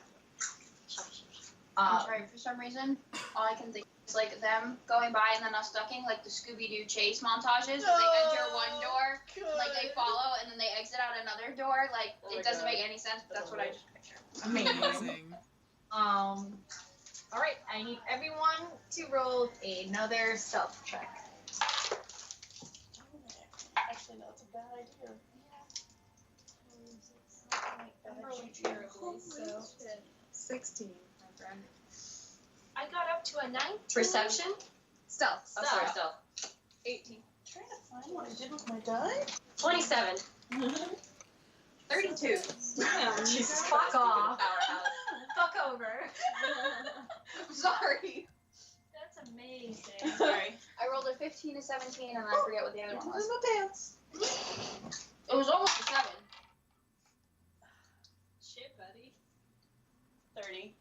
S3: I'm sorry, for some reason, all I can think is like them going by and then us ducking, like the Scooby-Doo chase montages where they enter one door, like they follow, and then they exit out another door. Like, it doesn't make any sense, but that's what I just picture.
S7: Amazing.
S8: Alright, I need everyone to roll another stealth check.
S2: Actually, no, it's a bad idea.
S8: I'm rolling terribly, so
S2: 16.
S8: my friend.
S4: I got up to a 9.
S10: Perception?
S9: Stealth.
S10: Oh, sorry, stealth.
S6: 18.
S2: Trying to find what I did with my die.
S10: 27.
S3: 32.
S6: Damn.
S10: Jesus
S8: Fuck
S10: Christ,
S8: off.
S10: powerhouse.
S8: Fuck over.
S3: I'm sorry.
S4: That's amazing.
S10: Sorry.
S3: I rolled a 15, a 17, and I forget what the other one
S2: This
S3: was.
S2: is my pants.
S3: It was almost a 7.
S6: Shit, buddy.
S10: 30.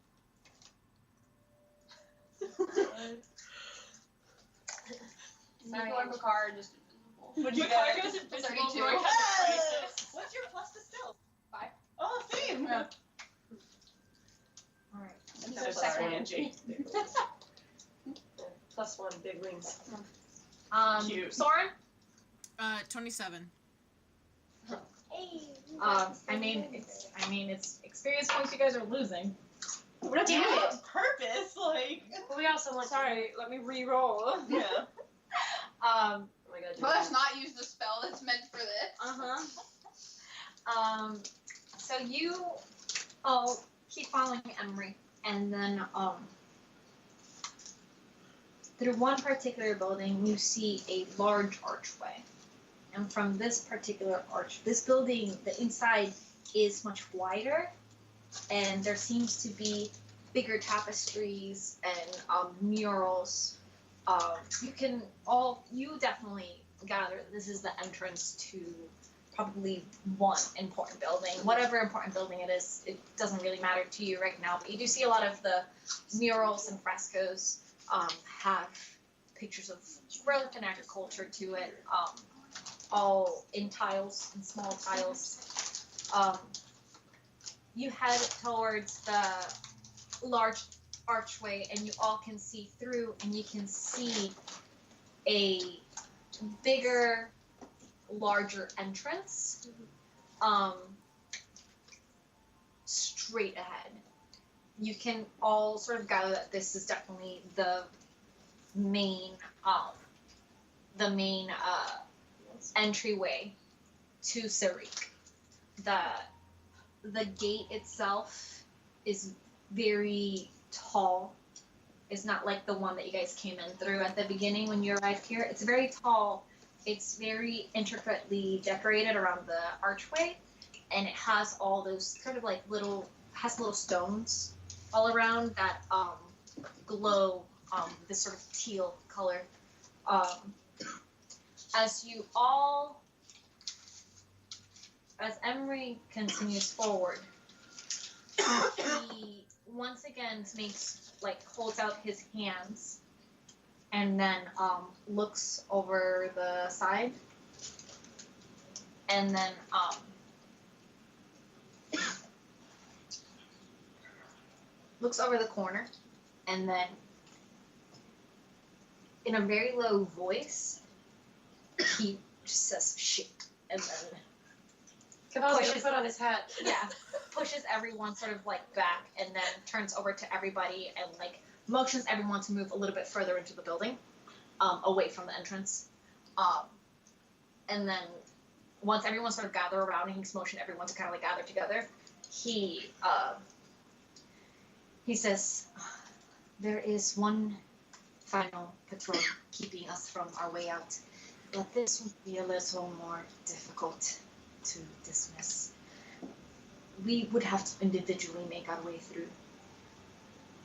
S3: Nico and Bakar are just invisible.
S10: What'd you
S6: Bakar
S10: get?
S6: goes invisible.
S3: 32.
S6: Roy has a crisis.
S10: What's your plus to stealth?
S3: 5.
S10: Oh, same.
S3: Yeah.
S8: Alright.
S3: And
S10: So
S3: so
S10: sorry,
S3: second.
S10: Angie. Plus 1, big wings. Cute.
S8: Soren?
S7: 27.
S8: It's experience points you guys are losing.
S10: We're not doing it on purpose, like.
S6: But we also want. Sorry, let me re-roll.
S10: Yeah.
S8: Um,
S10: Oh my god.
S3: Let us not use the spell that's meant for this.
S8: So you all keep following Emery, and then through one particular building, you see a large archway. And from this particular this building, the inside is much wider, and there seems to be bigger tapestries and murals. You definitely gather that this is the entrance to probably one important building. Whatever important building it is, it doesn't really matter to you right now, but you do see a lot of the murals and frescoes have pictures of relative agriculture to it, all in tiles, in small tiles. You head towards the large archway, and you all can see through, and you can see a bigger, larger entrance straight ahead. You can all sort of gather that this is definitely the main entryway to Sarik. The gate itself is very tall. It's not like the one that you guys came in through at the beginning when you arrived here. It's very tall. It's very intricately decorated around the archway, and it has all those kind of like little stones all around that glow this sort of teal color. As you all, as Emery continues forward, he once again holds out his hands, and then looks over the side, and then looks over the corner, and then in a very low voice, he just says shit, and then pushes
S10: put on his hat.
S8: pushes everyone sort of like back, and then turns over to everybody and like motions everyone to move a little bit further into the building, away from the entrance. And then once everyone sort of gather around and he's motioned everyone to kind of like gather together, he says, there is one final patrol keeping us from our way out, but this would be a little more difficult to dismiss. We would have to individually make our way through.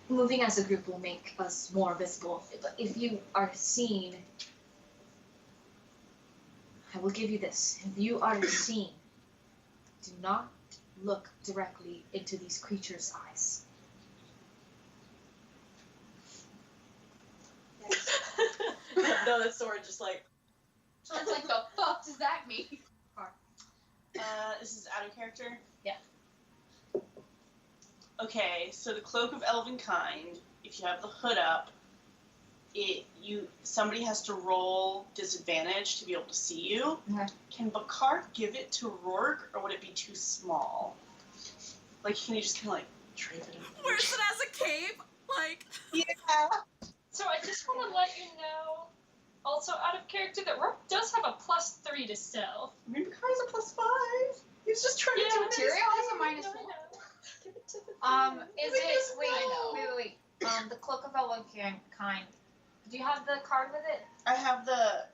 S8: Moving as a group will make us more visible, but if you are seen, I will give you this. If you are seen, do not look directly into these creatures' eyes.
S10: No, that sword just like.
S3: So it's like, the fuck does that mean?
S2: This is out of character?
S8: Yeah.
S2: Okay, so the Cloak of Elven Kind, if you have the hood up, somebody has to roll disadvantage to be able to see you.
S8: Okay.
S2: Can Bakar give it to Rourke, or would it be too small? Like, can you just kind of like drape it over?
S7: Wears it as a cape? Like.
S2: Yeah.
S4: So I just want to let you know, also out of character, that Rourke does have a +3 to stealth.
S2: I mean, Bakar's a +5. He's just trying to do it.
S3: Material has a -1.
S2: Give it to the
S8: Is it, wait, the Cloak of Elven Kind, do you have the card with it?
S2: I have the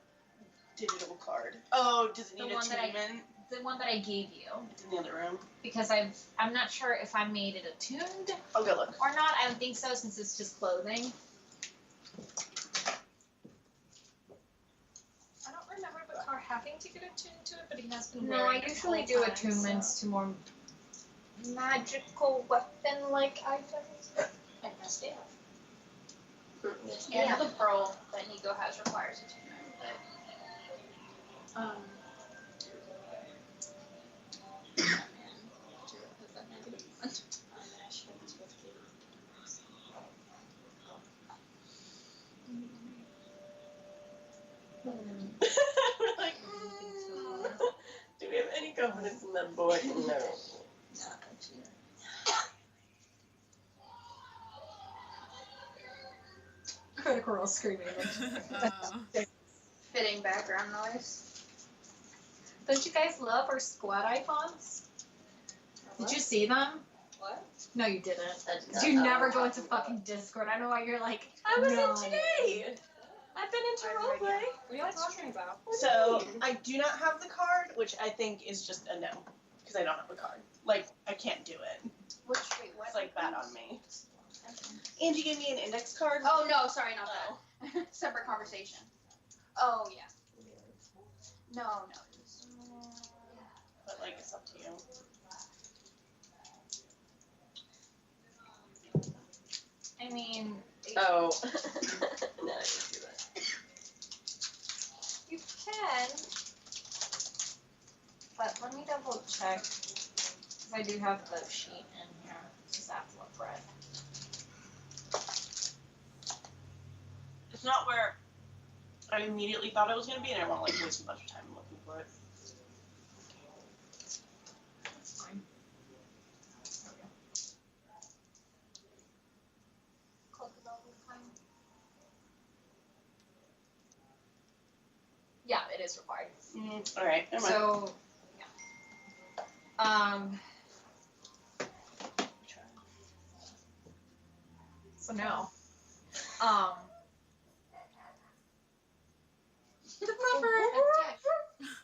S2: digital card. Oh, does it
S8: The
S2: need
S8: one that I-
S2: attunement?
S8: The one that I gave you.
S2: It's in the other room.
S8: Because I'm not sure if I made it attuned
S2: I'll go look.
S8: or not. I don't think so, since it's just clothing.
S4: I don't remember Bakar having to get attuned to it, but he has been
S8: No,
S4: wearing
S8: I
S4: it
S8: usually
S4: the
S8: do
S4: whole time,
S8: attunements to more magical weapon-like items.
S3: And the staff.
S8: Yeah.
S3: And the pearl that Nico has requires attunement, but
S10: We're like, do we have any confidence in that boy? No.
S8: Critical Role screaming.
S3: fitting background noise.
S8: Don't you guys love our squad icons? Did you see them?
S3: What?
S8: No, you didn't.
S10: That did not
S8: You
S10: know
S8: never
S10: what
S8: go
S10: we're
S8: into
S10: talking
S8: fucking Discord. I know why you're like.
S10: I was
S8: no.
S10: in today. I've been into roleplay.
S3: What are you talking about?
S2: So, I do not have the card, which I think is just a no. Because I don't have a card. Like, I can't do it.
S3: Wait, what?
S2: It's like bad on me. Angie gave me an index card.
S3: Oh no, sorry, not that. Separate conversation. Oh yeah. No.
S2: But, like, it's up to you.
S8: I mean.
S10: Oh. No, I didn't see that.
S8: You can. But let me double check. Because I do have the sheet in here. Just have to look for it.
S2: It's not where I immediately thought it was going to be, and I won't, like, waste a bunch of time looking for it.
S8: That's fine. There we go. Cloak of Elven Kind. Yeah, it is required.
S2: Alright, never mind.
S8: So, yeah. So no.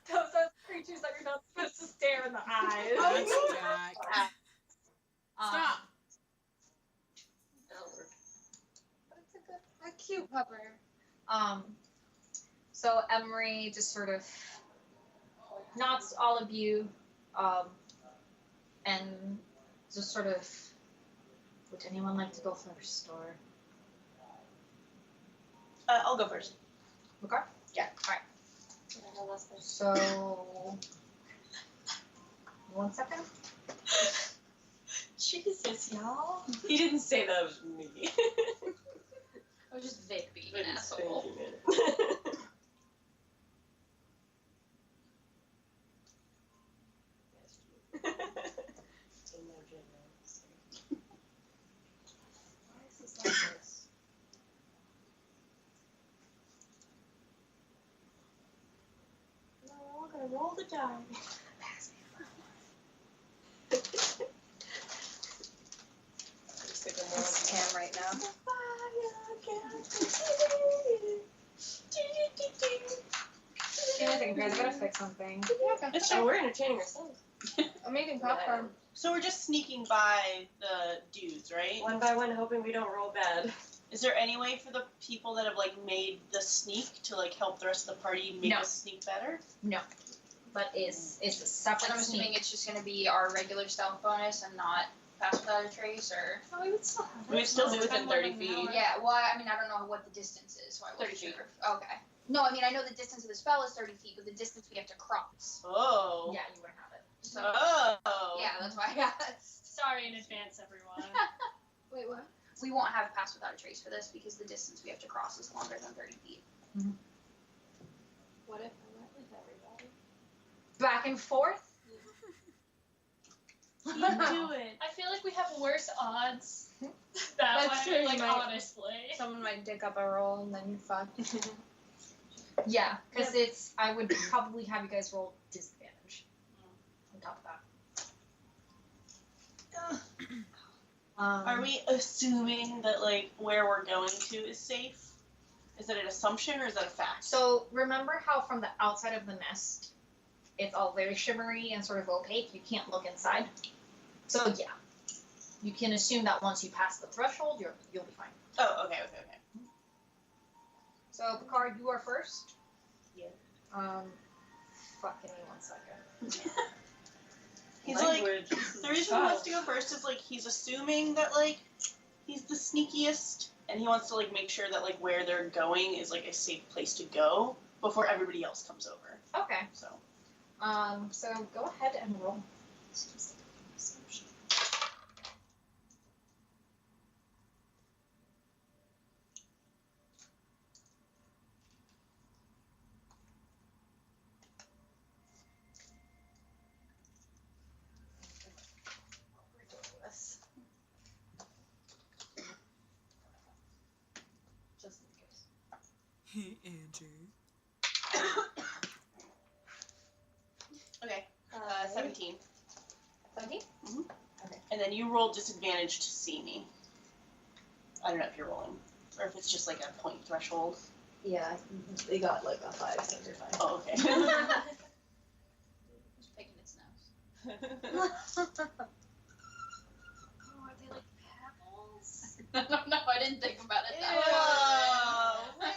S8: Those are creatures that you're not supposed to stare in the eyes.
S7: That's Jack.
S8: Um,
S7: Stop.
S10: That'll work.
S9: But it's a good. cute pupper.
S8: So Emery just sort of nods to all of you, and just sort of, would anyone like to go first, or?
S2: I'll go first.
S8: Okay.
S2: Yeah.
S8: Alright. So, 1 second.
S6: Jesus, y'all.
S2: He didn't say that was me.
S3: I was just vague being
S2: But
S3: an
S2: it's
S3: asshole.
S2: thinking it.
S5: No, we're gonna roll the die.
S9: It's Cam right now.
S8: Give me a second, guys. I gotta fix something.
S2: It's
S5: Oh, we're entertaining ourselves.
S9: I'm eating popcorn.
S2: So we're just sneaking by the dudes, right?
S5: One by one, hoping we don't roll bad.
S2: Is there any way for the people that have like made the sneak to like help the rest of the party make
S8: No.
S2: the sneak better?
S8: But it's a separate
S3: And I'm assuming
S8: sneak.
S3: it's just gonna be our regular stealth bonus and not pass without a trace, or
S6: Oh, we would still have
S2: We
S6: it.
S2: still do
S6: It's
S2: within
S6: 10
S2: 30
S6: an
S2: feet.
S6: hour.
S3: yeah. Well, I mean, I don't know what the distance is, so I wasn't
S2: 30
S3: sure. Okay. No, I mean I know the distance of the spell is 30 feet, but the distance we have to cross.
S2: Oh.
S8: Yeah, you wouldn't have it.
S3: So
S2: Oh.
S3: yeah, that's why I asked.
S4: Sorry in advance, everyone.
S3: Wait, what? We won't have pass without a trace for this because the distance we have to cross is longer than 30 feet.
S6: What if I went with everybody?
S8: Back and forth.
S2: You do it.
S4: I feel like we have worse odds that
S9: That's
S4: way,
S9: true,
S4: like
S9: you might.
S4: honestly.
S9: Someone might dig up a roll and then you're fucked.
S8: Yeah, because I would probably have you guys roll disadvantage on top of that.
S2: Are we assuming that like where we're going to is safe? Is that an assumption or is that a fact?
S8: So remember how from the outside of the nest, it's all very shimmery and sort of opaque. You can't look inside. So yeah, you can assume that once you pass the threshold, you'll be fine.
S2: Oh, okay.
S8: So Picard, you are first.
S2: Yeah.
S8: Fuck, give me 1 second.
S2: He's like, the reason he wants to go first is like he's assuming that like he's the sneakiest, and he wants to like make sure that like where they're going is like a safe place to go before everybody else comes over.
S8: Okay.
S2: So
S8: So go ahead and roll. Just in case.
S7: Hey, Andrew.
S2: okay, 17,
S8: 17?
S2: and then you roll disadvantage to see me. I don't know if you're rolling or if it's just like a point threshold.
S10: Yeah, they got like a 5, so you're fine.
S2: Oh, okay.
S3: Just picking its nose.
S4: Oh, are they like pebbles?
S3: I don't know. I didn't think about it that way.
S2: Oh, man.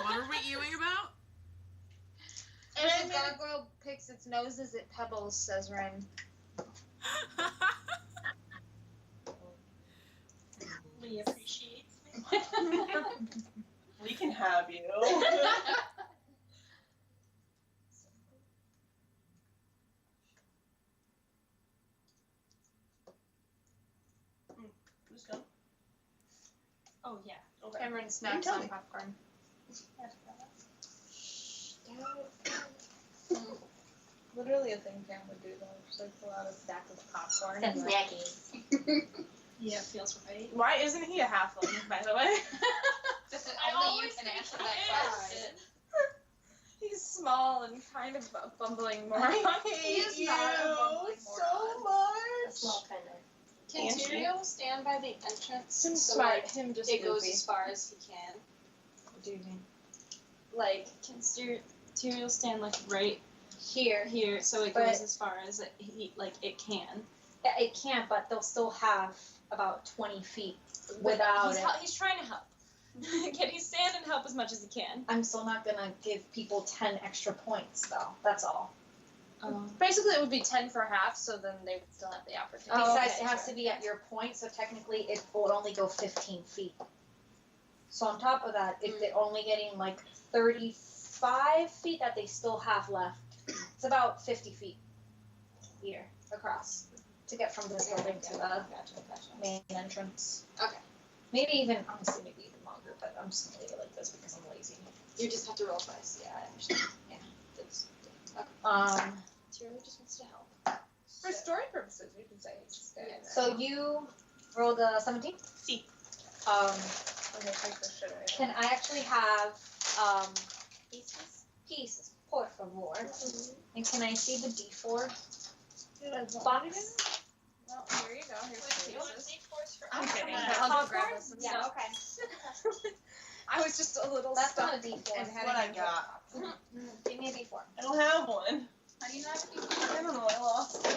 S7: What are we ewing about?
S9: And if a gargoyle picks its nose, is it pebbles, says Ren.
S4: Lee appreciates me.
S2: We can have you. Who's going?
S4: Oh yeah.
S2: Okay.
S9: Cameron snacks
S2: tell
S9: on
S2: me.
S9: popcorn. Literally a thing Cam would do though. Just like pull out a stack of popcorn.
S8: That's
S9: and,
S8: snacky.
S4: Yeah, feels right.
S9: Why isn't he a halfling, by the way?
S4: I
S3: Only you
S4: always
S3: can
S4: think
S3: answer
S4: he
S3: that
S4: is.
S3: question.
S9: He's small and kind of a bumbling moron.
S2: I
S9: He
S2: hate
S9: is
S2: you
S9: not a bumbling
S2: so
S9: moron.
S2: much.
S5: Small kind of.
S6: Can
S2: Angie?
S6: Tyrael stand by the entrance?
S9: Him
S6: so
S9: smart,
S6: like,
S9: him just
S6: it goes
S9: goofy.
S6: as far as he can.
S9: What do you mean?
S6: Like, can Tyrael stand like right here, so it
S9: But-
S6: goes as far as it can,
S8: Yeah, it can't, but they'll still have about 20 feet without it.
S6: He's trying to help. Can he stand and help as much as he can?
S8: I'm still not gonna give people 10 extra points, though. That's all.
S3: Basically, it would be 10 for half, so then they would still have the opportunity.
S8: Besides, it has to be at your point, so technically it will only go 15 feet. So on top of that, if they're only getting like 35 feet that they still have left, it's about 50 feet here across to get from this building to the main entrance.
S3: Okay.
S8: Maybe even, honestly, maybe even longer, but I'm just gonna leave it like this because I'm lazy.
S3: You just have to roll twice.
S8: Yeah, I understand.
S3: Yeah.
S6: Tyrion just wants to help.
S9: For story purposes, we can say it's just there.
S8: So you rolled a 17?
S2: See.
S9: Okay, take this shit away.
S8: Can I actually have pieces, por favor? And can I see the D4 box?
S9: Well, here you go. Here's
S4: You
S9: the
S4: want
S9: pieces.
S4: D4s for
S2: I'm kidding.
S9: I'll go grab this.
S8: Yeah, okay.
S9: I was just a little
S8: That's
S9: stuck
S8: not a D4.
S9: and had
S2: What
S9: a
S2: I
S9: handful.
S2: got.
S8: Give me a D4.
S2: I don't have one.
S3: How do you not have to
S2: I don't know. I lost it.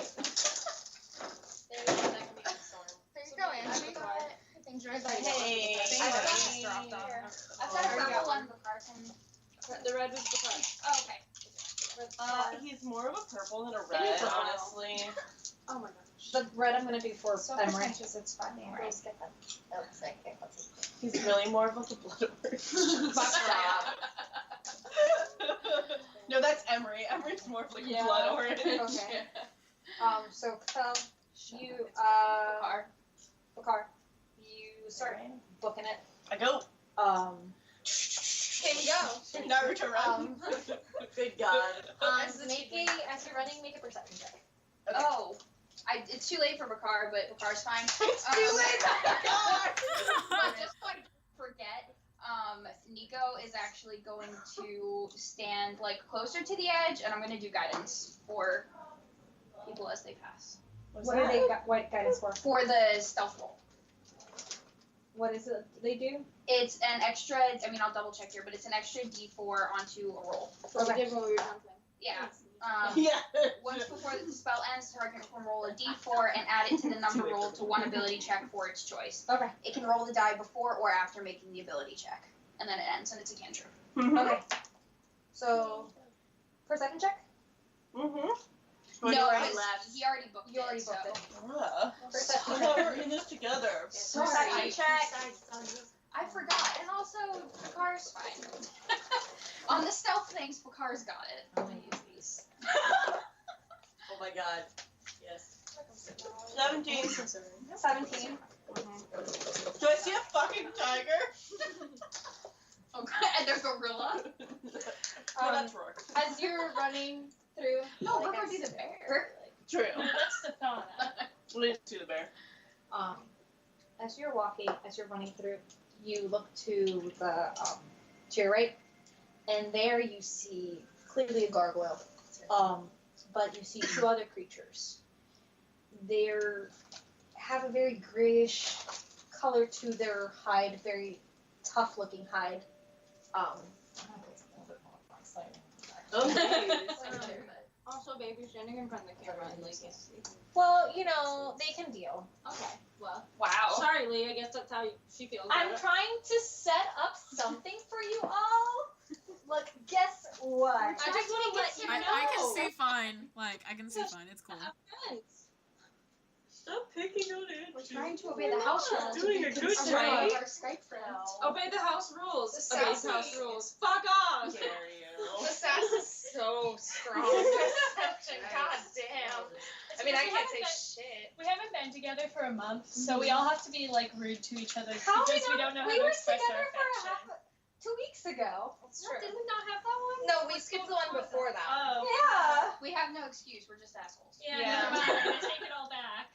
S5: There you go, Angie.
S9: Enjoy the
S2: Hey.
S9: I just dropped off.
S3: I've got a purple one, but Carson.
S6: The red was the card.
S3: Oh, okay.
S2: He's more of a purple than a red, honestly.
S6: Oh my gosh.
S8: The red I'm gonna do for
S9: So
S8: Emery.
S9: pretentious, it's fine.
S8: Please get that.
S5: Oh, it's like, okay, let's see.
S2: He's really more of like a blood orange.
S5: Stop.
S2: No, that's Emery. Emery's more of like
S6: Yeah.
S2: a blood orange.
S8: Okay. So Kel, you Bakar, you start booking it.
S2: I go.
S3: Can go.
S2: Naruto run.
S5: Good God.
S8: As you're running, make a perception check.
S2: Okay.
S3: Oh. It's too late for Bakar, but Bakar's fine.
S2: It's too late.
S3: But just so I don't forget, Nico is actually going to stand like closer to the edge, and I'm going to do guidance for people as they pass.
S8: What are what guidance for?
S3: For the stealth roll.
S8: What is it they do?
S3: It's an extra, I mean, I'll double check here, but it's an extra D4 onto a roll.
S6: So we did what we were jumping.
S3: Yeah.
S2: Yeah.
S3: Once before the spell ends, the target can roll a D4 and add it to the number rolled to one ability check for its choice.
S8: Okay.
S3: It can roll the die before or after making the ability check, and then it ends, and it's a cantrip.
S8: Okay. So, perception check?
S2: Mm-hmm.
S3: No,
S2: you already
S3: he already booked
S8: You already
S3: it.
S8: booked it.
S2: Bruh.
S8: Perception
S2: I
S8: check.
S2: thought we were in this together.
S8: Perception check.
S3: I forgot, and also, Bakar's fine. On the stealth things, Bakar's got it.
S8: I'm gonna use these.
S5: Oh my God. Yes.
S2: 17.
S8: 17.
S2: Do I see a fucking tiger?
S3: Okay, and there's a gorilla.
S2: Oh, that's Rourke.
S8: As you're running through.
S3: No,
S8: like,
S3: Bakar's
S8: as-
S3: the bear.
S2: True.
S4: That's the thought.
S2: We didn't see the bear.
S8: As you're walking, as you're running through, you look to the to your right, and there you see clearly a gargoyle. But you see two other creatures. They have a very grayish color to their hide, very tough-looking hide.
S6: Also, baby, standing in front of the camera and like.
S8: Well, you know, they can deal.
S6: Okay. Well.
S3: Wow.
S6: Sorry, Lee. I guess that's how she feels.
S8: I'm
S6: about it.
S8: trying to set up something for you all. Look, guess what?
S6: I just want to let you know.
S7: I can see fine. Like, I can see fine. It's cool.
S2: Stop picking on it.
S3: We're trying to obey the house rules.
S2: Doing a good
S3: Consider
S2: job.
S3: our Skype friends.
S6: Obey the house rules.
S9: The
S6: Obey
S9: sassy-
S6: the house rules. Fuck off.
S2: Dare you.
S9: The sass is so strong. God damn. I mean, I can't say shit.
S4: We haven't been together for a month, so we all have to be like rude to each other
S8: How
S4: because we don't know how
S8: we
S4: to
S8: were
S4: express our
S8: together for
S4: affection.
S8: 2 weeks ago.
S9: That's
S8: No,
S9: true.
S8: did we not have that one?
S9: No, we skipped the one before that.
S4: Oh.
S8: Yeah.
S3: We have no excuse. We're just assholes.
S4: Yeah,
S2: Yeah.
S4: never mind. I'm gonna take it all back.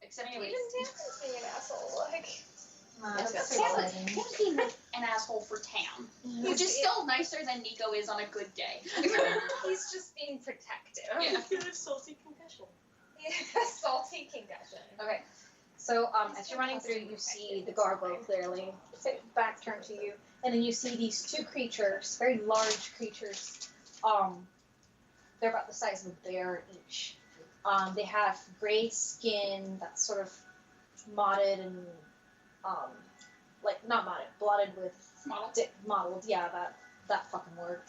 S3: Except
S9: We
S3: Lee.
S9: didn't dance with being an asshole. Like,
S3: Tim's being an asshole for Tam, which is still nicer than Nico is on a good day.
S9: he's just being protective.
S3: Yeah.
S2: Good salty concussion.
S9: Yeah, salty concussion.
S8: Okay. So, as you're running through, you see the gargoyle clearly, back turned to you, and then you see these two creatures, very large creatures. They're about the size of a bear each.
S11: They have gray skin that's sort of mottled and like not mottled, blotted with mottled. Yeah, that fucking word.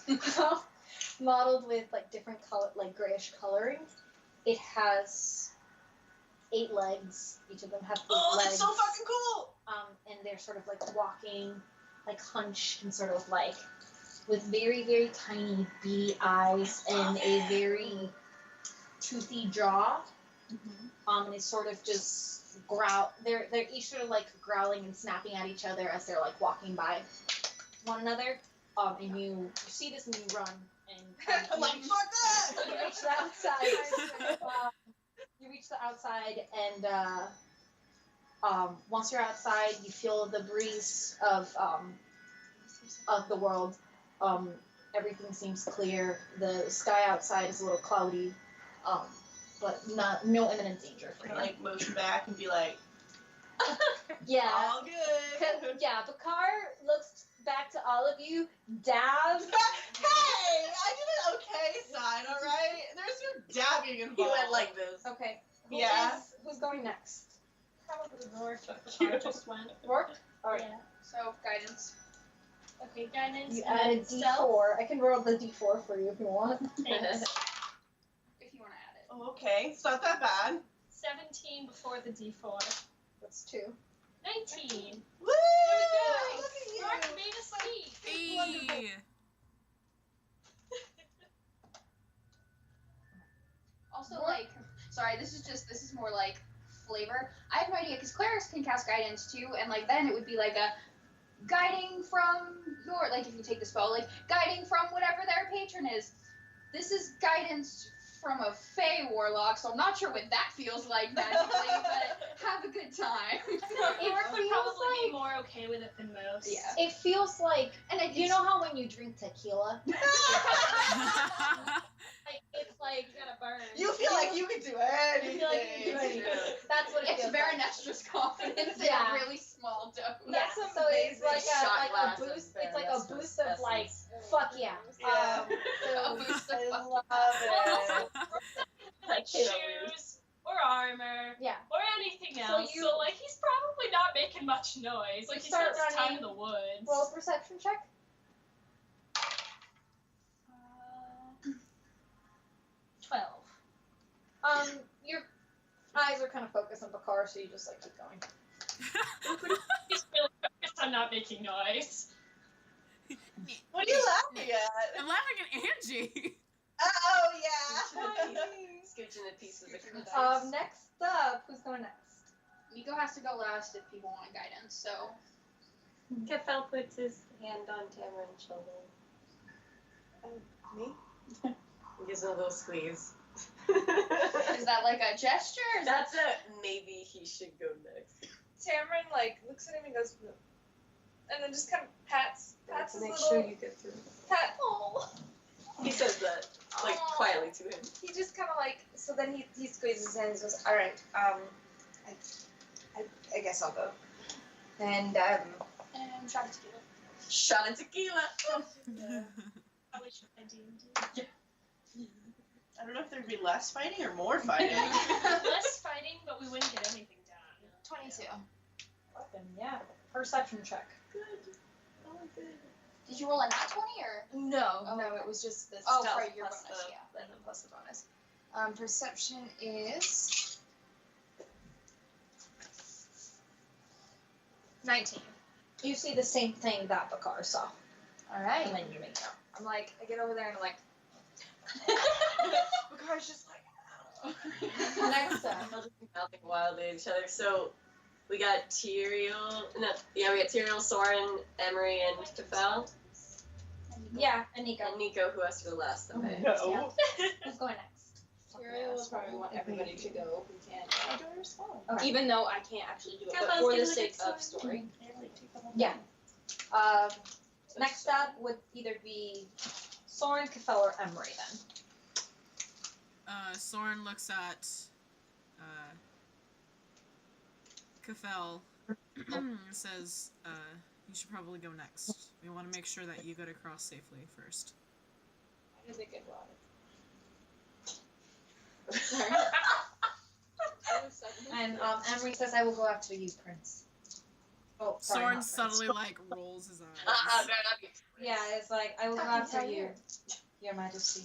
S11: Mottled with like different color, like grayish coloring. It has 8 legs. Each of them have 8 legs.
S2: That's so fucking cool.
S11: And they're sort of like walking, like hunched and sort of like with very, very tiny beady eyes and a very toothy jaw. And it's sort of just growl. They're each sort of like growling and snapping at each other as they're like walking by one another. And you see this and you run and
S2: I'm like, fuck that!
S11: you reach the outside. You reach the outside and once you're outside, you feel the breeze of the world. Everything seems clear. The sky outside is a little cloudy, but no imminent danger for you.
S2: Like motion back and be like,
S11: yeah,
S2: all good.
S11: Yeah, Bakar looks back to all of you, dabs.
S2: Hey, I did an okay sign, all right. There's no dabbing involved.
S10: He went like this.
S11: Okay. Who's going next?
S4: Probably Rourke, but Bakar just went.
S11: Rourke? Alright.
S4: Yeah.
S3: So guidance.
S4: Okay, guidance.
S11: You
S4: and
S11: add a
S4: then stealth.
S11: D4. I can roll the D4 for you if you want.
S4: Thanks.
S3: If you want to add it.
S2: Oh, okay, it's not that bad.
S4: 17 before the D4.
S11: That's 2.
S4: 19.
S2: Woo!
S4: There we go.
S2: Look at you.
S4: Rourke made a speak.
S7: Hey.
S3: Also, like, sorry, this is more like flavor. I have no idea because clerics can cast guidance too, and like then it would be like a guiding from your, like if you take the spell, like guiding from whatever their patron is. This is guidance from a Fey warlock, so I'm not sure what that feels like magically, but have a good time.
S4: Rourke would
S11: feels
S4: probably be
S11: like-
S4: more okay with it than most.
S3: Yeah.
S11: It feels like,
S3: And I
S11: you know how when you drink tequila, like, it's like
S4: You gotta burn.
S2: You feel like you can do anything.
S11: You feel like you can do anything. That's what it
S3: it's
S11: feels
S3: very
S11: like.
S3: Nestra's confidence
S11: Yeah.
S3: in a really small dose.
S11: Yeah, so it's like
S10: shot
S11: a
S10: glass of
S11: boost. It's like a
S10: Baroness
S11: boost of like,
S10: essence.
S11: fuck yeah.
S2: Yeah.
S3: A boost of
S2: I
S3: fuck.
S2: love it.
S4: Like shoes or armor
S11: Yeah.
S4: or anything
S11: So
S4: else. So,
S11: you-
S4: like he's probably not making much noise. Like
S11: You
S4: he
S11: start
S4: spends time
S11: running.
S4: in the woods.
S11: Roll a perception check.
S4: 12.
S11: Your eyes are kind of focused on Bakar, so you just like keep going.
S4: He's really focused on not making noise.
S2: What are you laughing at?
S7: I'm laughing at Angie.
S2: Oh yeah.
S10: Scooching a piece of the
S11: Next up, who's going next?
S3: Nico has to go last if people want guidance, so
S5: Kefel puts his hand on Tamarine's shoulder.
S10: Me? He gives him a little squeeze.
S3: is that like a gesture? Or is that
S10: That's it. Maybe he should go next.
S9: Tamarind like looks at him and goes, and then just kind of pats
S10: To
S9: his
S10: make
S9: little
S10: sure you get through.
S9: pat.
S10: He says that, like,
S3: Aw.
S10: quietly to him.
S9: He just kind of like, so then he squeezes his hand and goes, all right, I guess I'll go. And
S3: and try to steal it.
S10: Shot of tequila.
S4: Probably should play D&D.
S2: I don't know if there'd be less fighting or more fighting.
S4: Less fighting, but we wouldn't get anything done.
S3: 22.
S11: Fucking yeah. Perception check.
S3: Did you roll a nat 20 or?
S9: no, it was just the
S3: Oh,
S9: stealth
S3: right, your
S9: plus
S3: bonus,
S9: the,
S3: yeah.
S9: and then plus the bonus. Perception is 19.
S11: You see the same thing that Bakar saw,
S9: All right.
S11: and then you make it out.
S9: I'm like, I get over there and I'm like,
S2: Bakar's just like,
S11: Next up.
S10: They'll just be mouthing wildly at each other. So we got Tyrael. No, yeah, we got Tyrael, Soren, Emery, and Kefel.
S11: Yeah, and Nico.
S10: And Nico, who has to go last. Okay.
S2: no.
S11: Who's going next?
S6: Tyrael will probably want everybody to go who can.
S9: I don't respond.
S11: Okay.
S6: Even though I can't actually do it, but
S4: Kefel's
S6: for the
S4: gonna
S6: sake
S4: get
S6: of story.
S11: Yeah. Next up would either be Soren, Kefel, or Emery then.
S7: Soren looks at Kefel and says, you should probably go next. We want to make sure that you get across safely first.
S6: That is a good one.
S8: Emery says, "I will go after you, Prince." Oh, sorry.
S7: Soren
S8: not Prince.
S7: subtly like rolls his eyes.
S10: better not be.
S8: Yeah, it's like I will go
S9: I can
S8: after
S9: tell
S8: you, Your Majesty.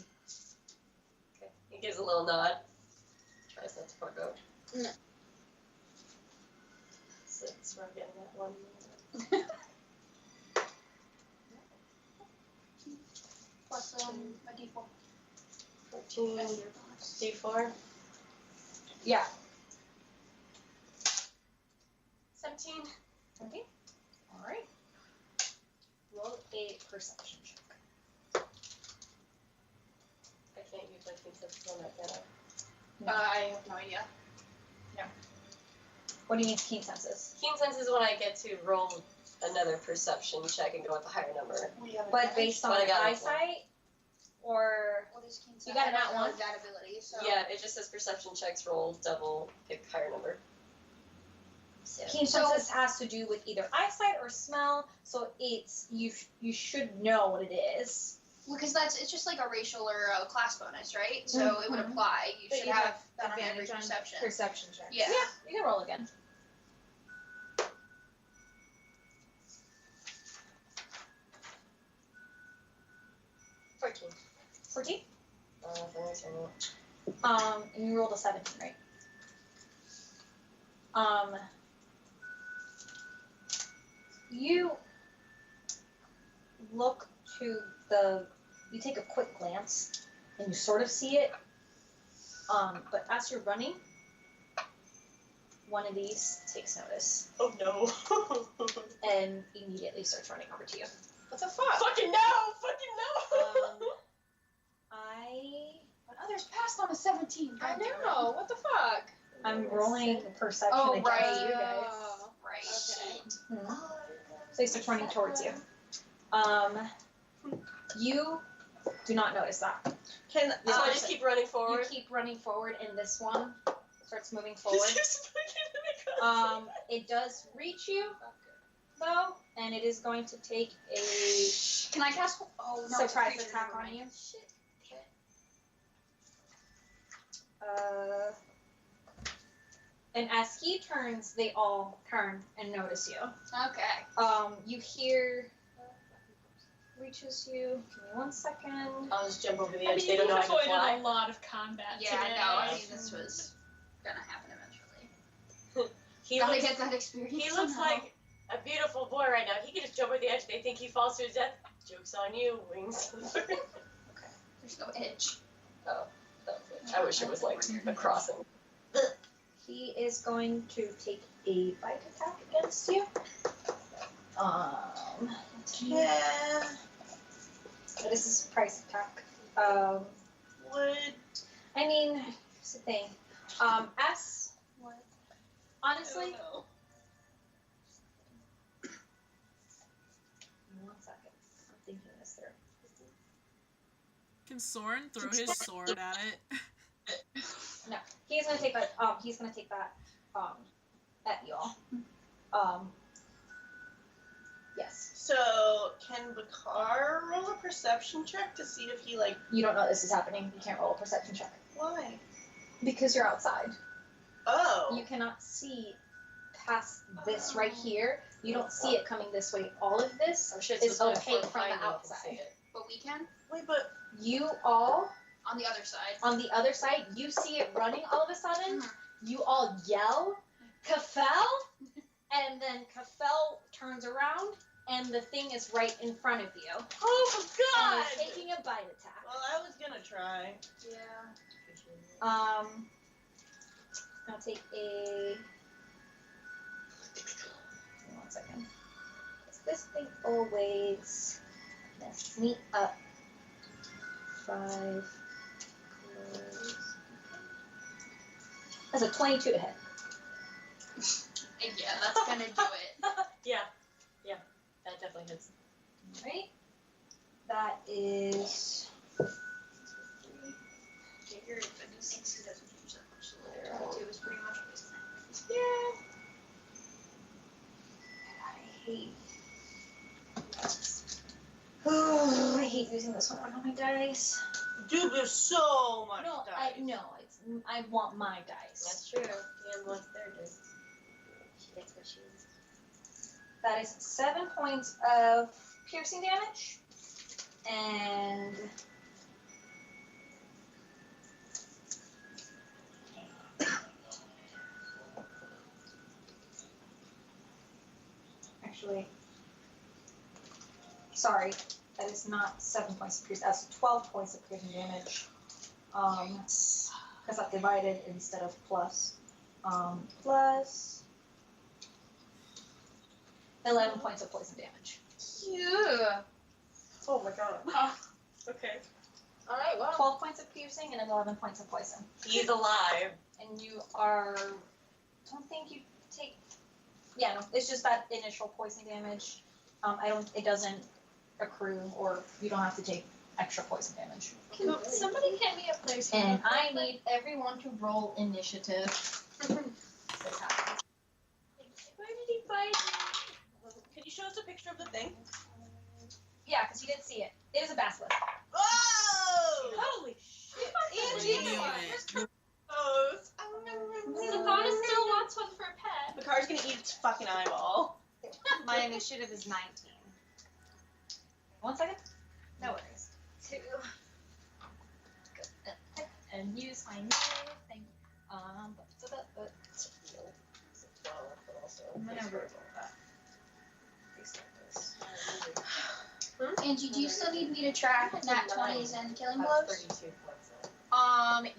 S10: Okay. He gives a little nod. Tries not to fuck up.
S9: No.
S10: 6, we're getting that one.
S3: Plus a D4.
S10: 14. D4.
S8: Yeah.
S10: 17.
S8: Okay. All right. Roll a perception check.
S10: I can't use my keen senses on that, can
S3: I have no idea.
S8: What do you mean keen senses?
S10: I? Keen sense is when I get to roll another perception check and go with a higher number.
S8: But based on
S10: But I got it.
S8: eyesight, or
S3: What is Keen
S8: You got
S3: Sense?
S8: it
S3: I
S8: at
S3: don't know
S8: one?
S3: that ability, so.
S10: Yeah, it just says perception checks, roll double, pick higher number. So,
S8: keen senses has to do with either eyesight or smell. So it's you should know what it is.
S3: Because it's just like a racial or a class bonus, right? So it would
S8: Mhm.
S3: apply. You
S8: But
S3: should
S8: you
S3: have
S8: have
S3: that on every
S8: advantage on
S3: perception.
S8: Perception check.
S3: Yeah.
S8: You can roll again.
S10: Fourteen.
S8: 14.
S10: Thanks, I know.
S8: And you rolled a 17, right? You look to you take a quick glance and you sort of see it. But as you're running, one of these takes notice
S10: Oh no.
S8: and immediately starts running over to you.
S3: What the fuck?
S10: Fucking no! Fucking no!
S3: But others passed on a 17.
S9: I
S3: God damn it.
S9: know. What the fuck?
S8: I'm rolling perception
S3: Oh,
S8: against
S3: right.
S8: you guys.
S3: Right.
S8: Mhm. So he's running towards you. You do not notice that.
S2: Can
S10: So I just keep running forward.
S8: You keep running forward, and this one starts moving forward.
S10: Just fucking across.
S8: It does reach you, though, and it is going to take a
S3: Can I cast? Oh, no. it's a
S8: surprise
S3: creature,
S8: attack
S3: never
S8: on
S3: mind.
S8: you. And as he turns, they all turn and notice you.
S3: Okay.
S8: You hear reaches you. Give me 1 second.
S10: I'll just jump over the
S4: I
S10: edge.
S4: mean,
S10: They don't know I
S4: you've
S10: can
S4: avoided
S10: fly.
S4: a lot of combat
S3: Yeah,
S4: today.
S3: no, I knew this was gonna happen eventually.
S10: He
S3: Gotta
S10: looks,
S3: get that experience.
S10: he looks
S3: somehow.
S10: like a beautiful boy right now. He could just jump over the edge. They think he falls to his death. Joke's on you, wings.
S3: There's no edge.
S10: Oh, that was it. I wish it was like a crossing.
S8: He is going to take a bite attack against you.
S2: Yeah.
S8: But this is a surprise attack.
S2: Would
S8: I mean, here's the thing. S. What? Honestly.
S4: I don't know.
S8: 1 second. I'm thinking this through.
S7: Can Soren throw his sword at it?
S8: No, he's gonna take that. He's gonna take that. At y'all. Yes.
S2: so? Can Bakar roll a perception check to see if he like?
S8: You don't know this is happening. You can't roll a perception check
S2: Why?
S8: because you're outside.
S2: Oh.
S8: You cannot see past this right here. You don't see it coming this way. All of this
S10: Oh shit,
S8: is
S10: so it's
S8: opaque from
S10: behind
S8: the
S10: me, you can
S8: outside.
S10: see it.
S3: But we can
S2: Wait, but
S8: You all
S3: on the other side.
S8: on the other side, you see it running all of a sudden.
S3: Mhm.
S8: You all yell, Kafel, and then Kafel turns around, and the thing is right in front of you.
S2: oh my
S8: And
S2: god.
S8: is taking a bite attack.
S2: Well, I was gonna try.
S3: Yeah.
S8: I'll take a. Give me 1 second. Is this thing always mess me up? 5. Close. That's a 22 to hit.
S3: Yeah, that's gonna do it.
S10: Yeah, that definitely hits.
S8: Right? That is.
S3: Figured, but he thinks he doesn't use that much, so 22 is pretty much what he's saying.
S8: Yeah. I hate. Oh, I hate using this one on my dice.
S2: Dude, there's so much
S8: No,
S2: dice.
S8: I want my dice.
S10: That's true. And what's their dice?
S11: forgets what she is.
S8: That is 7 points of piercing damage. And actually, sorry, that is not 7 points of piercing. That's 12 points of piercing damage. Because I've divided instead of plus. Plus 11 points of poison damage.
S9: Yeah.
S2: Oh my god. Okay.
S9: All right. Well.
S8: 12 points of piercing and 11 points of poison.
S10: He's alive.
S8: And you are. Don't think you take. Yeah, no, it's just that initial poison damage. It doesn't accrue, or you don't have to take extra poison damage.
S1: Can somebody get me a place?
S8: And I need everyone to roll initiative. This happens.
S10: Where did he find
S2: Can you show us a picture of the thing?
S8: Yeah, because you didn't see it. It is a basilisk.
S2: Oh!
S9: Holy shit.
S7: Knew it.
S2: Oh,
S4: Savannah still wants one for a pet.
S2: the car's gonna eat its fucking eyeball.
S9: My initiative is 19.
S8: 1 second. No worries. 2. And use my new thing. I'm gonna roll that.
S3: Angie, do you still need me to track nat 20s and killing blows?
S11: 32 points.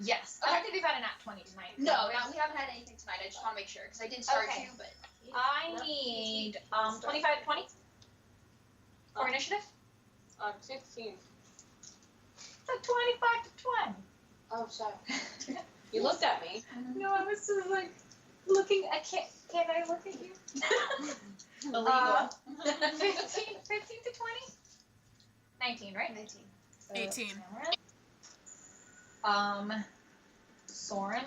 S8: Yes. I don't think we've had a nat 20 tonight.
S3: No, we haven't had anything tonight. I just want to make sure because I did start
S8: Okay.
S3: you, but
S8: I need 25 to 20 for initiative.
S6: 16.
S8: So 25 to 20.
S6: Oh, sorry. You looked at me.
S8: No, I was just like looking. I can't. Can I look at you?
S2: Illegal.
S8: 15 to 20. 19, right?
S9: 19.
S8: So,
S7: 18.
S8: Soren.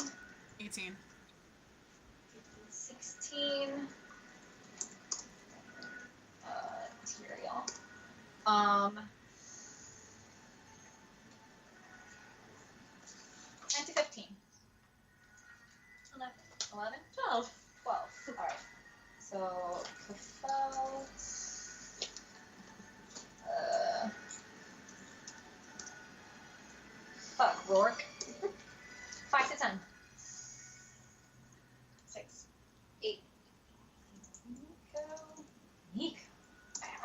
S7: 18.
S8: 16. Tyrael. 10 to 15. 11? 12. 12. Alright. So, Kafel. Fuck, Rourke. 5 to 10.
S9: 6.
S8: 8. Nico.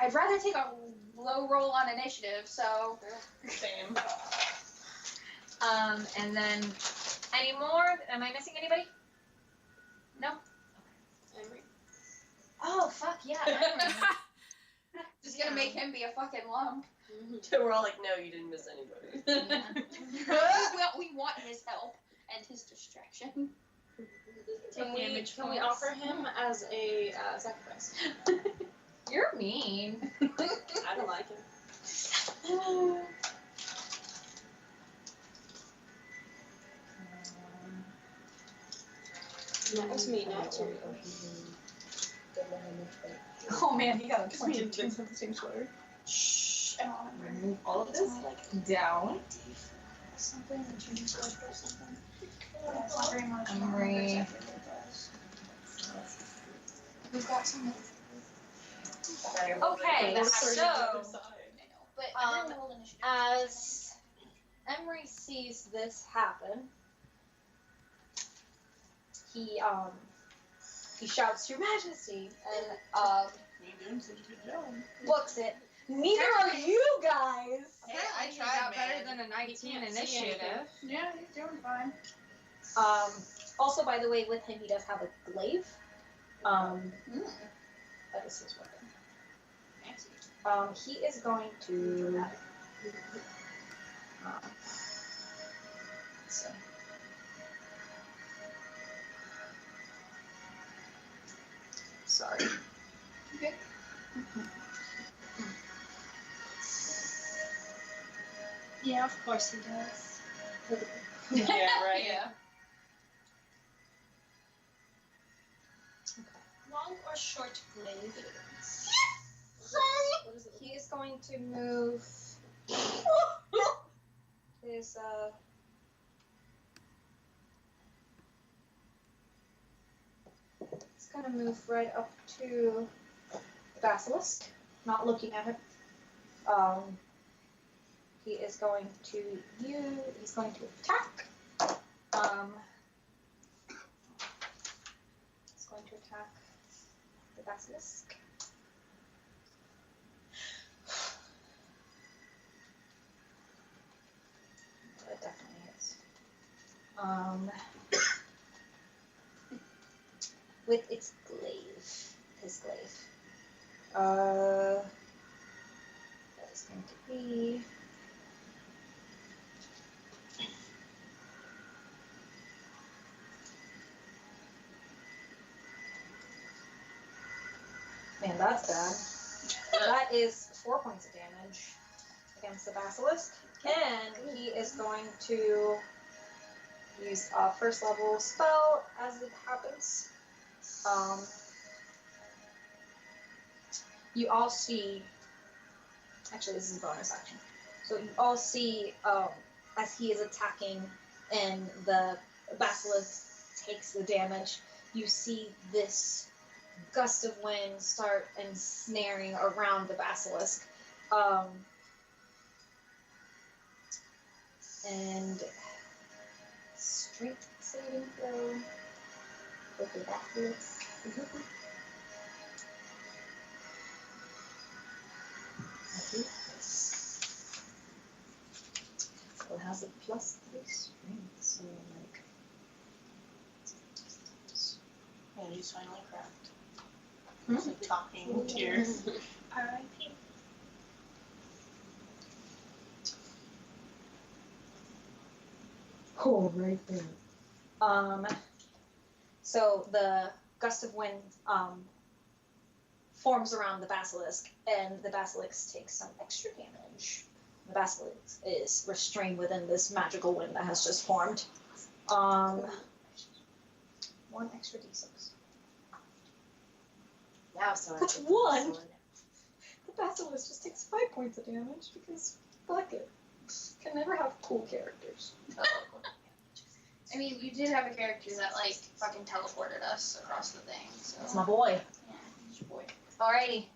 S3: I'd rather take a low roll on initiative. So
S2: Same.
S8: And then any more? Am I missing anybody? No?
S6: Emery.
S8: Oh, fuck, yeah.
S3: just gonna make him be a fucking lump.
S10: We're all like, no, you didn't miss anybody.
S3: we want his help and his distraction.
S6: Can we offer him as a sacrifice?
S8: You're mean.
S6: I don't like him. That was me, not Tyrael.
S8: Oh man, you got a
S2: Because we
S8: 22.
S2: didn't have the same sweater.
S8: Shh. Remove all of this down.
S3: Something introduce or something. Yeah, it's not very much.
S8: Emery.
S3: We've got some.
S8: Okay, so
S3: But
S8: Um,
S3: roll initiative.
S8: as Emery sees this happen, he shouts, "Your Majesty!" and
S2: You're doing such a good job.
S8: looks it. Neither are you guys.
S9: Hey, I
S6: You
S9: tried,
S6: got better
S9: man.
S6: than a 19
S7: can't see
S6: initiative.
S3: Yeah, you're doing fine.
S8: Also, by the way, with him, he does have a glaive. That is his weapon. He is going to. Let's see. Sorry.
S3: Okay.
S4: Yeah, of course he does.
S2: Yeah, right.
S3: Yeah.
S4: Long or short blade?
S8: He is going to move his he's
S9: gonna move right up to the basilisk, not looking at it. He is going to he's going to attack. He's going to attack the basilisk. That definitely hits. With its glaive. His glaive. That is going to be man, that's bad. That is 4 points of damage against the basilisk. And he is going to use a first level spell as it happens. You all see, actually this is a bonus action. So you all see as he is attacking and the basilisk takes the damage, you see this gust of wind start ensnaring around the basilisk. And strength saving throw with the basilisk. So it has a +3 strength, so like.
S2: And he's finally cracked. It's like talking tears.
S4: R.I.P.
S9: Oh, right there. So the gust of wind forms around the basilisk, and the basilisk takes some extra damage. The basilisk is restrained within this magical wind that has just formed. 1 extra d6.
S10: Now, so
S9: That's 1. The basilisk just takes 5 points of damage because fuck it. Can never have cool characters.
S3: I mean, you did have a character that, like, fucking teleported us across the thing, so.
S9: That's my boy.
S3: Yeah, it's your boy.
S9: Alrighty.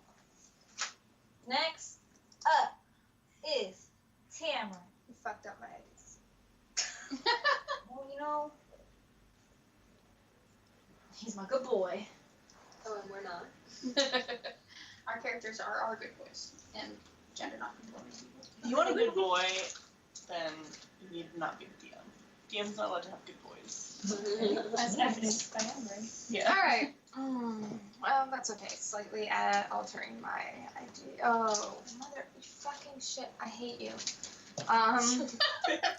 S9: Next up is Tamara.
S3: You fucked up my ideas.
S9: Well, you know, he's my good boy.
S10: Oh, and we're not.
S3: Our characters are our good boys and gender non-conforming people.
S2: If you want a good boy, then you need to not be the DM. DM's not allowed to have good boys.
S4: As evidenced by Emery.
S2: Yeah.
S3: Alright. Well, that's okay. Slightly altering my idea. Oh, mother fucking shit. I hate you.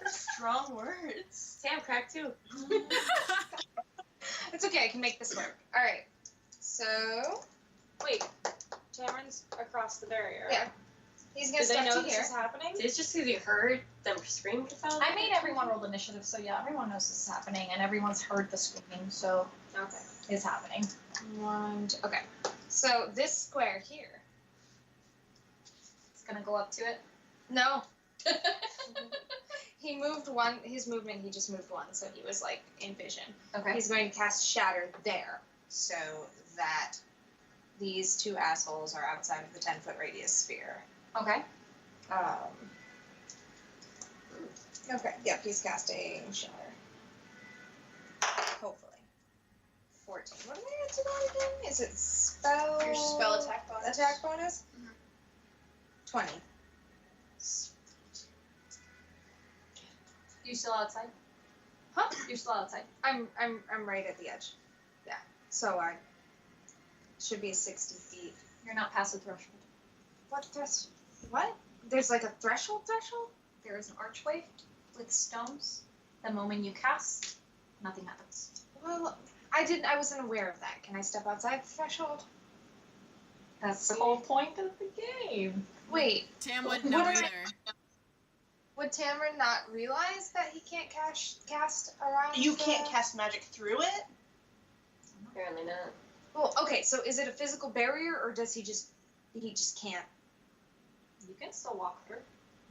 S2: Strong words.
S10: Sam cracked too.
S3: It's okay. I can make this work. Alright. So,
S6: Wait, Cameron's across the barrier.
S3: Yeah. he's gonna
S6: Do they
S3: step
S6: know
S3: to
S6: this
S3: here.
S6: is happening?
S10: It's just because you heard them scream.
S9: I made everyone roll initiative, so yeah, everyone knows this is happening, and everyone's heard the screaming, so
S10: Okay.
S9: it's happening.
S3: Okay. So this square here.
S9: It's gonna go up to it.
S3: No. He moved one. His movement. He just moved one, so he was like in vision.
S9: Okay.
S3: He's going to cast Shatter there, so that these two assholes are outside of the 10-foot radius sphere.
S9: Okay.
S3: Okay. Yep. He's casting Shatter. Hopefully. 14. What am I going to do again? Is it spell?
S1: Your spell attack bonus.
S3: Attack bonus. 20.
S9: You still outside?
S3: Huh?
S9: You're still outside.
S3: I'm right at the edge. Yeah. So I should be 60 feet.
S9: You're not past the threshold.
S3: What What? There's like a threshold?
S9: There is an archway with stones. The moment you cast, nothing happens.
S3: Well, I wasn't aware of that. Can I step outside the threshold?
S9: That's the whole point of the game.
S3: Wait,
S7: Tam wouldn't know
S3: What am I-
S7: either.
S3: would Tamara not realize that he can't cast around?
S2: You can't cast magic through it?
S10: Apparently not.
S3: Well, okay, so is it a physical barrier or does he just can't?
S9: You can still walk through,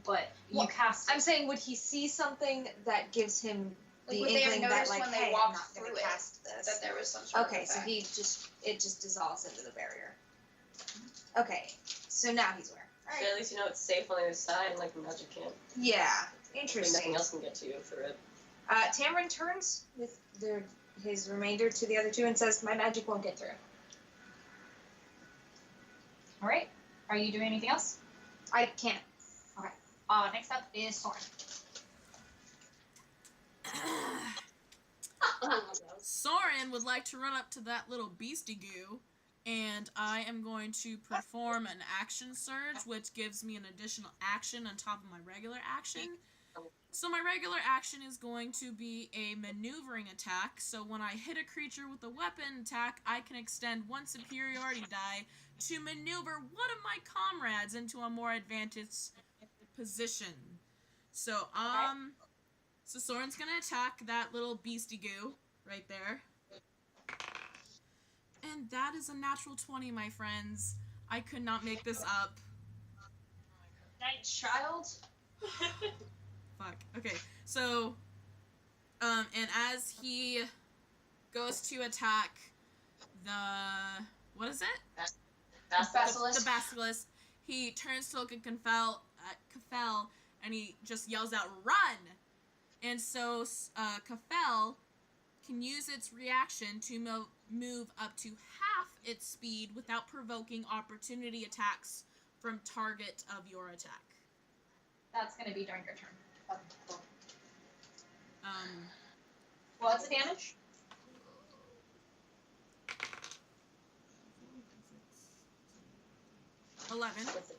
S9: but
S3: Well,
S9: you cast.
S3: I'm saying, would he see something that gives him
S9: the
S3: would they have
S9: inkling that
S3: noticed
S9: like,
S3: when they
S9: hey, I'm
S3: walked
S9: not going
S3: through
S9: to
S3: it
S9: cast this.
S3: that there was some sort
S9: Okay,
S3: of
S9: so
S3: effect?
S9: it just dissolves into the barrier. Okay, so now he's aware. All
S10: So
S9: right.
S10: at least you know it's safe on the other side, and like magic can't.
S9: Yeah,
S10: Like,
S9: interesting.
S10: nothing else can get to you through it.
S9: Tamron turns with his remainder to the other two and says, "My magic won't get through."
S11: All right. Are you doing anything else?
S9: I can't.
S11: Next up is Soren.
S7: Soren would like to run up to that little beastie goo, and I am going to perform an action surge, which gives me an additional action on top of my regular action. So my regular action is going to be a maneuvering attack, so when I hit a creature with a weapon attack, I can extend one superiority die to maneuver one of my comrades into a more advantaged position. So, so Soren's gonna attack that little beastie goo right there. And that is a natural 20, my friends. I could not make this up.
S4: Night
S2: Child.
S7: Fuck. Okay, so, and as he goes to attack the, what is it?
S10: Basilisk.
S7: The basilisk, he turns to look at Kafel, and he just yells out, "Run!" And so, Kafel can use its reaction to move up to half its speed without provoking opportunity attacks from target of your attack.
S11: That's going to be during your turn.
S7: Um,
S11: What's the damage?
S7: $11.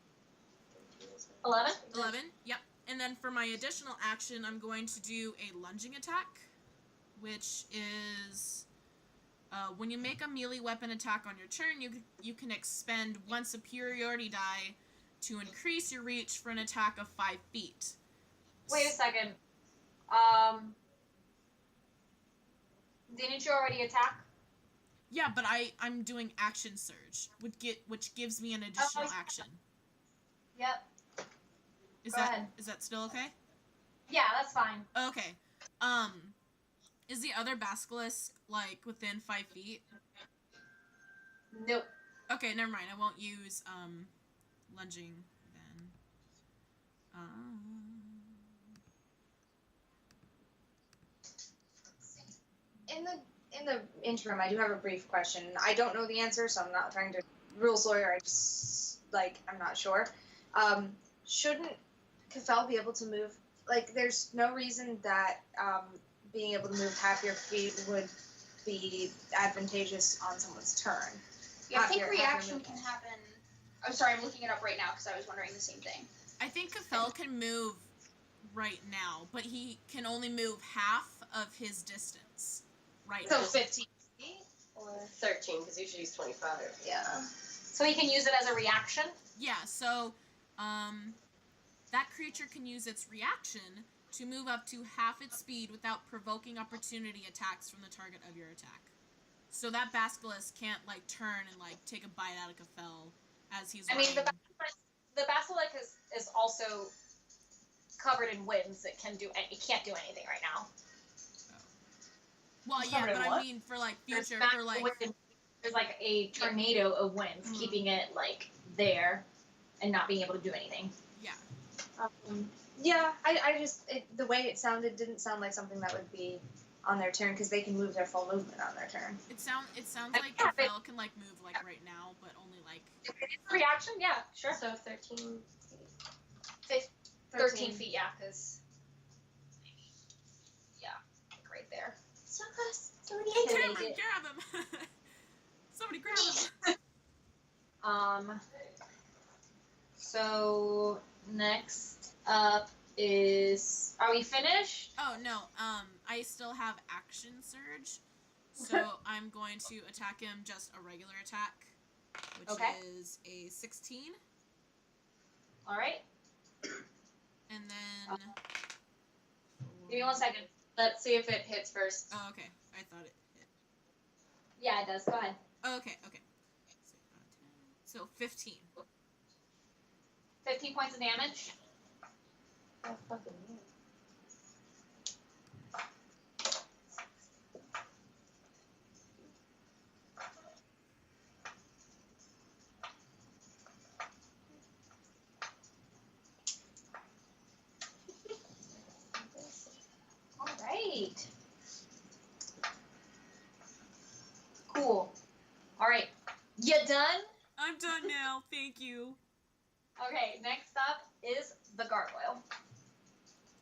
S11: 11?
S7: 11, yep. And then for my additional action, I'm going to do a lunging attack, which is when you make a melee weapon attack on your turn, you can expend one superiority die to increase your reach for an attack of 5 feet.
S11: Wait a second. Didn't you already attack?
S7: Yeah, but I'm doing action surge, which gives me an additional action.
S11: Yep.
S7: Is
S11: Go ahead.
S7: that still okay?
S11: Yeah, that's fine.
S7: Okay. Is the other basilisk like within 5 feet?
S11: Nope.
S7: Okay, never mind. I won't use lunging then.
S9: In the interim, I do have a brief question. I don't know the answer, so I'm not trying to rules lawyer. I just I'm not sure. Shouldn't Kafel be able to move? Like, there's no reason that being able to move half your feet would be advantageous on someone's turn.
S3: Yeah, I
S9: Half
S3: think
S9: your
S3: reaction
S9: movement.
S3: can happen. I'm sorry, I'm looking it up right now because I was wondering the same thing.
S7: I think Kafel can move right now, but he can only move half of his distance right
S9: So
S7: now.
S9: 15 feet?
S10: Or 13, because usually he's 25.
S9: Yeah.
S11: So he can use it as a reaction?
S7: Yeah, so that creature can use its reaction to move up to half its speed without provoking opportunity attacks from the target of your attack. So that basilisk can't turn and take a bite out of Kafel as he's
S11: I
S7: running.
S11: mean, the basilisk is also covered in winds. It can't do anything right now.
S7: Well, yeah, but I mean for future,
S11: There's a tornado of winds keeping it there and not being able to do anything.
S7: Yeah.
S9: Yeah, I just the way it sounded didn't sound like something that would be on their turn because they can move their full movement on their turn.
S7: It sounds like Kafel can move right now, but only
S11: Reaction? Yeah, sure.
S10: So 13.
S11: 13 feet, yeah, because right there.
S10: So close. Somebody
S7: Hey,
S10: hit
S7: Cameron,
S10: it.
S7: grab him! Somebody grab him!
S11: So next up is, are we finished?
S7: Oh no, I still have action surge, so I'm going to attack him just a regular attack, which is a 16.
S11: All right.
S7: And then.
S11: Give me 1 second.
S10: Let's see if it hits first.
S7: Oh, okay. I thought it hit.
S11: Yeah, it does. Go ahead.
S7: Oh, okay. So 15.
S11: 15 points of damage.
S10: Oh, fucking
S8: You done?
S7: I'm done now. Thank you.
S8: Okay, next up is the gargoyle.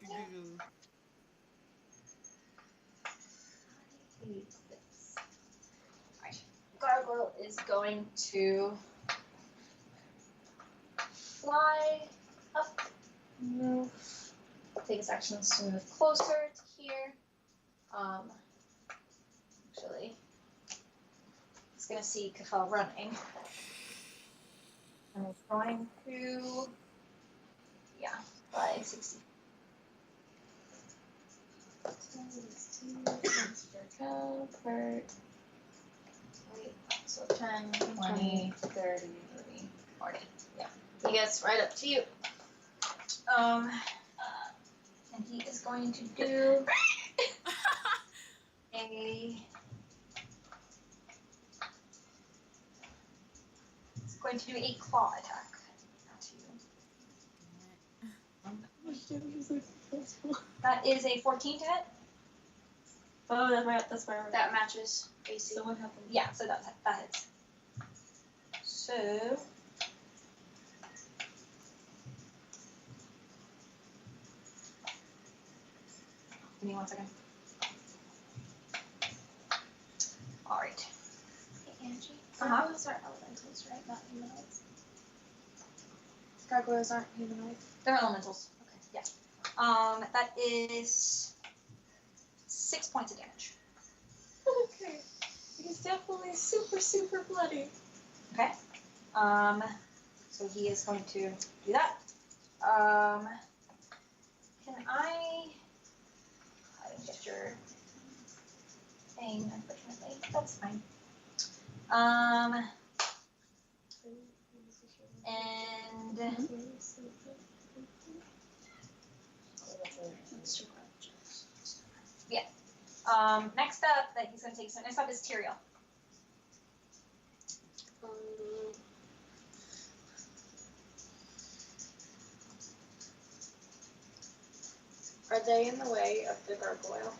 S8: I hate this. Alright. Gargoyle is going to fly up, move, take his actions to move closer to here. Actually, he's gonna see Kafal running. And it's going to, fly 60. So 10, 20, 30, 40. Yeah. He gets right up to you. And he is going to do a claw attack at you. That is a 14 to hit.
S10: Oh, that's my
S3: That matches AC.
S10: So what happened?
S8: Yeah, so that hits. So give me 1 second. Alright.
S3: Hey, Angie.
S8: Uh-huh.
S3: Gargoyles are elementals, right? Not humanoids. Gargoyles aren't humanoids.
S8: They're elementals. Okay. Yeah. That is 6 points of damage.
S10: Okay. He's definitely super, super bloody.
S8: Okay. So he is going to do that. Can I didn't get your thing, unfortunately. That's fine. And next up that he's gonna take. So next up is Tyrael.
S9: Are they in the way of the gargoyle?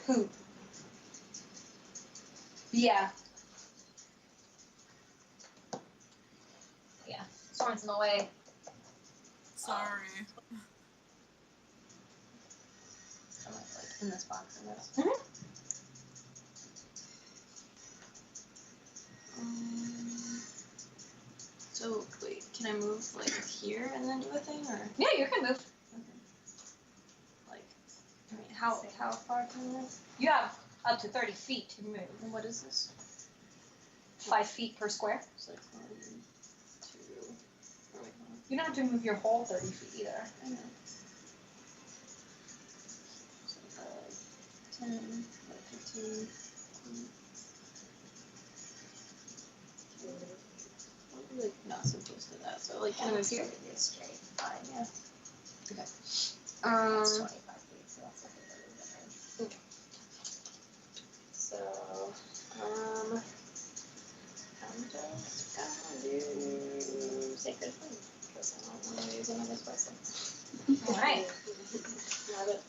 S8: Who? Yeah. Yeah. Soren's in the way.
S7: Sorry.
S8: Like in this box.
S2: So wait, can I move like here and then do a thing, or
S8: Yeah, you can move.
S2: like? I mean, how far can I move?
S8: You have up to 30 feet to move.
S2: And what is this?
S8: 5 feet per square.
S2: It's like 1, 2. Oh wait, hold on.
S8: You don't have to move your whole 30 feet either.
S2: I know. So 10, 15. Like not so close to that. So like can I move here?
S8: Straight line, yeah.
S2: Okay.
S8: That's 25 feet, so that's like a little bit.
S10: So, I'm just gonna do Sacred Flame because I don't want to use another spell.
S8: Alright.
S10: Now that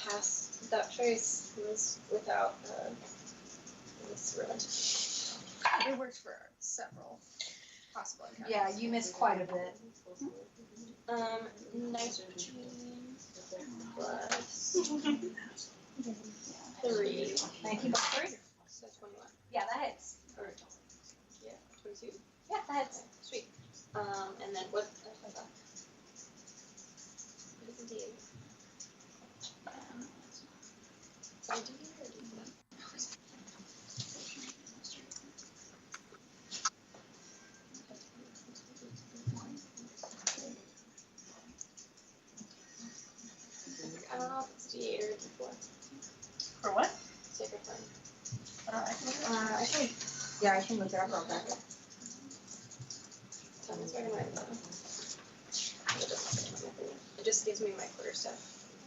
S10: pass that choice was without this ruined.
S3: It works for several possible encounters.
S8: Yeah, you missed quite a bit.
S10: 19 plus 3.
S8: 19 plus 3?
S10: So 21.
S8: Yeah, that hits.
S10: Or, yeah, 22.
S8: Yeah, that hits.
S10: Sweet. And then what? What is the D8? 17 or D8? I don't know if it's D8 or D4.
S2: For what?
S10: Sacred Flame.
S8: I can look it up real quick.
S10: Tell me where my it doesn't say anything. It just gives me my quarter stuff.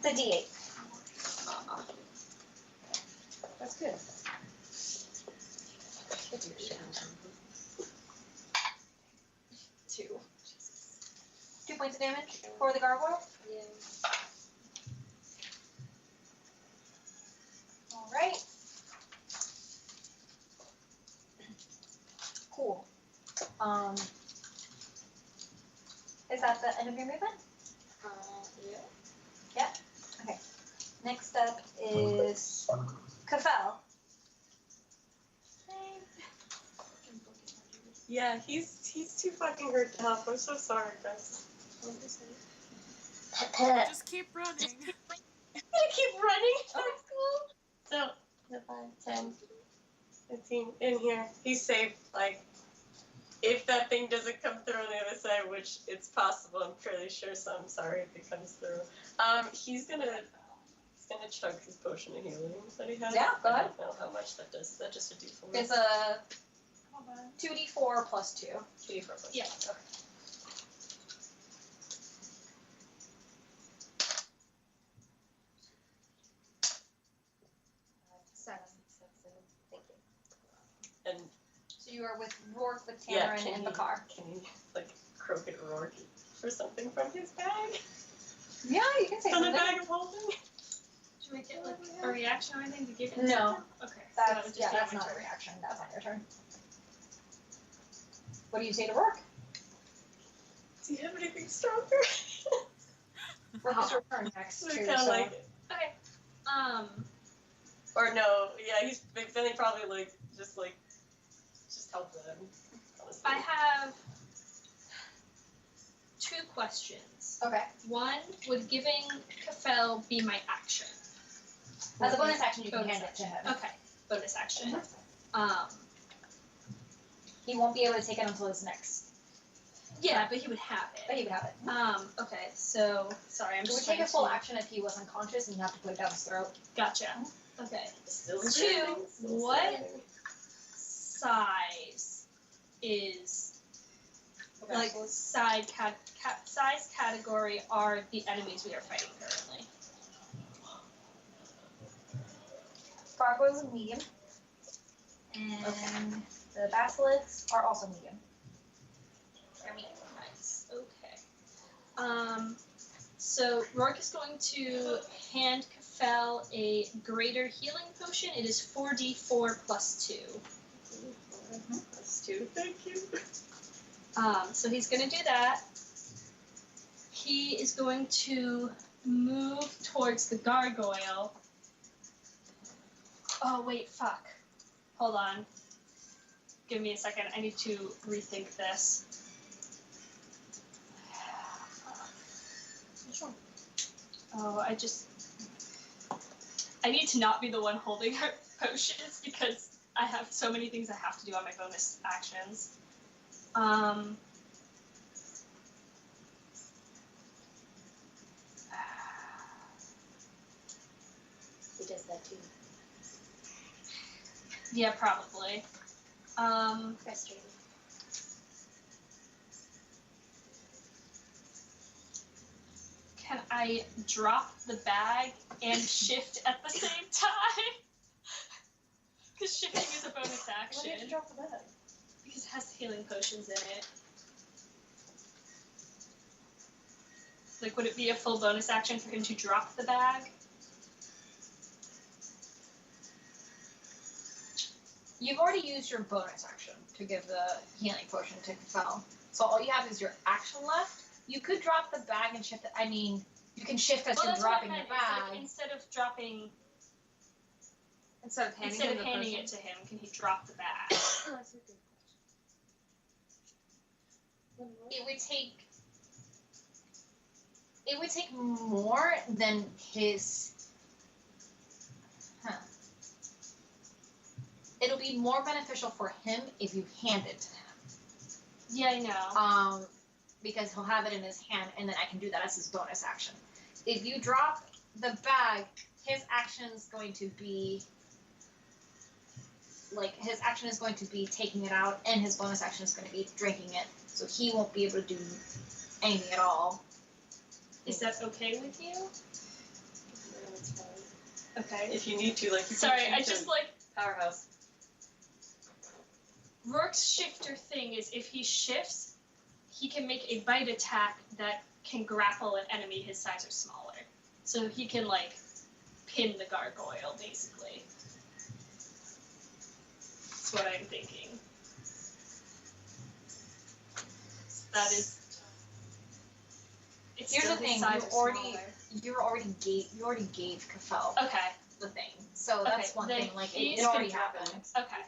S8: The D8. That's good.
S10: 2.
S8: 2 points of damage for the gargoyle.
S10: Yeah.
S8: Alright. Is that the end of your movement?
S5: Yeah.
S8: Yep. Okay. Next up is Kafel.
S10: Yeah, he's too fucking hurt to help. I'm so sorry, guys.
S7: Just keep running.
S10: I keep running towards school. So, 5, 10, 15, in here. He's safe. Like, if that thing doesn't come through on the other side, which it's possible, I'm fairly sure, so I'm sorry if it comes through. He's gonna chug his potion of healing that he has.
S8: Yeah, go ahead.
S10: I don't know how much that does. Is that just a D4?
S8: It's a 2d4 plus 2.
S10: 2D4 plus
S8: Yeah.
S10: Okay.
S8: Seven.
S5: Thank you.
S10: And
S8: So you are with Rourke, with
S10: yeah,
S8: Tamarin, and Bakar.
S10: Can he like croak at Rourke for something from his bag?
S8: Yeah, you can say
S10: From the
S8: something.
S10: bag of holding?
S4: Should we get like a reaction or anything to give it?
S8: No.
S4: Okay. So
S8: That's,
S4: that would just
S8: yeah,
S4: be
S8: that's
S4: my
S8: not a
S4: turn.
S8: reaction. That's on your turn. What do you say to Rourke?
S10: Do you have anything stronger?
S8: Rourke is your turn next,
S10: So
S8: too.
S10: kind of
S8: So
S10: like,
S4: Okay.
S10: or no, yeah, then he probably like just help them. Honestly.
S4: I have 2 questions.
S8: okay.
S4: One, would giving Kafel be my action?
S8: As a bonus action, you can
S4: Bonus
S8: hand it to him.
S4: Okay, bonus action.
S8: He won't be able to take it until his next.
S4: Yeah, but he would have
S8: But
S4: it.
S8: he would have it.
S4: Okay, so sorry, I'm
S8: It would
S4: just
S8: take a
S4: trying
S8: full
S4: to-
S8: action if he was unconscious, and you have to put it down his throat.
S4: Gotcha. Okay.
S10: Still
S4: 2,
S10: standing, still
S4: what
S10: standing.
S4: size is like size category are the enemies we are fighting currently?
S8: Fargo is medium. And the basilisks are also medium.
S4: They're medium. Nice. Okay. So Rourke is going to hand Kafel a greater healing potion. It is 4d4 plus 2.
S10: That's 2, thank you.
S4: So he's going to do that. He is going to move towards the gargoyle. Oh, wait, fuck. Hold on. Give me a second. I need to rethink this. Oh, I need to not be the one holding her potions because I have so many things I have to do on my bonus actions.
S5: He does that too.
S4: Yeah, probably.
S5: Frustrating.
S4: Can I drop the bag and shift at the same time? Because shifting is a bonus action.
S8: Why do you have to drop the bag?
S4: Because it has healing potions in it. Like, would it be a full bonus action for him to drop the bag?
S8: You've already used your bonus action to give the healing potion to Kafel. So all you have is your action left. You could drop the bag and shift it. I mean, you can shift as
S4: Well,
S8: you're
S4: that's what I
S8: dropping the
S4: meant, is, like,
S8: bag.
S4: instead of dropping,
S9: Instead of handing
S4: instead
S9: him
S4: of
S9: the
S4: handing
S9: potion.
S4: it to him, can he drop the bag?
S5: That's a good question.
S8: It would take more than his. It'll be more beneficial for him if you hand it to him.
S4: Yeah, I know.
S8: Because he'll have it in his hand, and then I can do that as his bonus action. If you drop the bag, his action is going to be taking it out, and his bonus action is going to be drinking it. So he won't be able to do anything at all.
S4: Is that okay with you?
S10: Yeah, that's fine.
S4: Okay.
S10: If you need to, like, you
S4: Sorry,
S10: can
S4: I just like
S10: powerhouse.
S4: Rourke's shifter thing is if he shifts, he can make a bite attack that can grapple an enemy his size or smaller. So he can like pin the gargoyle basically. That's what I'm thinking. that is. It's
S11: Here's
S4: still
S11: the
S4: his
S11: thing,
S4: size
S11: you
S4: or
S11: already gave Kafel
S4: smaller. Okay.
S11: the thing. So that's one
S4: then
S11: thing, like
S4: he's
S11: it already
S2: gonna drop it.
S11: happened.
S4: Okay.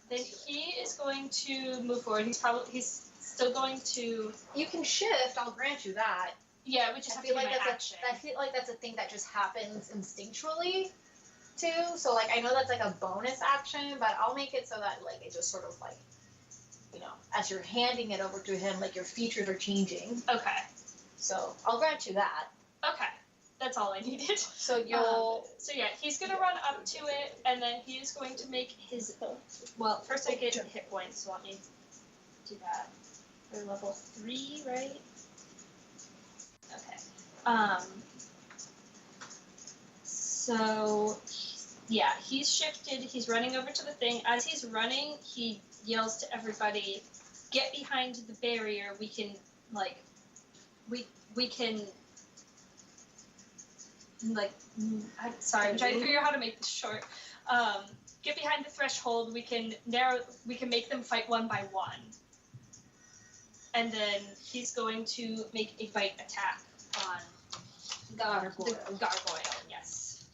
S4: Then he is going to move forward. He's still going to.
S11: You can shift, I'll grant you that.
S4: Yeah, we just
S11: I
S4: have to
S11: feel
S4: do
S11: like
S4: my
S11: that's
S4: action.
S11: I feel like that's a thing that just happens instinctually too. So like I know that's like a bonus action, but I'll make it so that like it just sort of like, you know, as you're handing it over to him, like your features are changing.
S4: Okay.
S11: So I'll grant you that.
S4: Okay. That's all I needed.
S11: So you'll
S4: So yeah, he's gonna run up to it, and then he is going to make his. Well, first I get hit points. So let me do that. We're level 3, right? Okay. So yeah, he's shifted. He's running over to the thing. As he's running, he yells to everybody, "Get behind the barrier. We can like, we can." Like, I'm sorry, I'm trying to figure out how to make this short. Get behind the threshold. We can make them fight one by one. And then he's going to make a bite attack on the gargoyle. Yes.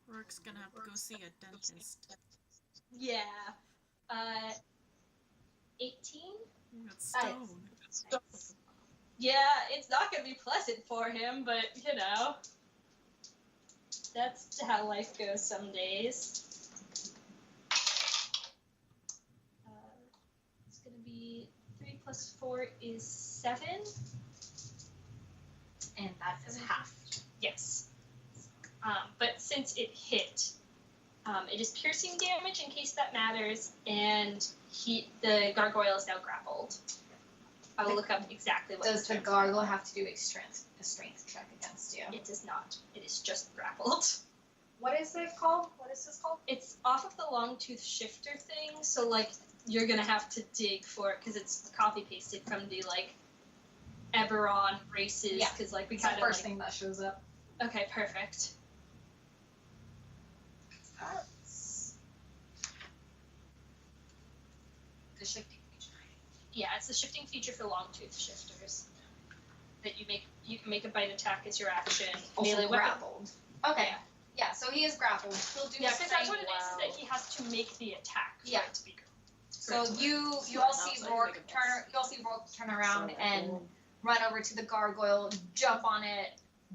S7: Rourke's gonna have to go see a dentist.
S4: Yeah. 18.
S7: You got stone.
S4: Yeah, it's not gonna be pleasant for him, but you know, that's how life goes some days. It's gonna be 3 + 4 is 7.
S11: and that's half.
S4: Yes. But since it hit, it is piercing damage in case that matters, and the gargoyle is now grappled. I will look up exactly what.
S11: Does the gargoyle have to do a strength check against you?
S4: It does not. It is just grappled.
S11: What is it called? What is this called?
S4: It's off of the long tooth shifter thing, so like you're gonna have to dig for it because it's copy pasted from the like Eberron races.
S11: Yeah.
S4: Because like we
S11: It's the
S4: kind of
S11: first thing that shows up.
S4: Okay, perfect.
S11: The shifting feature.
S4: Yeah, it's the shifting feature for long tooth shifters. That you can make a bite attack as your action.
S11: Also
S4: Melee weapon.
S11: grappled. Okay. Yeah, so he is grappled. He'll do
S4: Yeah,
S11: the
S4: because
S11: same
S4: that's what it is
S11: wow.
S4: that he has to make the attack for
S11: Yeah.
S4: it to be good.
S11: So you all see Rourke turn around and run over to the gargoyle, jump on it,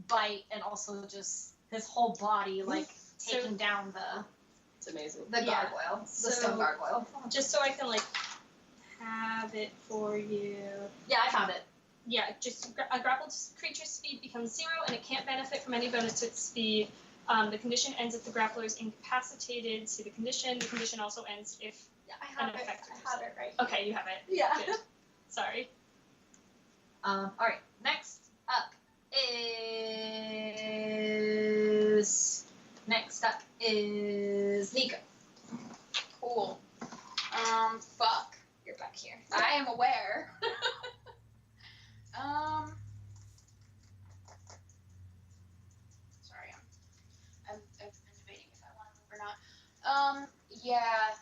S11: bite, and also just his whole body like taking down
S10: It's amazing.
S11: the gargoyle, the stone gargoyle.
S4: Just so I can like have it for you.
S11: Yeah, I found it.
S4: Yeah, just a grappled creature's speed becomes 0 and it can't benefit from any bonus to its speed. The condition ends if the grappler is incapacitated. See the condition. The condition also ends if
S11: Yeah, I have it.
S4: effective.
S11: I have it right.
S4: Okay, you have it.
S11: Yeah.
S4: Good. Sorry.
S11: All right. Next up is Nika.
S3: Cool. Fuck. You're back here. I am aware. Sorry, I'm debating if I want to move or not. Yeah.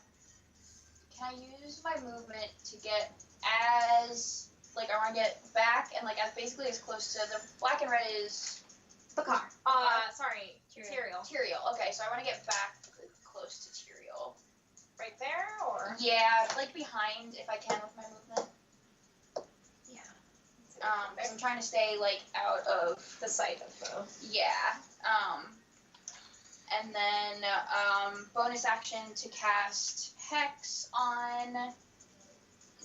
S3: Can I use my movement to get as, like, I want to get back and, like, as basically as close to the black and red is
S11: Bakar. Sorry, Tyrael.
S3: Tyrael. Okay, so I want to get back close to Tyrael.
S11: Right there, or?
S3: Yeah, like behind if I can with my movement.
S11: Yeah.
S3: Because I'm trying to stay like out of
S11: The sight of the.
S3: yeah. And then bonus action to cast Hex on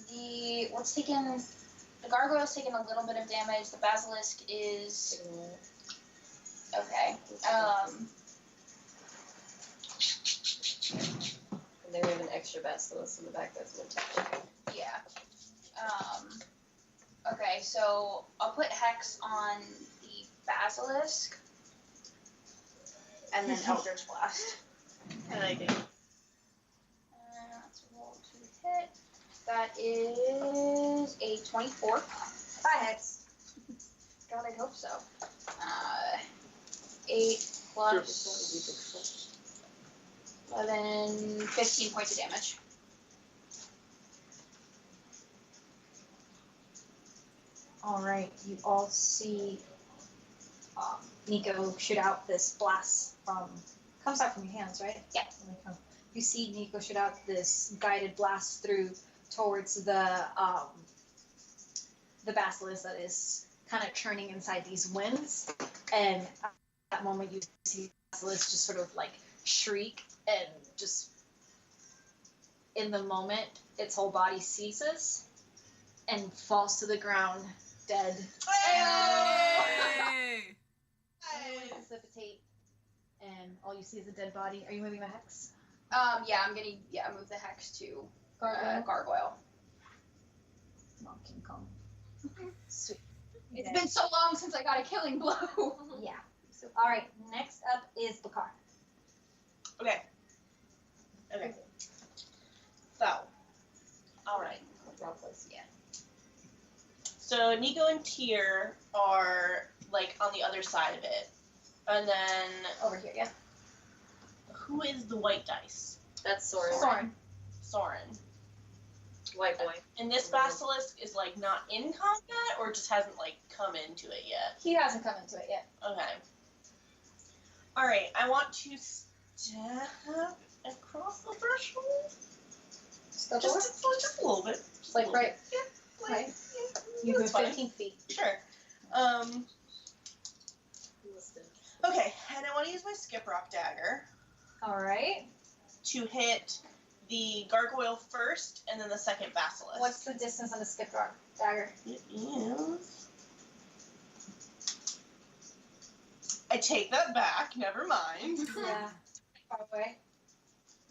S3: the the gargoyle's taking a little bit of damage. The basilisk is okay.
S10: And then we have an extra basilisk in the back that's an attack.
S3: Yeah. Okay, so I'll put Hex on the basilisk. And then Eldritch Blast.
S10: I like it.
S3: Let's roll to hit. That is a 24.
S11: That hits.
S3: God, I hope so. 8, plus 11, 15 points of damage.
S11: Alright, you all see Nico shoot out this blast comes out from your hands, right?
S3: Yeah.
S11: You see Nico shoot out this guided blast through towards the basilisk that is kind of churning inside these winds, and at that moment you see the basilisk just sort of like shriek, and just in the moment its whole body ceases and falls to the ground dead.
S7: Hey!
S11: You precipitate, and all you see is a dead body. Are you moving the hex?
S3: Yeah, I'm gonna move the hex to Gargoyle.
S11: Come on, King Kong. Sweet.
S3: It's been so long since I got a killing blow.
S11: Yeah. All right. Next up is Bakar.
S2: Okay. So, all right.
S11: Wrong place. Yeah.
S2: So Nico and Tyr are like on the other side of it, and then
S11: Over here. Yeah.
S2: who is the white dice?
S5: That's Soren.
S11: Soren.
S2: Soren.
S5: White boy.
S2: And this basilisk is like not in combat, or just hasn't like come into it yet.
S11: He hasn't come into it yet.
S2: Okay. All right. I want to step across the threshold.
S11: Step
S2: Just a little bit. Just
S11: like
S2: a little
S11: right.
S2: bit. Yeah.
S11: Right.
S2: Yeah.
S11: You go
S2: That's fine.
S11: 15 feet.
S2: Sure. Okay, and I want to use my skip rock dagger
S11: All right.
S2: to hit the gargoyle first, and then the second basilisk.
S11: What's the distance on the skip rock dagger?
S2: It is. I take that back. Never mind.
S11: Yeah. Far away.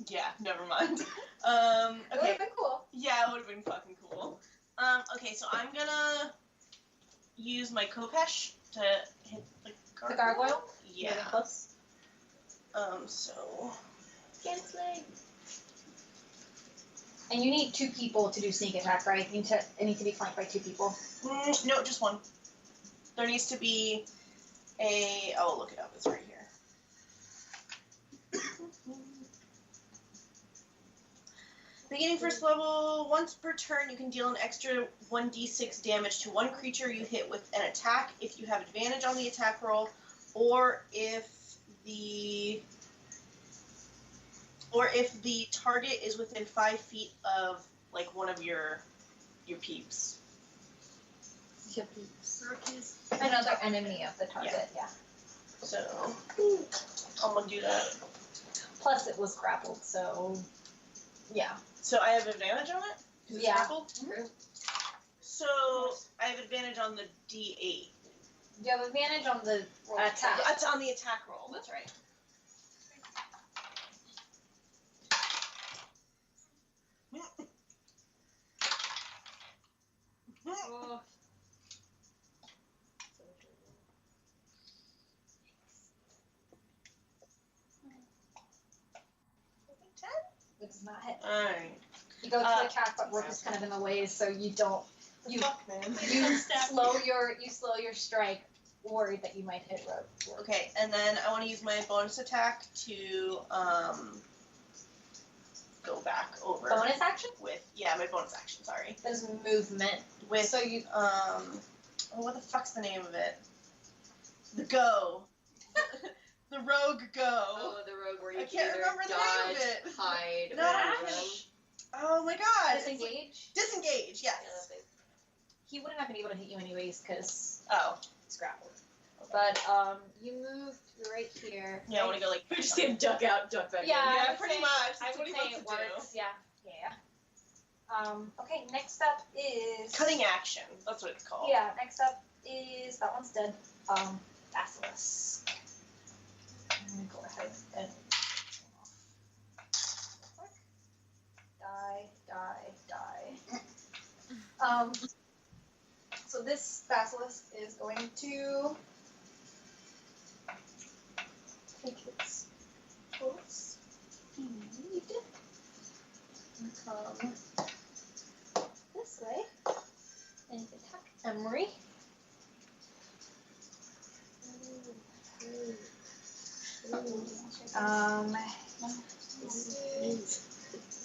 S2: Yeah, never mind.
S11: It would
S2: Okay.
S11: have been cool.
S2: Yeah, it would have been fucking cool. Okay, so I'm gonna use my Kopesh to hit the gargoyle.
S11: The gargoyle?
S2: Yeah.
S11: Really close.
S2: So.
S11: And you need 2 people to do sneak attack, right? You need to be flanked by 2 people.
S2: No, just one. There needs to be a. Oh, look it up. It's right here. Beginning first level, once per turn, you can deal an extra 1d6 damage to one creature you hit with an attack if you have advantage on the attack roll, or if the target is within 5 feet of like one of your peeps.
S11: Your peeps. Another enemy of the target, yeah.
S2: So I'm gonna do that.
S11: Plus it was grappled, so yeah.
S2: So I have advantage on it? 'Cause it's
S11: Yeah.
S2: grappled? So I have advantage on the D8.
S11: You have advantage on the attack.
S2: That's on the attack roll. That's right.
S6: Oh.
S11: It does not hit.
S2: Alright.
S11: You go to attack, but Rook is kind of in the way, so you don't.
S2: Fuck, man.
S11: You slow your strike, worried that you might hit Rook.
S2: Okay, and then I want to use my bonus attack to go back over.
S11: Bonus action?
S2: With my bonus action. Sorry.
S11: That is movement.
S2: With
S11: So you
S2: what the fuck's the name of it? The go. The rogue go.
S5: Oh, the rogue where you
S2: I
S5: can
S2: can't
S5: either
S2: remember the
S5: dodge,
S2: name of it.
S5: hide, or
S2: Dash. Oh my god.
S11: disengage.
S2: Disengage. Yes.
S11: He wouldn't have been able to hit you anyways because
S2: Oh.
S11: it's grappled. But you moved right here.
S2: Yeah, I want to go like.
S5: We just see him duck out, duck back
S11: Yeah,
S5: in.
S11: I
S2: Yeah,
S11: would
S2: pretty
S11: say-
S2: much.
S11: I
S2: That's
S11: would
S2: what he
S11: say
S2: wants
S11: it
S2: to do.
S11: works. Yeah. Okay, next up is
S2: Cutting action. That's what it's called.
S11: Yeah, next up is that one's dead. Basilisk. I'm gonna go ahead and die. So this basilisk is going to take its pulse speed and come this way and attack Emery.
S8: It's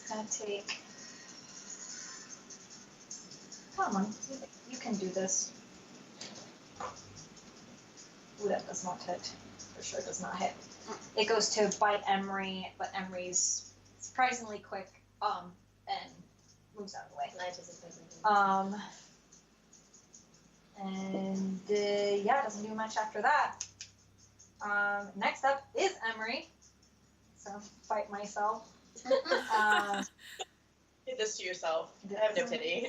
S8: gonna take. Come on, you can do this. Ooh, that does not hit. For sure does not hit. It goes to bite Emery, but Emery's surprisingly quick, and moves out of the way. And yeah, doesn't do much after that. Next up is Emery. So fight myself.
S2: Do this to yourself. I have no pity.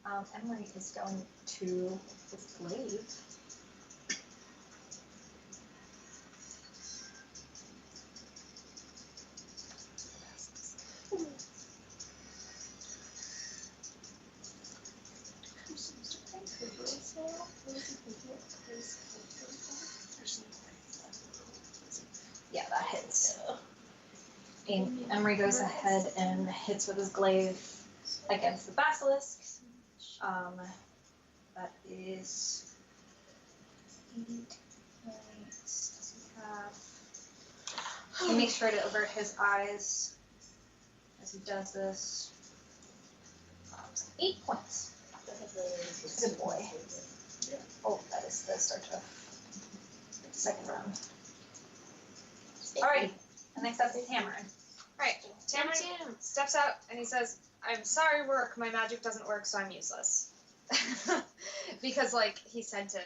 S8: Emery is going to his glaive. Yeah, that hits. And Emery goes ahead and hits with his glaive against the basilisk. That is 8 points. Does he have? He makes sure to avert his eyes as he does this. 8 points. Good boy. Oh, that is the start of the second round. Alright, and next up is Tamara.
S9: Alright, Tamara steps out and he says, I'm sorry, Rourke, my magic doesn't work, so I'm useless. Because, like, he said to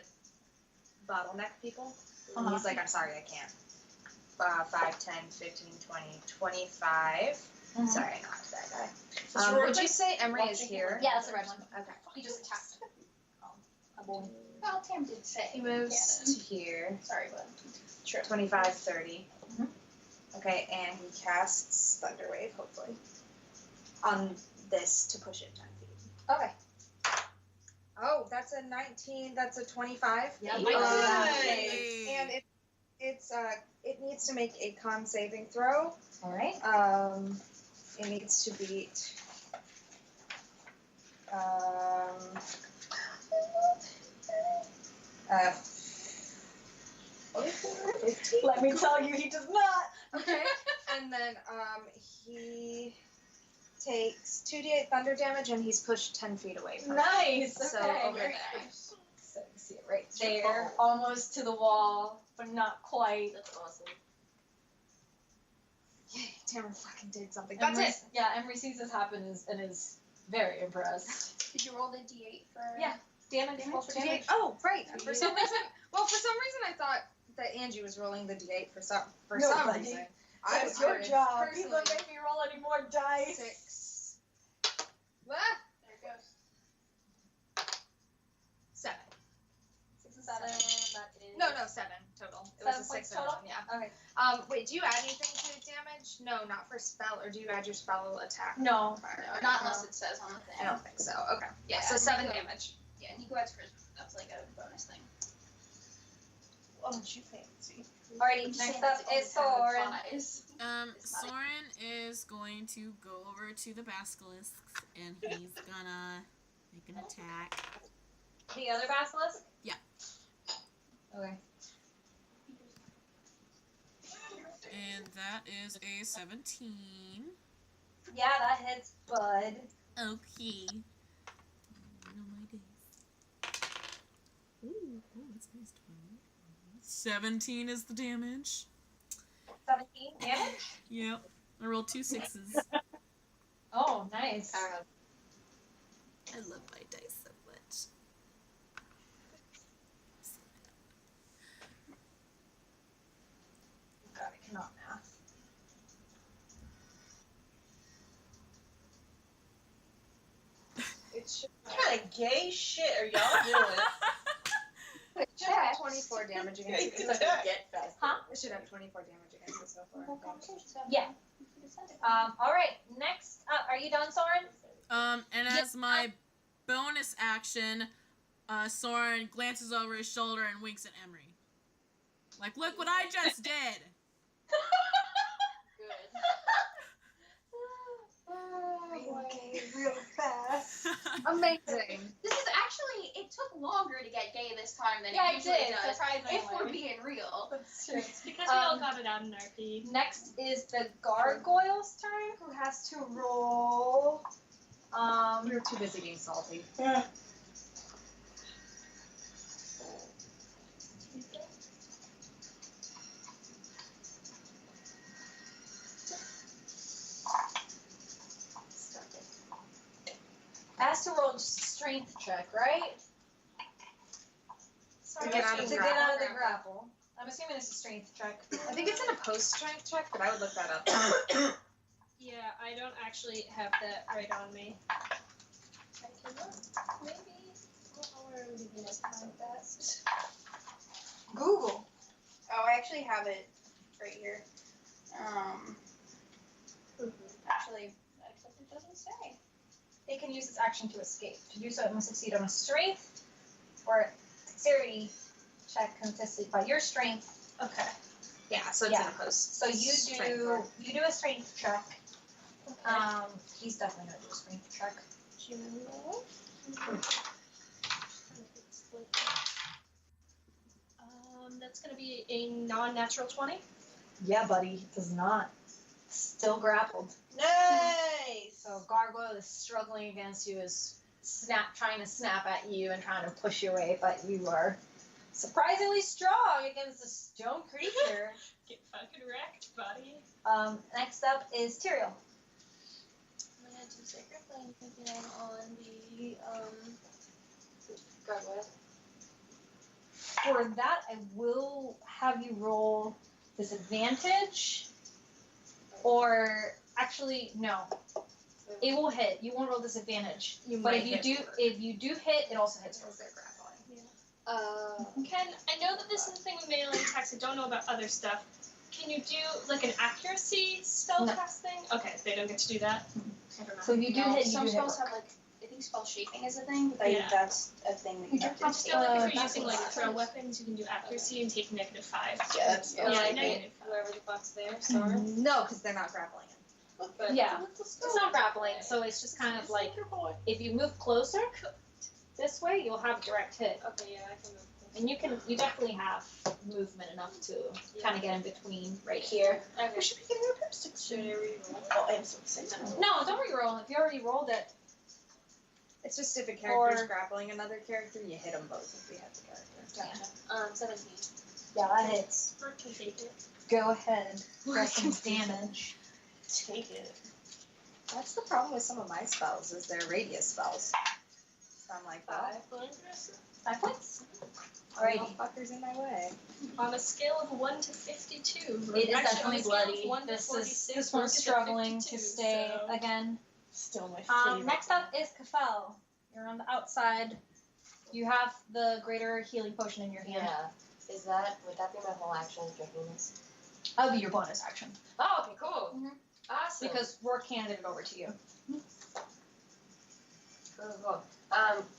S9: bottleneck people. And he's like, I'm sorry, I can't. 5, 10, 15, 20, 25. Sorry, I knocked that guy. Would you say Emery is here?
S11: Yeah, that's the red one.
S9: Okay.
S11: He just attacked.
S1: Well, Tam did say.
S9: He moves to here.
S1: Sorry, bud.
S9: Sure. 25, 30. Okay, and he casts Thunderwave, hopefully, on this to push it 10 feet.
S8: Okay.
S9: Oh, that's a 19. That's a 25.
S8: Yeah,
S9: and it needs to make a con saving throw.
S8: All right.
S9: It needs to beat.
S8: Let me tell you, he does not.
S9: Okay. And then he takes 2d8 thunder damage, and he's pushed 10 feet away from
S8: Nice.
S9: So
S8: Okay.
S9: over there.
S8: So you see it right there, almost to the wall, but not quite.
S5: That's awesome.
S9: Yay, Tamara fucking did something. That's
S8: Emery,
S9: it.
S8: Yeah, Emery sees this happen and is very impressed.
S1: Did you roll the d8 for?
S8: Yeah. Damage. Roll for damage.
S9: Oh, right. For some reason, I thought that Angie was rolling the d8 for some reason. I was
S8: your
S9: worried.
S8: job.
S9: Personally.
S8: Please don't make me roll any more dice.
S9: 6. Ah,
S1: There it goes.
S9: 7.
S8: 6 and 7. That is.
S9: No, 7 total. It
S8: 7
S9: was a 6
S8: points
S9: and
S8: total?
S9: 1, yeah.
S8: Okay.
S9: Wait, do you add anything to damage? No, not for spell, or do you add your spell attack?
S8: No.
S9: Modifier?
S1: Not unless it says on the thing.
S9: I don't think so. Okay. Yeah,
S1: Yeah,
S9: so
S1: and
S9: 7
S1: you go-
S9: damage.
S1: Yeah, Nico adds charisma. That's like a bonus thing.
S2: Oh, you fancy.
S8: Alrighty, next up is Soren.
S7: Soren is going to go over to the basilisks and he's gonna make an attack.
S8: The other basilisk?
S7: Yeah.
S8: Okay.
S7: And that is a 17.
S8: Yeah, that hits Bud.
S7: Okay. Where are my dice? Ooh, that's nice. 17 is the damage.
S8: 17 damage?
S7: Yep. I rolled 2 6s.
S8: Oh, nice.
S7: I love my dice so much.
S8: God, I cannot math.
S2: What kind of gay shit are y'all doing?
S9: It should have 24 damage against it.
S2: It's like a get fest.
S8: Huh?
S9: It should have 24 damage against it so far.
S8: Yeah. Alright, next up, are you done, Soren?
S7: And as my bonus action, Soren glances over his shoulder and winks at Emery. Like, look what I just did!
S5: Good.
S9: gay real fast.
S3: Amazing.
S12: This is actually, it took longer to get gay this time than
S11: Yeah,
S12: it
S11: it
S12: usually
S11: did,
S12: does.
S11: surprisingly.
S12: If we're being real.
S11: That's true.
S4: It's because we all got it out in RP.
S11: Next is the gargoyle's turn, who has to roll.
S8: You're too busy being salty.
S2: Yeah.
S11: Has to roll just a strength check, right?
S9: To get out of
S11: To
S9: the
S11: get
S9: grapple.
S11: out of the grapple. I'm assuming it's a strength check.
S9: I think it's an opposed strength check, but I would look that up.
S4: Yeah, I don't actually have that right on me. I can look. Maybe. I don't know where I would even look find best.
S11: Google.
S9: Oh, I actually have it right here. Actually, except it doesn't say.
S11: They can use its action to escape. To do so, it must succeed on a strength or dexterity check contested by your strength.
S4: Okay.
S9: Yeah, so it's
S11: Yeah.
S9: an opposed.
S11: So you do a strength check. He's definitely gonna do a strength check.
S4: That's gonna be a non-natural 20.
S11: Yeah, buddy, it does not. Still grappled.
S2: Nice.
S11: So gargoyle is struggling against you, is trying to snap at you and trying to push you away, but you are surprisingly strong against a stone creature.
S4: Get fucking wrecked, buddy.
S11: Next up is Tyrael.
S5: I'm gonna do Sacred Flame again on the gargoyle.
S11: For that, I will have you roll disadvantage, or actually, no. It will hit. You won't roll disadvantage.
S9: You
S11: But
S9: might
S11: if you
S9: hit
S11: do,
S9: first.
S11: if you do hit, it also hits
S9: Because
S11: first.
S9: they're grappling.
S4: Ken, I know that this is the thing with melee attacks. I don't know about other stuff. Can you do like an accuracy spell
S11: No.
S4: cast thing? Okay, they don't get to do that. Never mind.
S11: So if you do
S12: No,
S11: hit, you
S12: some
S11: do hit.
S12: spells have like, I think spell shaping is a thing, but
S4: Yeah.
S12: that's a thing that you have to
S4: I just know like if you're
S11: that's
S4: using like
S11: what-
S4: throw weapons, you can do accuracy and take -5.
S2: Yeah, that's
S5: Or
S4: Yeah,
S5: like
S4: negative.
S5: whoever the fuck's there, sorry.
S9: No, because they're not grappling him.
S5: But
S11: Yeah, it's not grappling, so it's just kind of like if you move closer this way, you'll have direct hit,
S5: okay, yeah, I can move.
S11: and you definitely have movement enough to kind of get in between right here.
S5: Okay.
S2: We should be getting our dipsticks.
S5: Should I reroll?
S2: Oh, I'm so excited.
S11: No, don't re-roll. If you already rolled it,
S9: It's just if a character's
S11: Or-
S9: grappling another character, you hit them both if we have the character.
S11: yeah,
S5: 17.
S11: yeah, that hits.
S4: Bert can take it.
S11: Go ahead, roll some damage.
S2: Take it.
S9: That's the problem with some of my spells, is they're radius spells. So I'm like, well,
S11: 5 points.
S9: alrighty. Fuckers in my way.
S4: On a scale of 1 to 52.
S11: It is
S4: Actually, on
S11: definitely
S4: a scale of
S11: bloody.
S4: 1 to
S11: This
S4: 46,
S11: one's
S4: Bert is at
S11: struggling
S4: 52,
S11: to stay
S4: so-
S11: again.
S2: Still my favorite.
S11: Next up is Kafel. You're on the outside. You have the greater healing potion in your hand.
S5: Yeah. Would that be my whole action is drinking this?
S11: That'll be your bonus action
S5: Oh, okay, cool.
S11: Mhm.
S5: Awesome.
S11: because Rourke handed it over to you.
S5: Cool.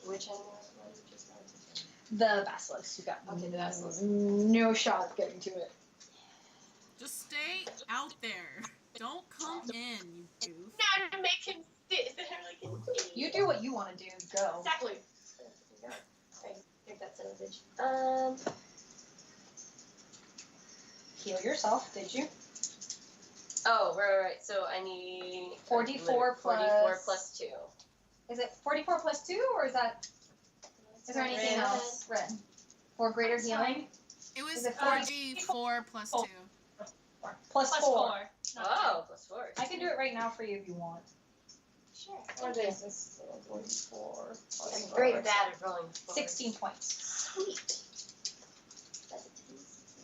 S5: Which animal was you just mentioned?
S11: The basilisk. You got
S5: Okay, the basilisk.
S11: no shot of getting to it.
S7: Just stay out there. Don't come in, you goof.
S10: Now to make him sit there like a
S11: You do what you want to do. Go.
S10: Exactly.
S5: I think that's an advantage.
S11: Heal yourself. Did you?
S5: Oh, right. So I need
S11: 44
S5: 44
S11: plus-
S5: plus 2.
S11: Is it 44 plus 2, or is that? Is there anything
S5: Red.
S11: else? Red. For greater healing.
S7: It was
S11: Is it
S7: 4d4 plus 2.
S11: Plus
S4: Plus
S11: 4.
S4: 4.
S5: Oh, plus 4.
S11: I can do it right now for you if you want.
S5: Sure.
S9: What is this? 44.
S5: I'm very bad at rolling.
S11: 16 points.
S5: Sweet.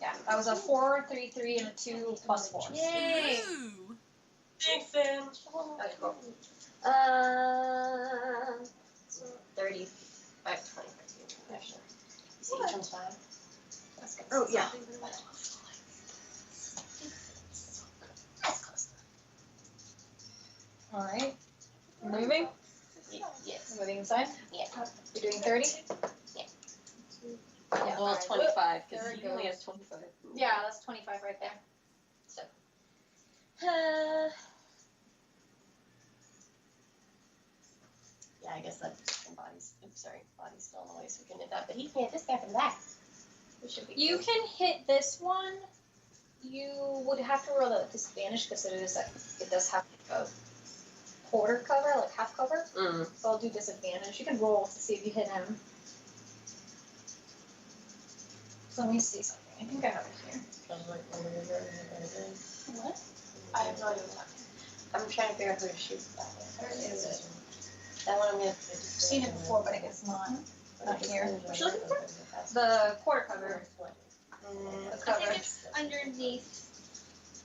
S11: Yeah, that was a 4, 3, 3, and a 2 plus 4.
S5: Yay!
S7: Ooh.
S2: Thanks, Sam.
S5: Okay, cool. 35, 20. Yeah, sure. See, each one's 5. That's good.
S9: Oh, yeah.
S11: Alright. You're moving?
S5: Yes.
S11: You're moving inside?
S5: Yeah.
S11: You're doing 30? Yeah.
S5: Well, 25, because
S11: There we
S5: he only
S11: go.
S5: has 25.
S11: Yeah, that's 25 right there.
S10: Yeah, I guess that body's still in the way, so we can hit that. But he can hit this guy from that. Which should be
S11: You
S10: good.
S11: can hit this one. You would have to roll a disadvantage because it does have a quarter cover, like half cover.
S10: Mm.
S11: So I'll do disadvantage. You can roll to see if you hit him. So let me see something. I think I have it here.
S10: What? I have no idea what's happening. I'm trying to figure out who to shoot that way.
S11: Where is it?
S10: That one I'm gonna.
S11: I've seen it before, but I guess not. Not here.
S10: What you looking for?
S11: The quarter cover. The
S6: I
S11: cover.
S6: think it's underneath.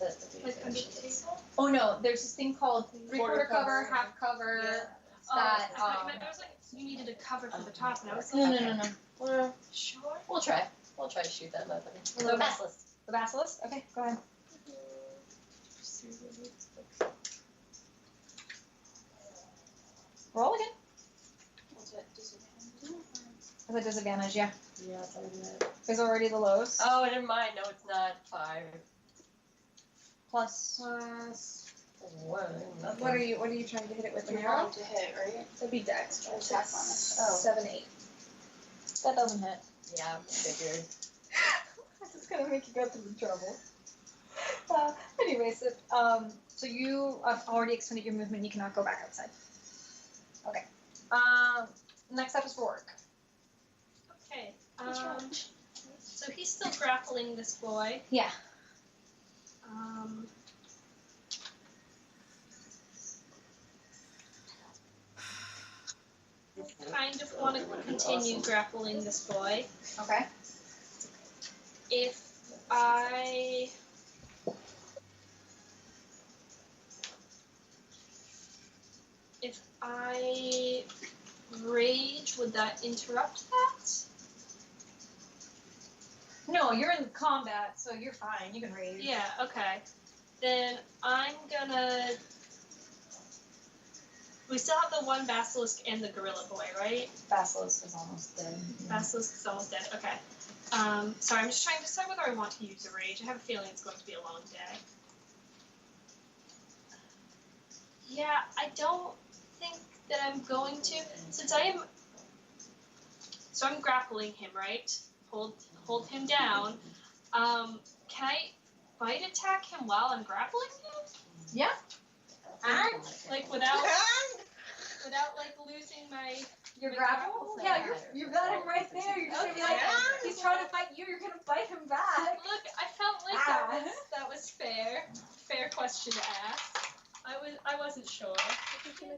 S6: Like under the table.
S11: Oh no, there's this thing called three-quarter cover, half cover.
S10: Yeah.
S11: That
S6: I thought you meant there was like you needed a cover for the top, and I was
S11: no,
S6: like,
S11: no, no, no.
S10: Well,
S6: sure.
S10: we'll try. We'll try to shoot that motherfucker.
S11: The
S10: basilisk.
S11: The basilisk. Okay, go ahead. Roll again.
S10: What's that disadvantage?
S11: With a disadvantage, yeah.
S10: Yeah, something like that.
S11: There's already the lows.
S10: Oh, never mind. No, it's not 5.
S11: Plus.
S10: One.
S11: What are you trying to hit it with? An
S10: You're
S11: arrow?
S10: wrong to hit, right?
S11: That'd be dex.
S10: Attack on it.
S11: Oh. 7, 8. That doesn't hit.
S10: Yeah, figured.
S11: This is gonna make you go through the trouble. Anyways, so you have already expended your movement. You cannot go back outside. Okay. Next up is Rourke.
S6: Okay. So he's still grappling this boy.
S11: Yeah.
S6: Kind of want to continue grappling this boy.
S11: Okay.
S6: If I rage, would that interrupt that?
S11: No, you're in combat, so you're fine. You can rage.
S6: Yeah, okay. Then I'm gonna. We still have the one basilisk and the gorilla boy, right?
S11: Basilisk is almost dead.
S6: Basilisk is almost dead. Okay. Sorry, I'm just trying to decide whether I want to use a rage. I have a feeling it's going to be a long day. Yeah, I don't think that I'm going to, since I am. So I'm grappling him, right? Hold him down. Can I bite attack him while I'm grappling him?
S11: Yeah.
S6: And like without like losing my.
S11: Your grapple? Yeah, you got him right there. You're just gonna be like, he's trying to fight you. You're gonna bite him back.
S6: Look, I felt like that was fair. Fair question to ask. I wasn't sure. Okay.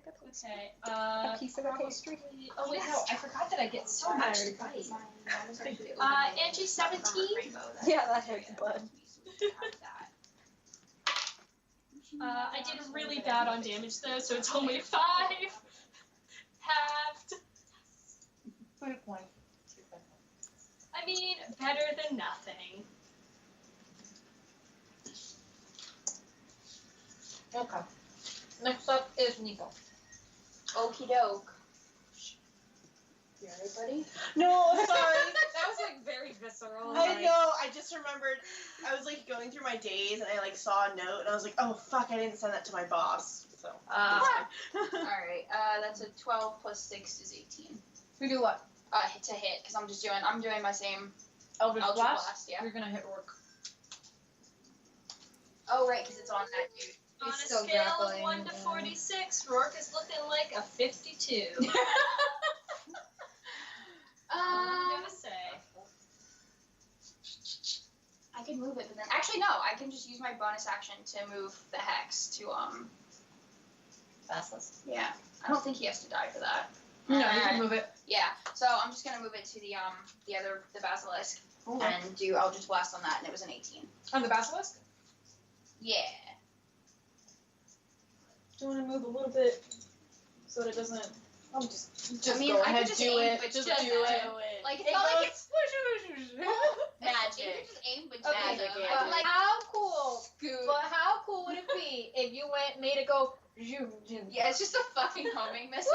S11: A piece of a pastry.
S6: Oh wait, no, I forgot that I get so much to bite. Angie 17.
S11: Yeah, that hurts blood.
S6: I did really bad on damage though, so it's only 5. Halved.
S11: 2 points.
S6: I mean, better than nothing.
S11: Okay. Next up is Nico.
S12: Okie doke.
S10: You alright, buddy?
S2: No, sorry.
S11: That was like very visceral.
S2: I know. I just remembered. I was like going through my days and I like saw a note and I was like, oh fuck, I didn't send that to my boss. So.
S12: Alright, that's a 12 plus 6 is 18.
S11: We do what?
S12: To hit, because I'm doing my same
S11: Eldritch
S12: Eldritch
S11: Blast?
S12: Blast, yeah.
S11: You're gonna hit Rourke.
S12: Oh, right, because it's on that dude.
S6: On a
S11: still
S6: scale
S11: grappling,
S6: of 1 to
S11: yeah.
S6: 46, Rourke is looking like a 52. I'm gonna say.
S12: I could move it, but then actually no, I can just use my bonus action to move the hex to
S10: Basilisk.
S12: yeah. I don't think he has to die for that.
S11: No, you can move it.
S12: Yeah, so I'm just gonna move it to the basilisk and do Eldritch Blast on that, and it was an 18.
S11: On the basilisk?
S12: Yeah.
S11: Do you want to move a little bit so that it doesn't? I'm just
S12: I mean,
S11: go
S12: I
S11: ahead,
S12: could just
S11: do
S12: aim,
S11: it.
S12: but
S11: Just
S12: just
S11: do
S12: do
S11: it.
S12: Like it's not like it's
S10: Magic.
S12: You can just aim, but
S11: Okay,
S12: just
S11: but
S12: like
S11: how cool?
S12: scoot.
S11: But how cool would it be if you made it go zoom zoom?
S12: Yeah, it's just a fucking homing missile.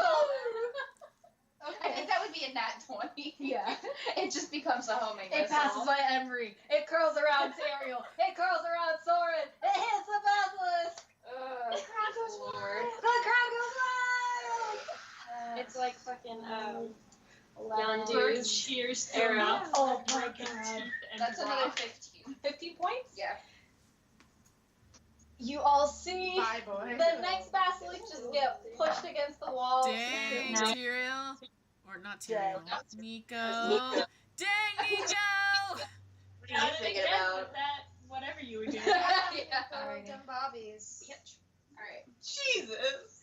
S12: I think that would be a nat 20.
S11: Yeah.
S12: It just becomes a homing
S11: It
S12: missile.
S11: passes by Emery. It curls around Ariel. It curls around Soren. It hits the basilisk.
S12: The crowd goes
S11: Lord. The crowd goes wild. It's
S6: like fucking
S5: Yondu.
S4: Bird cheers through
S6: Arrow.
S4: mouth.
S8: Oh
S4: and
S8: my
S4: broken
S8: God.
S4: teeth and
S12: That's another
S4: rock.
S12: 15.
S11: 50 points?
S12: Yeah.
S11: You all see
S9: Bye, boy.
S11: the next basilisk just get pushed against the wall.
S7: Dang,
S11: Now-
S7: Tyrael. Or not Tyrael. Nico. Dang, Nico!
S10: What are you
S4: Got it
S10: thinking
S4: again
S10: about?
S4: with that, whatever you were doing.
S12: Yeah.
S9: Oh, dumb bobbies.
S12: Alright.
S10: Jesus.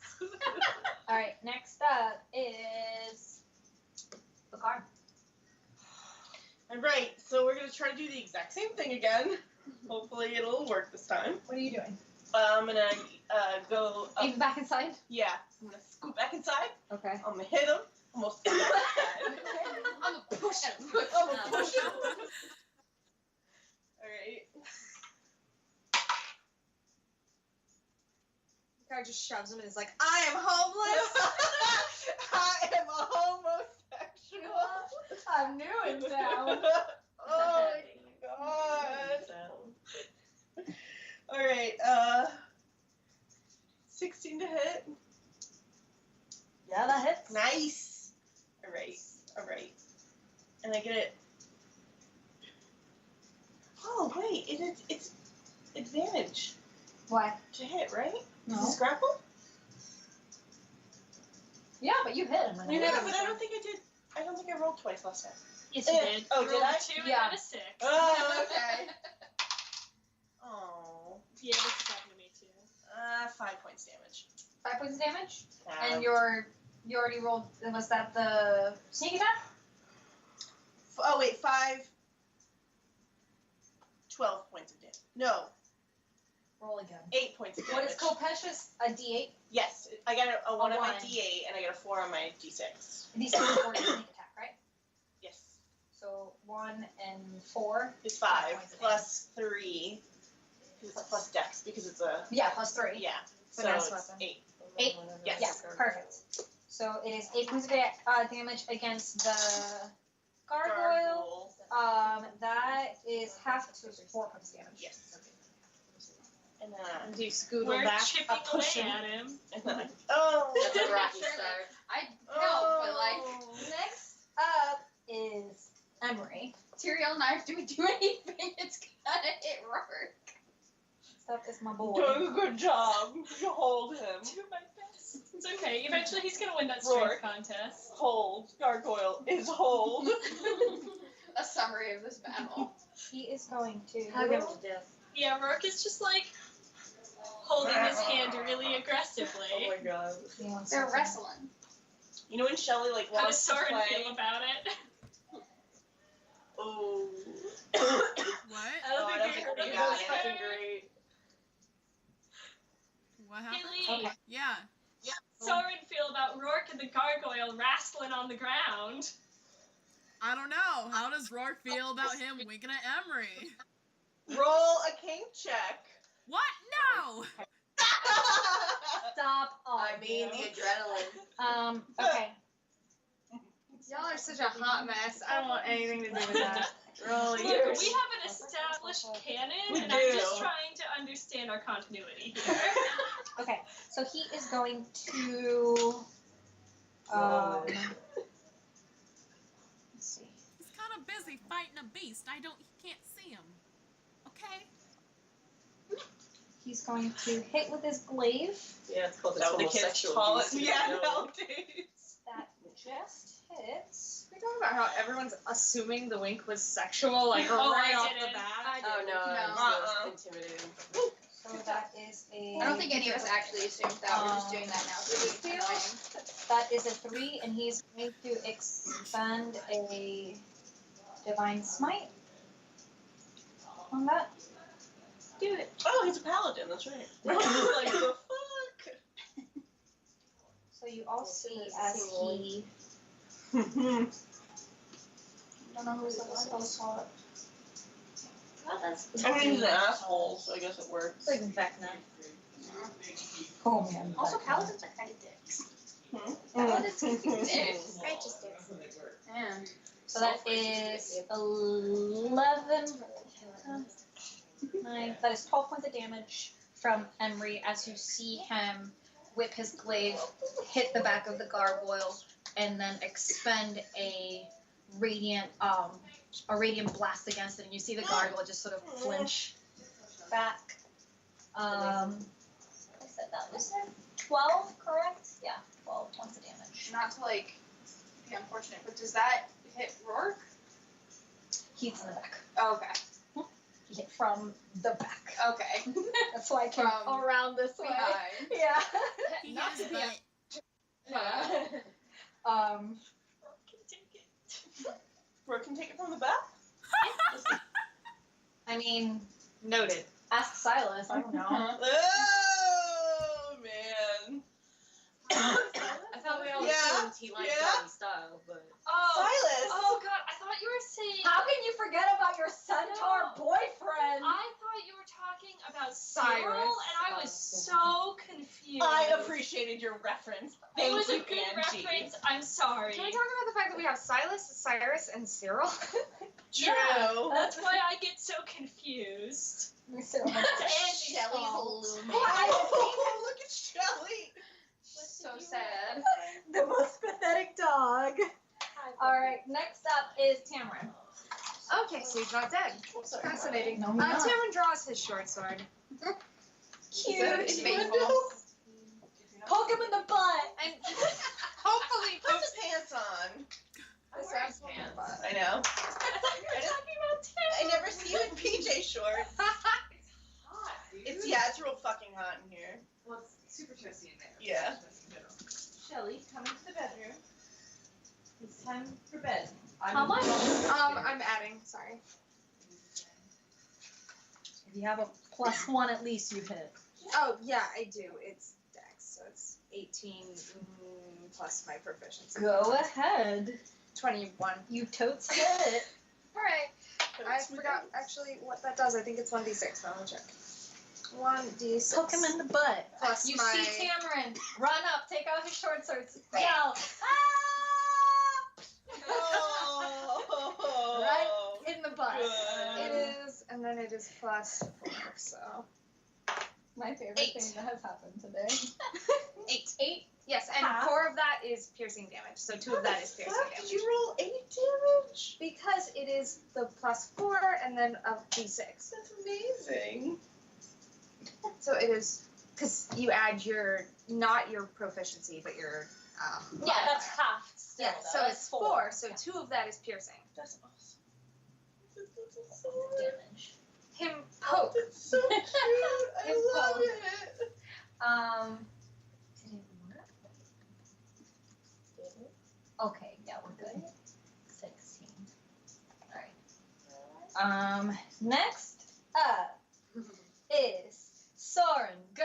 S11: Alright, next up is the car.
S10: Alright, so we're gonna try to do the exact same thing again. Hopefully it'll work this time.
S11: What are you doing?
S10: I'm gonna go up.
S11: Even back inside?
S10: Yeah, I'm gonna scoot back inside.
S11: Okay.
S10: I'm gonna hit him. I'm gonna scoot back inside.
S12: I'm gonna push it.
S10: I'm gonna push him. Alright.
S9: The guy just shoves him and is like, I am homeless.
S10: I am a homosexual.
S11: I'm new in town.
S10: Oh my god. Alright, 16 to hit.
S11: Yeah, that hits.
S10: Nice. Alright. And I get it. Oh wait, it's advantage
S11: What?
S10: to hit, right?
S11: No.
S10: Is this grapple?
S11: Yeah, but you hit him.
S10: No, but I don't think I rolled twice last time.
S4: Yes, you did.
S10: Oh,
S4: You
S10: did
S4: rolled
S10: I?
S4: a 2
S11: Yeah.
S4: and a 6.
S10: Oh, okay. Oh.
S4: Yeah, this has happened to me too.
S10: 5 points damage.
S11: 5 points of damage?
S10: Um,
S11: And you already rolled, was that the sneak attack?
S10: Oh wait, 12 points of damage. No,
S11: Roll again.
S10: 8 points of
S11: What
S10: damage.
S11: is Kopesh's? A D8?
S10: Yes, I got a 1 on my
S11: one.
S10: D8 and I got a 4 on my D6.
S11: D6 is for your sneak attack, right?
S10: Yes.
S11: So 1 and 4.
S10: It's
S11: 5
S10: 5
S11: points of
S10: plus 3 because it's plus Dex because it's a
S11: Yeah, plus 3.
S10: yeah. So
S11: Finesse
S10: it's
S11: weapon.
S10: 8.
S11: 8?
S10: Yes.
S11: Yeah, perfect. So it is 8 points of damage against the gargoyle. That is half, so it's 4 points of damage.
S10: Yes. And
S6: Do you scoot
S4: We're
S6: him back?
S4: chipping
S10: I'll push
S4: away
S10: him.
S4: at him.
S10: and then oh.
S5: That's a rocky
S12: Sure.
S5: start.
S12: I'd help, but like,
S11: Next up is Emery.
S12: Tyrael and I, if we do anything, it's gonna hit Robert.
S11: That is my boy.
S10: Doing a good job. You hold him.
S4: Do my best. It's okay. Eventually he's gonna win that
S10: Roar.
S4: strength contest.
S10: Hold. Gargoyle is hold.
S12: A summary of this battle.
S11: He is going to.
S5: Hug him to death.
S4: Yeah, Rourke is just like holding his hand really aggressively.
S10: Oh my god.
S11: He wants
S12: They're
S11: to-
S12: wrestling.
S10: You know when Shelly like
S4: How does
S10: wants to
S4: Soren
S10: play?
S4: feel about it?
S10: Oh.
S7: What?
S4: I don't
S10: I
S4: think
S10: don't
S4: you
S10: think
S4: heard
S10: we
S4: it.
S10: got
S4: was
S10: it.
S4: fucking
S10: great.
S7: What
S4: Hey
S7: happened?
S4: Lee,
S7: Yeah.
S4: Soren feel about Rourke and the gargoyle wrestling on the ground?
S7: I don't know. How does Rourke feel about him winking at Emery?
S10: Roll a kink check.
S7: What? No!
S11: Stop all
S5: I mean, the adrenaline.
S11: Okay.
S9: Y'all are such a hot mess. I don't want anything to do with that. Roll
S4: Look, we
S9: yours.
S4: have an established canon,
S10: We
S4: and I'm just
S10: do.
S4: trying to understand our continuity here.
S11: Okay. So he is going to. Let's see.
S7: He's kind of busy fighting a beast. He can't see him. Okay?
S11: He's going to hit with his glaive.
S5: Yeah, it's called
S10: That what the kids
S5: homosexual
S10: call it.
S5: abuse.
S10: Yeah, nowadays.
S11: That just hits.
S9: We talk about how everyone's assuming the wink was sexual, like
S4: Oh,
S9: right
S4: I
S9: off
S4: didn't.
S9: the bat.
S5: Oh no,
S10: No.
S5: it's intimidating.
S11: So that is a.
S12: I don't think any of us actually assumed that. We're just doing that now. So
S11: Feel?
S12: it's annoying.
S11: That is a 3, and he's going to expend a divine smite on that.
S4: Do it.
S10: Oh, he's a paladin. That's right. I was like, the fuck.
S11: So you all see as he.
S10: I
S11: I don't know who's the spell call it.
S5: Oh, that's.
S10: mean, he's an asshole, so I guess it works.
S11: Like Vecna. Oh man.
S12: Also,
S11: Vecna.
S12: paladins are kind of dicks.
S10: Paladins
S12: can be dicks. Righteous dicks. Yeah.
S11: So that is 11. 9. That is 12 points of damage from Emery as you see him whip his glaive, hit the back of the gargoyle, and then expend a radiant blast against it, and you see the gargoyle just sort of flinch back. I said that was 12, correct? Yeah, 12 points of damage.
S12: Not to like be unfortunate, but does that hit Rourke?
S11: He's in the back.
S12: Oh, okay.
S11: He hit from the back.
S12: Okay.
S11: That's why I came
S12: From
S11: around this way.
S12: behind.
S11: Yeah.
S7: He
S11: Not
S7: hit his
S11: to be a-
S7: butt.
S11: Yeah.
S2: Brooke can take it from the back?
S11: I mean, noted. Ask Silas. I don't know.
S2: Oh, man.
S5: I thought we all assumed he liked Daddy style, but.
S2: Silas!
S4: Oh god, I thought you were saying.
S11: How can you forget about your centaur boyfriend?
S4: I thought you were talking about Cyril, and I was so confused.
S2: I appreciated your reference. Thank
S4: It was
S2: you,
S4: a good
S2: Angie.
S4: reference. I'm sorry.
S9: Can we talk about the fact that we have Silas, Cyrus, and Cyril?
S2: True.
S4: Yeah, that's why I get so confused.
S11: So
S4: It's Angie's
S12: Shelly's
S4: fault.
S12: illuminated.
S2: Oh, look at Shelly.
S12: So sad.
S11: the most pathetic dog. Alright, next up is Tamarin.
S9: Okay, so he's not dead. Fascinating.
S11: No, he's not.
S9: Tamron draws his short sword.
S12: It's faithful.
S11: Poke him in the butt.
S9: And
S2: Hopefully put his pants on.
S12: This has pants.
S2: I know.
S4: Talking about
S2: I never see you in PJ shorts. It's real fucking hot in here.
S13: Well, it's super toasty in there.
S2: Yeah.
S13: Shelly, come into the bedroom. It's time for bed.
S11: How much?
S9: I'm adding. Sorry.
S11: If you have a +1 at least, you hit.
S9: Oh yeah, I do. It's Dex, so it's 18 plus my proficiency.
S11: Go ahead.
S9: 21.
S11: You totes hit.
S9: All right. I forgot actually what that does. I think it's 1d6. Now I'll check. 1d6.
S11: Poke him in the butt.
S9: Plus
S11: you
S9: my-
S11: see Tamarin run up, take out his short sword, yell,
S2: Oh.
S11: right in the butt.
S9: It is, and then it is +4. So
S11: My favorite
S9: 8.
S11: thing that has happened today.
S9: 8.
S11: 8.
S9: Yes, and
S11: Half.
S9: 4 of that is piercing damage. So 2 of that is piercing
S2: Fuck,
S9: damage.
S2: did you roll 8 damage?
S9: Because it is the +4 and then a d6.
S2: That's amazing.
S9: So it is because you add your not your proficiency, but your
S11: Yeah, that's half. Still,
S9: yeah. So
S11: though.
S9: it's 4. So 2 of that is piercing.
S2: That's awesome. That's so
S11: Damage.
S9: Him poke.
S2: That's so cute. I
S11: His
S2: love
S11: poke.
S2: it.
S11: Did it work? Okay, yeah, we're good. 16. Alright. Next up is Soren. Go.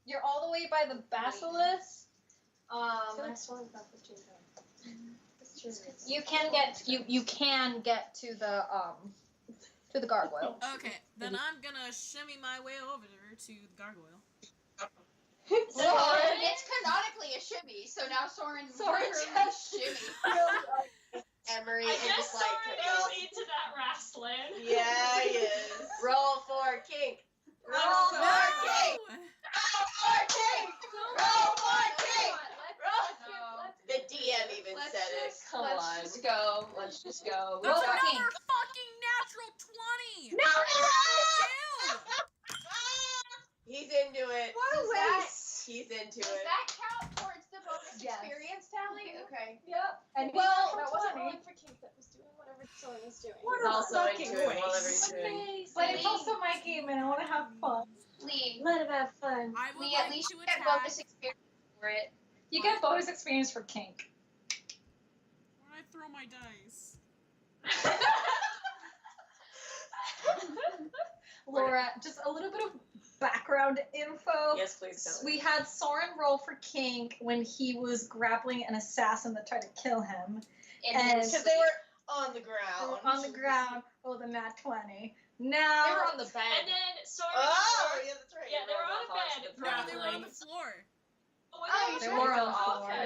S11: You're all the way by the basilisk. You can get to the gargoyle.
S7: Okay, then I'm gonna shimmy my way over to the gargoyle.
S12: Soren, it's canonically a shimmy, so now Soren's
S11: Soren
S12: literally
S11: just-
S12: shimmy. Emery
S4: I
S12: is
S4: guess
S12: just
S4: Soren
S12: like,
S4: is into that wrestling.
S2: Yeah, he is.
S5: Roll for kink.
S2: Roll for
S7: No!
S2: kink. Roll for kink. Roll for kink.
S5: The DM even said it. Come
S12: let's
S5: on.
S12: just go. Let's just go.
S7: That's
S11: Roll for
S7: another
S11: kink.
S7: fucking natural 20!
S11: No!
S5: He's into it.
S9: What a
S12: Does that-
S9: waste.
S5: He's into
S12: Does
S5: it.
S12: that count towards the bonus
S11: Yes.
S12: experience tally? Okay.
S11: Yep. And
S6: Well,
S11: that
S6: that wasn't
S11: 20.
S6: rolling for kink. That was doing whatever Soren was doing.
S5: He's also into it while everybody's doing.
S11: But it's also my game and I want to have fun.
S12: Lee,
S6: Let him have fun.
S7: I would
S12: Lee, at
S7: like
S12: least
S7: to
S12: you get
S7: attack.
S12: bonus experience for it.
S11: You get bonus experience for kink.
S7: When I throw my dice.
S11: Laura, just a little bit of background info.
S5: Yes, please tell me.
S11: We had Soren roll for kink when he was grappling an assassin that tried to kill him. And
S2: Because they were on the ground.
S11: on the ground, rolled a nat 20.
S5: They
S11: Now,
S5: were on the bed.
S4: And then Soren.
S2: Oh, yeah, that's right.
S4: Yeah, they were on a bed
S7: No, they were on
S4: grappling.
S7: the floor.
S4: Oh,
S12: Oh,
S11: they
S12: sure.
S11: were
S5: fell
S11: on the
S5: off
S11: floor.
S5: it.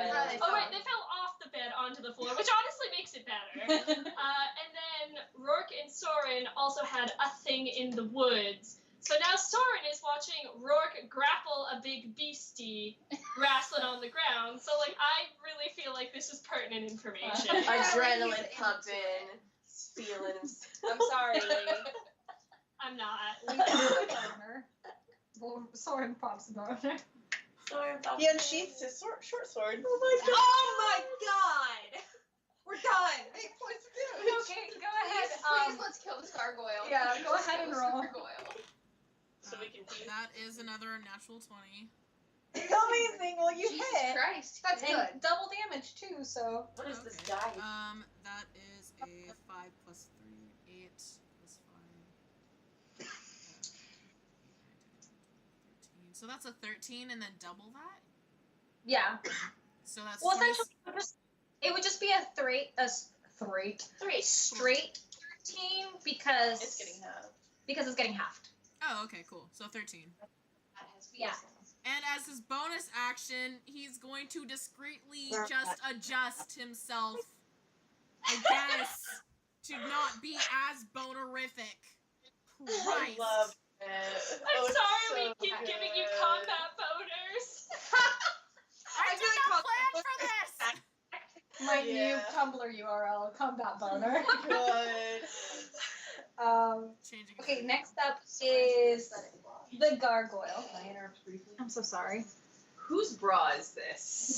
S4: Oh wait, they fell off the bed onto the floor, which honestly makes it better. And then Rourke and Soren also had a thing in the woods. So now Soren is watching Rourke grapple a big beastie wrestling on the ground. So, like, I really feel like this is pertinent information.
S10: Adrenaline pumping. Feelings.
S11: I'm sorry.
S4: I'm not.
S3: Soren pops a boner.
S2: He unsheaths his short sword.
S3: Oh my god! We're done. 8 points of damage.
S12: Okay,
S3: go ahead.
S12: Please, let's kill this gargoyle.
S3: Yeah, go ahead and roll.
S2: So we can see.
S7: That is another natural 20.
S3: Amazing. Well, you
S12: Jesus
S3: hit.
S12: Christ.
S3: That's
S12: And
S3: good. Double damage too. So.
S10: What is this
S7: Okay.
S10: die?
S7: That is a 5 plus 3, 8 plus 5. 13. So that's a 13 and then double that?
S3: Yeah.
S7: So that's
S3: Well,
S7: 20
S3: essentially, it would just be a straight 13 because
S2: It's getting halved.
S3: it's getting halved.
S7: Oh, okay, cool. So 13.
S3: Yeah.
S7: And as his bonus action, he's going to discreetly just adjust himself, I guess, to not be as bonerific. Christ.
S2: I love it.
S4: I'm sorry we keep giving you combat boners.
S7: I did not plan for this!
S3: My new Tumblr URL, combat boner.
S2: Good.
S7: Changing
S3: Okay, next up is the gargoyle. Can I interrupt briefly? I'm so sorry.
S10: Whose bra is this?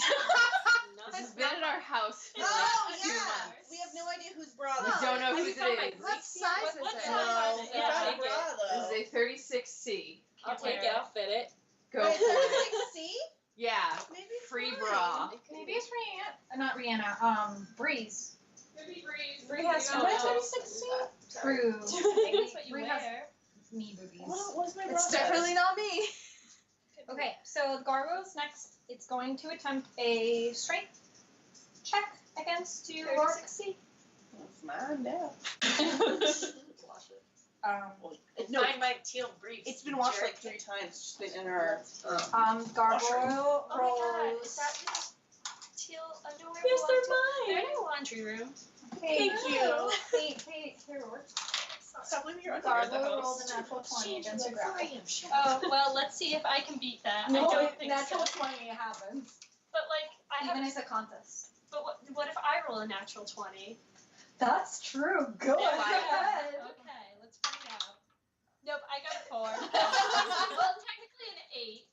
S10: This has been at our house for like 2 months.
S2: We have no idea whose bra
S10: We
S2: this
S10: don't know
S2: is.
S10: whose it is.
S9: What size is
S4: What
S9: it?
S4: size
S2: No,
S4: is it?
S2: it's not
S4: Yeah,
S2: a bra though.
S10: This is a 36C.
S6: I'll take it. I'll fit it.
S10: Go for it.
S2: See?
S10: Yeah.
S2: Maybe it's
S10: Free
S2: fine.
S10: bra.
S3: Maybe it's Rihanna. Not Rihanna. Breeze.
S4: Maybe Breeze.
S3: Bree has
S4: You
S3: to
S4: know.
S3: 36 True.
S4: I think that's what you
S3: Bree has
S4: wear.
S3: me boobies.
S2: What's my bra?
S9: It's definitely not me.
S3: Okay, so the gargoyle's next. It's going to attempt a strength check against you.
S2: 36C. It's mine now. No,
S10: Find my teal briefs.
S2: it's been washed like 3 times. It's just been in our.
S3: Gargoyle
S4: Oh my god,
S3: rolls.
S4: is that this teal underwear?
S6: Yes, they're
S4: They're
S6: mine.
S4: in the laundry room.
S3: Thank
S2: you.
S3: Here, Rourke.
S2: Stop leaving your underwear at the
S3: Gargoyle rolled
S2: house.
S3: a natural 20 against a grapple.
S4: Oh, well, let's see if I can beat that. I
S3: No,
S4: don't think
S3: natural
S4: so.
S3: 20 happens.
S4: But, like, I
S3: Even
S4: have.
S3: as a contest.
S4: But what if I roll a natural 20?
S3: That's true. Go
S4: Yeah.
S3: ahead.
S4: Okay, let's find out. Nope, I got a 4.
S12: Well, technically an 8.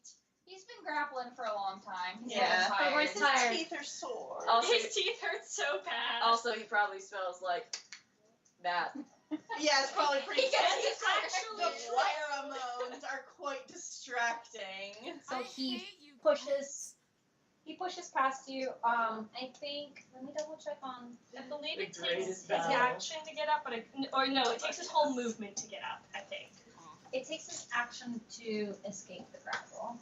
S12: He's been grappling for a long time. He's
S2: Yeah.
S12: getting tired.
S2: His teeth are sore.
S10: Also,
S4: His teeth hurt so bad.
S10: also, he probably smells like that.
S2: Yeah, it's probably pretty
S12: He gets
S2: good.
S12: actually
S2: The pheromones are quite distracting.
S3: So
S7: I
S3: he
S7: hate you
S3: pushes. He pushes past you. I think. Let me double check on.
S4: I believe it
S10: The
S4: takes
S10: greatest
S4: his
S10: battle.
S4: action to get up, or no, it takes his whole movement to get up, I think.
S3: It takes his action to escape the grapple.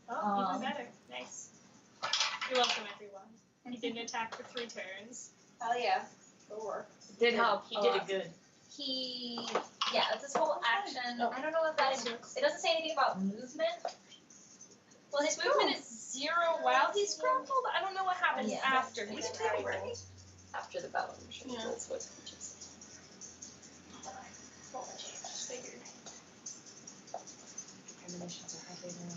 S4: Oh, even better. Nice. You're welcome, everyone. He didn't attack for 3 turns.
S3: Hell yeah.
S10: Did help. He did
S3: lot.
S10: it good.
S3: That's his whole action. I don't know if that is. It doesn't say anything about movement.
S4: Well, his movement is 0 while he's grappled. I don't know what happens
S3: Yeah.
S4: after he's grappled.
S10: After the battle, I'm sure
S2: Yeah.
S10: that's what it is.
S2: Just figured.
S8: Premonitions are highly real.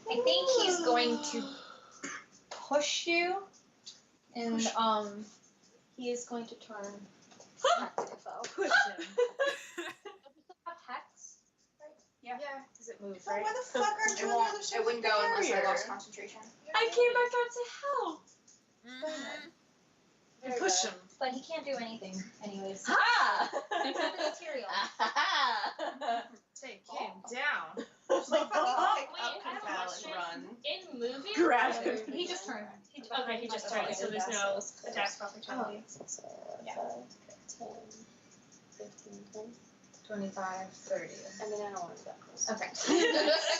S3: I think he's going to push you, and he is going to turn.
S10: Push him.
S3: Hex.
S9: Yeah.
S10: Does it move,
S2: Well,
S10: right?
S2: where the fuck are you on the other side
S12: It
S2: of the
S12: wouldn't go unless I
S2: barrier?
S12: lost concentration.
S4: I came back out to help.
S7: Mhm.
S10: Push him.
S3: But he can't do anything, anyways.
S10: Ha!
S3: Except for material.
S10: Take him down.
S2: Just like fucking pick
S4: Wait,
S2: up
S4: I have a
S2: Cal
S4: question.
S2: and run.
S4: In moving?
S10: Grab him.
S3: He just turned.
S4: Okay, he just turned, so there's no attack of opportunity.
S8: 25, 30.
S10: I mean, I don't want to be that close.
S3: Okay.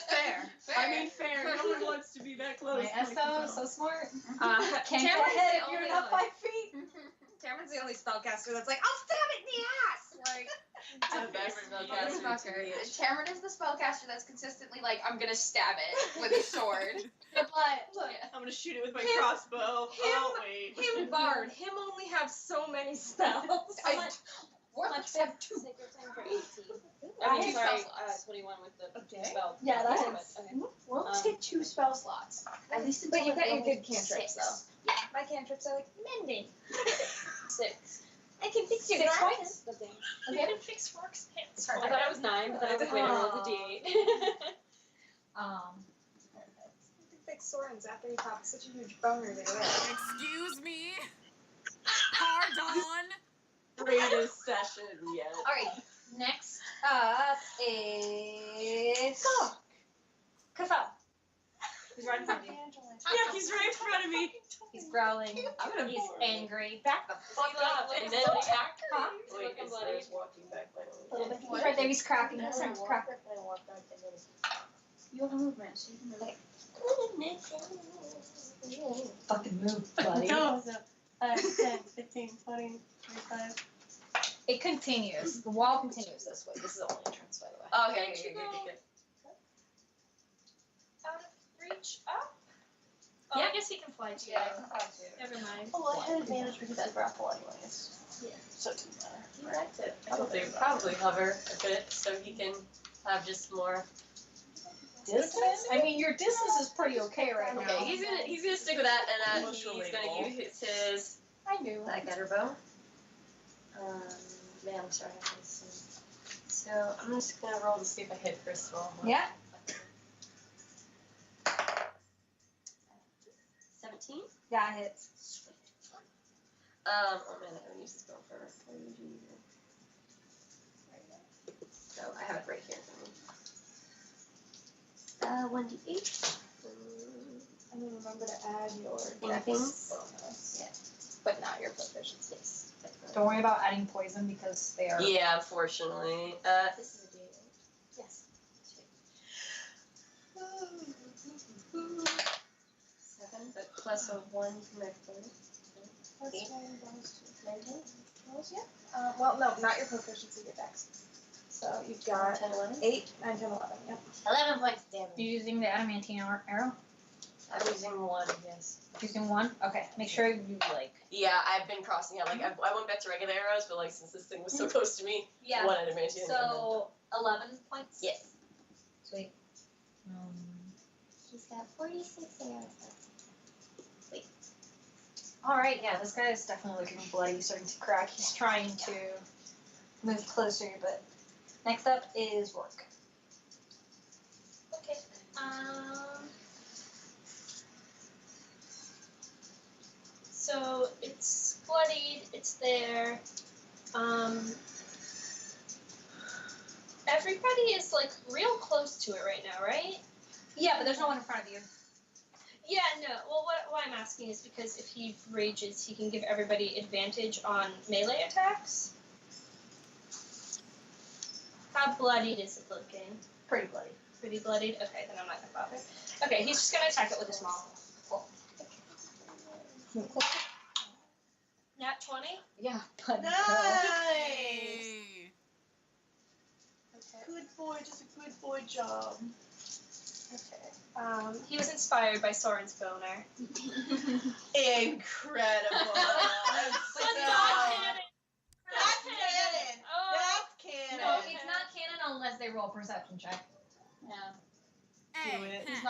S12: Fair.
S10: I mean, fair. No one wants to be that close.
S3: My SO, so smart.
S10: Can't
S3: Can't
S10: get
S3: get
S10: ahead
S3: hit.
S10: if
S3: You're
S10: you're
S3: not
S10: not
S3: 5 feet.
S9: Cameron's the only spellcaster that's like, I'll stab it in the ass! Like,
S5: the best spellcaster to
S12: Motherfucker.
S5: me.
S12: Cameron is the spellcaster that's consistently like, I'm gonna stab it with a sword.
S3: But
S2: Look, I'm gonna shoot it with my crossbow. Oh wait.
S6: Him bard. Him only have so many spells.
S12: Warlocks have 2.
S6: Sacred time for 18.
S12: I
S6: I mean,
S12: have
S6: sorry,
S12: spell slots.
S6: 21 with the
S2: Okay.
S6: spell.
S3: Yeah, that
S6: but,
S3: hits.
S6: okay.
S12: Warlocks get 2 spell slots. At least
S9: But
S12: until
S9: you've got your
S12: level
S9: good cantrips
S12: 6.
S9: though. My cantrips are like mending.
S6: 6.
S9: I can fix your
S6: 6
S9: glasses.
S6: points. The thing.
S4: You can fix Rourke's pants.
S6: I thought it was 9, but then I was like, wait, I rolled a d8.
S9: Fix Soren's after he popped such a huge boner there.
S7: Excuse me. Pardon.
S10: Greatest session yet.
S11: Alright, next up is Kafel. He's right in front of you.
S2: Yeah, he's right in front of me.
S11: He's growling.
S10: I'm gonna
S11: He's
S10: bore him.
S11: angry. Back the fuck up.
S10: And
S11: And
S10: then
S11: then
S10: attack.
S11: Huh?
S10: Wait,
S6: looking
S10: is
S6: bloody.
S10: there's walking back by
S11: A little bit. He's right there. He's cracking. He's
S10: I
S11: cracking.
S10: walk back and then
S12: You have a movement, so you can move.
S11: Fucking move, buddy.
S10: No, 10, 15, 20, 25.
S11: It continues. The wall continues this way. This is the only entrance, by the way.
S10: Okay,
S4: Did you
S10: good.
S4: go- Out of reach up? Oh,
S11: Yeah.
S4: I guess he can fly too. Never mind.
S10: Oh, I had advantage because I grapple anyways.
S4: Yeah.
S10: So it doesn't matter.
S5: He likes it. Probably hover a bit so he can have just more.
S11: Distance? I mean, your distance is pretty okay right now.
S5: Okay, he's gonna stick with that, and
S2: Most
S5: he's gonna
S2: relatable.
S5: use his
S11: I knew.
S5: backgatter bow. Man, I'm sorry. I can't see. So I'm just gonna roll to see if I hit first of all.
S11: Yeah.
S5: 17.
S11: Yeah, it hits.
S5: Oh man, I haven't used this bow for. So I have it right here. 1d8.
S9: And then remember to add your
S5: Anything?
S9: dex bonus.
S5: Yeah.
S9: But not your proficiency.
S5: Yes.
S11: Don't worry about adding poison because they are.
S5: Yeah, unfortunately. This is a d8.
S9: Yes.
S5: 7, but plus a 1 from my bonus.
S9: Plus
S5: 8.
S9: 1 bonus to
S5: 19.
S9: rolls, yeah. Well, no, not your proficiency, your dex. So you've got
S5: 10, 11.
S9: 8, 9, 10, 11, yep.
S5: 11 points of damage.
S11: You're using the adamantine arrow?
S5: I'm using 1, yes.
S11: Using one? Okay. Make sure you like.
S5: Yeah, I've been crossing out. Like, I went back to regular arrows, but like since this thing was so close to me,
S11: Yeah.
S5: 1 adamantium.
S11: So 11 points.
S5: Yes.
S11: Sweet.
S5: He's got 46 arrows.
S11: All right. Yeah, this guy is definitely looking bloody, starting to crack. He's trying to move closer, but next up is Rourke.
S4: Okay. So it's bloodied. It's there. Everybody is like real close to it right now, right?
S11: Yeah, but there's no one in front of you.
S4: Yeah, no. Well, what I'm asking is because if he rages, he can give everybody advantage on melee attacks. How bloodied is it looking?
S11: Pretty bloody.
S4: Pretty bloodied? Okay, then I'm not gonna bother. Okay, he's just gonna attack it with a small. Nat 20?
S11: Yeah, but
S2: Nice!
S7: Hey.
S2: Good boy, just a good boy job.
S4: Okay. He was inspired by Soren's boner.
S2: Incredible.
S4: But not canon!
S2: That's canon.
S4: Oh.
S2: That's canon.
S11: No, it's not canon unless they roll a perception check.
S12: Yeah.
S7: Hey.
S2: Do it.
S7: Heh.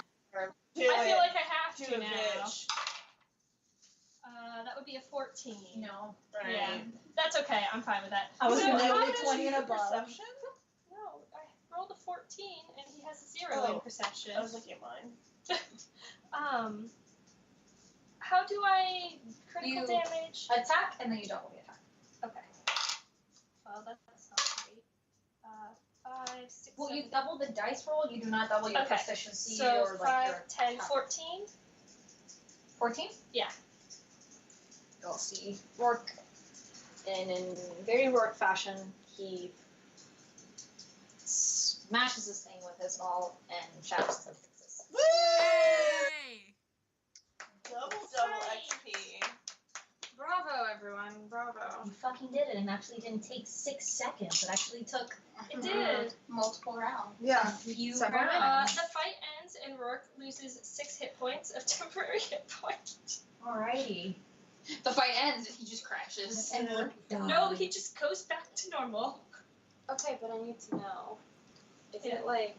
S2: Do
S4: I feel
S2: it.
S4: like I have
S2: Do
S4: to
S2: it,
S4: now.
S2: bitch.
S4: That would be a 14.
S11: No.
S2: Right.
S4: Yeah, that's okay. I'm fine with that.
S11: I was
S4: So
S11: gonna
S4: how
S11: roll
S4: does
S11: 20
S4: he-
S11: and above.
S2: Perception?
S4: No, I rolled a 14 and he has a 0 in perception.
S2: I was looking at mine.
S4: How do I critical
S11: You-
S4: damage?
S11: Attack and then you double the attack.
S4: Okay. Well, that's not great. 5, 6,
S11: Well, you
S4: 7,
S11: double the dice roll. You do not double your
S4: Okay.
S11: proficiency
S4: so
S11: or like
S4: 5,
S11: your
S4: 10,
S11: attack.
S4: 14.
S11: 14?
S4: Yeah.
S11: You'll see Rourke, and in very Rourke fashion, he smashes this thing with his maul and shatters it to pieces.
S2: Woo!
S7: Hey.
S2: Double
S4: Sweet.
S2: XP.
S11: Bravo, everyone.
S2: Bravo.
S11: You fucking did it, and actually didn't take 6 seconds. It actually took
S4: It did.
S12: Multiple rounds.
S2: Yeah.
S11: a few
S12: Several
S11: rounds.
S4: The fight ends and Rourke loses 6 hit points of temporary hit points.
S11: Alrighty.
S12: The fight ends and he just crashes.
S11: And we're done.
S4: No, he just goes back to normal.
S6: Okay, but I need to know. Is it like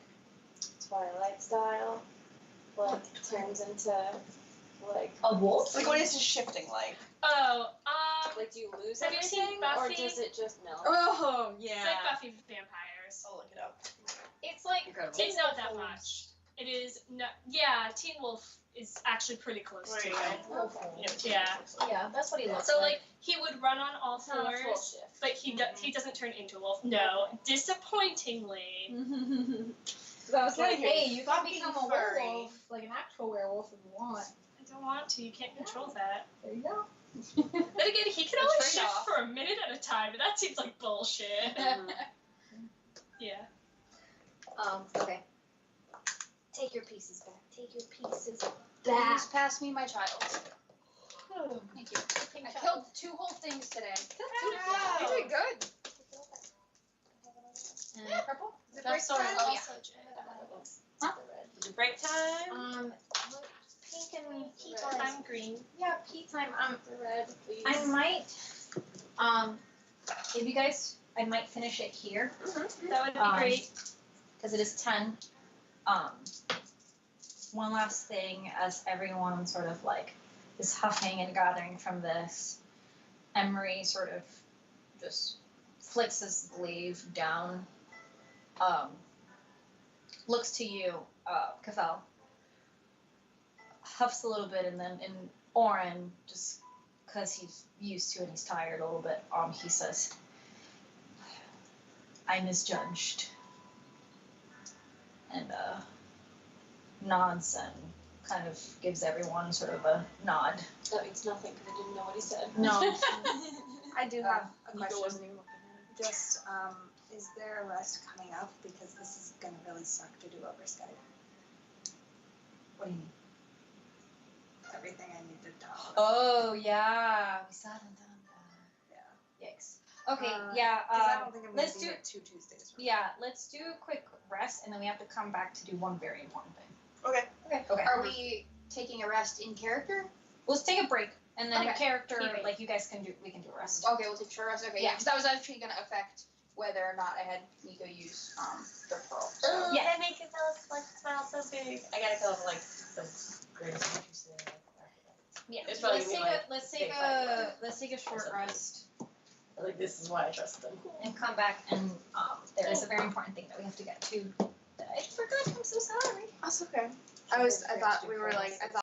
S6: Twilight style? Like turns into like
S11: A wolf?
S2: Like, what is his shifting like?
S4: Oh,
S6: like do you lose
S4: Have you seen
S6: everything or
S4: Buffy?
S6: does it just melt?
S2: Oh,
S4: it's like Buffy vampires.
S2: I'll look it up.
S4: It's like,
S12: Incredible.
S4: it's not that much. It is, no, yeah, Teen Wolf is actually pretty close
S2: There
S4: to
S2: you
S4: it.
S2: go.
S4: Yeah.
S11: Yeah, that's what he looks
S4: So,
S11: like.
S4: like, he would run on all
S6: It's not a full
S4: fours,
S6: shift.
S4: but he doesn't turn into a wolf. No, disappointingly.
S6: Because I was
S2: Yeah,
S6: like,
S2: you're
S6: hey, you can
S2: fucking
S6: become a
S2: furry.
S6: werewolf, like an actual werewolf if you want.
S4: I don't want to. You can't control that.
S6: There you go.
S4: Then again, he can
S12: The
S4: only shift
S12: trade-off.
S4: for a minute at a time, and that seems like bullshit. Yeah.
S11: Okay. Take your pieces back. Take your pieces
S12: Please
S11: back.
S12: pass me my child. Thank you. I killed 2 whole things today.
S2: Wow.
S12: You did good.
S11: And purple?
S12: Is it break time? Oh, yeah.
S10: Is it break time?
S11: Pink and pea
S4: I'm green.
S11: Yeah, pea time.
S6: The red, please.
S11: I might, if you guys, I might finish it here.
S4: That would be great.
S11: Because it is 10. One last thing, as everyone sort of like is huffing and gathering from this, Emery sort of just flicks his glaive down, looks to you, Cafel, huffs a little bit, and then in Oren, just because he's used to it and he's tired a little bit, he says, I misjudged. And nods and kind of gives everyone sort of a nod.
S6: That means nothing because I didn't know what he said.
S11: No.
S9: I do have a
S6: Nico
S9: question.
S6: wasn't even looking at it.
S9: Just, is there a rest coming up? Because this is gonna really suck to do over Skype.
S11: What do you mean?
S9: Everything I need to talk.
S11: Oh, yeah. We still haven't done that.
S9: Yeah.
S11: Yikes. Okay,
S9: Because I don't think I'm gonna
S11: let's
S9: be
S11: do-
S9: here 2 Tuesdays. From
S11: Yeah, let's do a quick rest, and then we have to come back to do one very important thing.
S2: Okay.
S11: Okay.
S12: Are we taking a rest in character?
S11: Let's take a break, and then a
S12: Okay.
S11: character,
S12: Keep it.
S11: like, you guys can do, we can do a rest.
S12: Okay, we'll take a short rest. Okay, yeah, because that was actually going to affect whether or not I had Nico use the pearl. So.
S10: Oh,
S11: Yeah.
S10: that makes it like smile so big. I gotta come up with like the greatest pictures today.
S11: Yeah.
S10: It's probably
S11: Let's
S10: gonna
S11: take
S10: be,
S11: a,
S10: like,
S11: let's
S10: big
S11: take
S10: fight.
S11: a, let's take a short
S10: something.
S11: rest,
S10: Like this is why I trust them.
S11: and come back, and, there is a very important thing that we have to get to that I forgot. I'm so sorry.
S12: That's okay. I thought we were like, I thought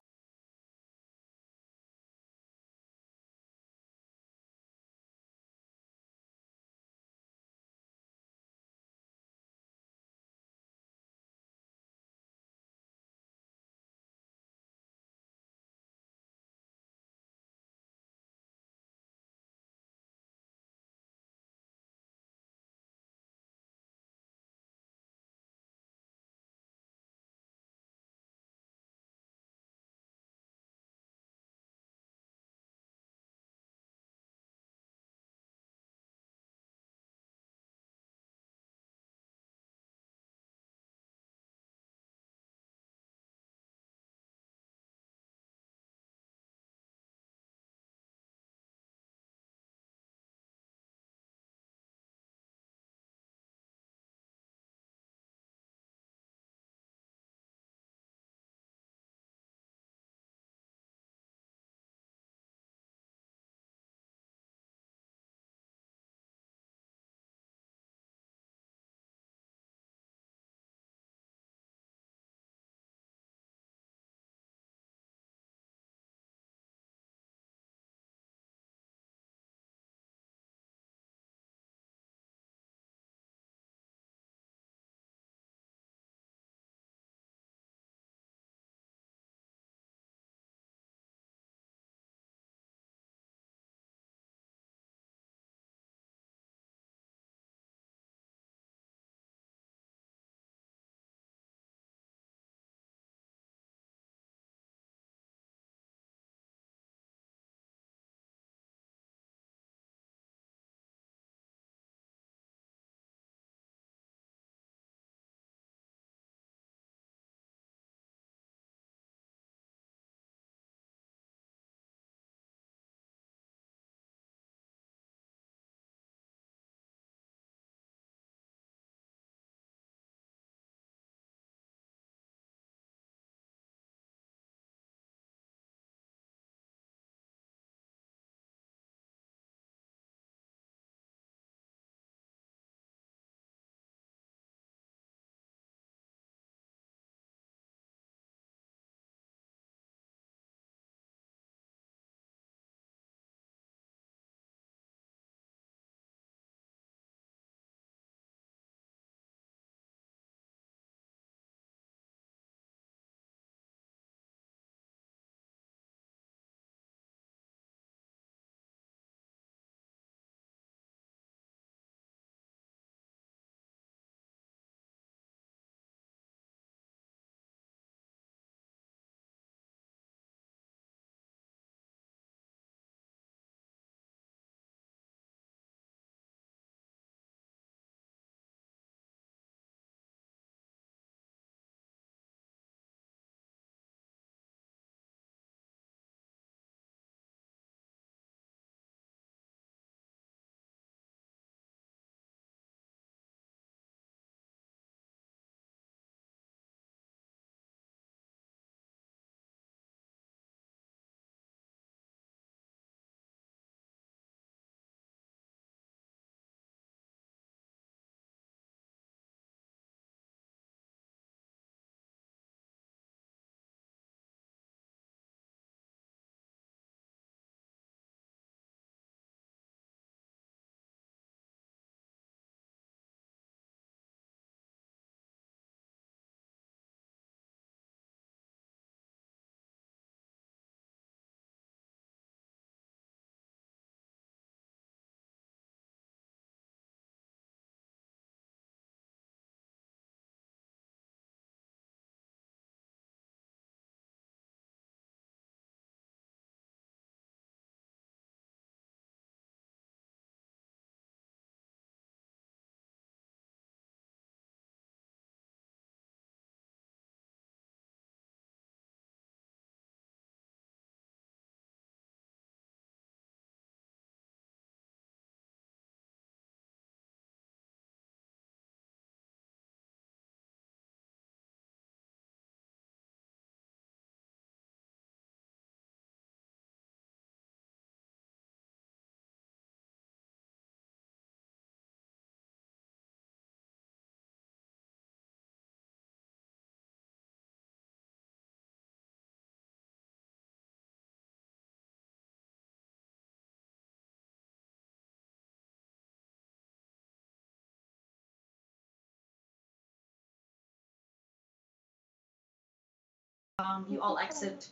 S11: You all exit.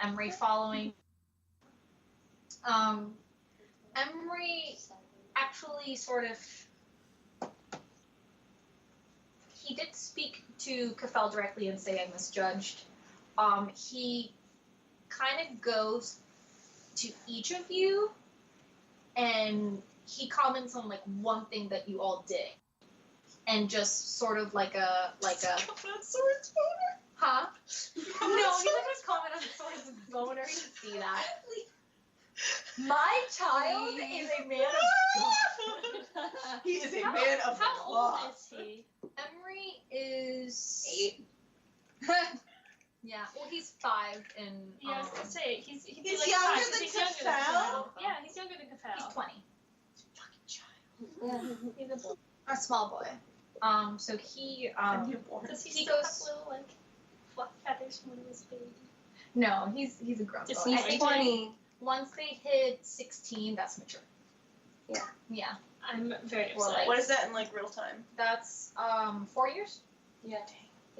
S11: Emery following. Emery actually sort of. He did speak to Kafel directly and say I misjudged. He kind of goes to each of you, and he comments on like one thing that you all did, and just sort of like a
S2: Soren's boner.
S11: huh? No, he's not gonna comment on Soren's boner. You can see that. My child is a man of God.
S2: He is a man of
S4: How
S2: law.
S4: old is he?
S11: Emery is
S12: 8.
S11: Yeah, well, he's 5 and
S4: Yeah, I was gonna say he'd be
S2: He's
S4: like
S2: younger
S4: 5,
S2: than
S4: he's younger than
S2: Kafel?
S4: Kafel. Yeah, he's younger than Kafel.
S11: he's 20.
S4: He's a boy.
S11: A small boy. So he
S4: Does he
S11: he
S4: still
S11: goes-
S4: have little like fluff feathers from when he was a baby?
S11: no, he's a grown
S4: Does
S11: boy.
S4: he
S11: I think
S10: 20.
S11: once they hit 16, that's mature.
S10: Yeah.
S11: Yeah,
S4: I'm very
S11: Well,
S4: upset.
S2: What is that in like real time?
S11: that's 4 years.
S10: Yeah.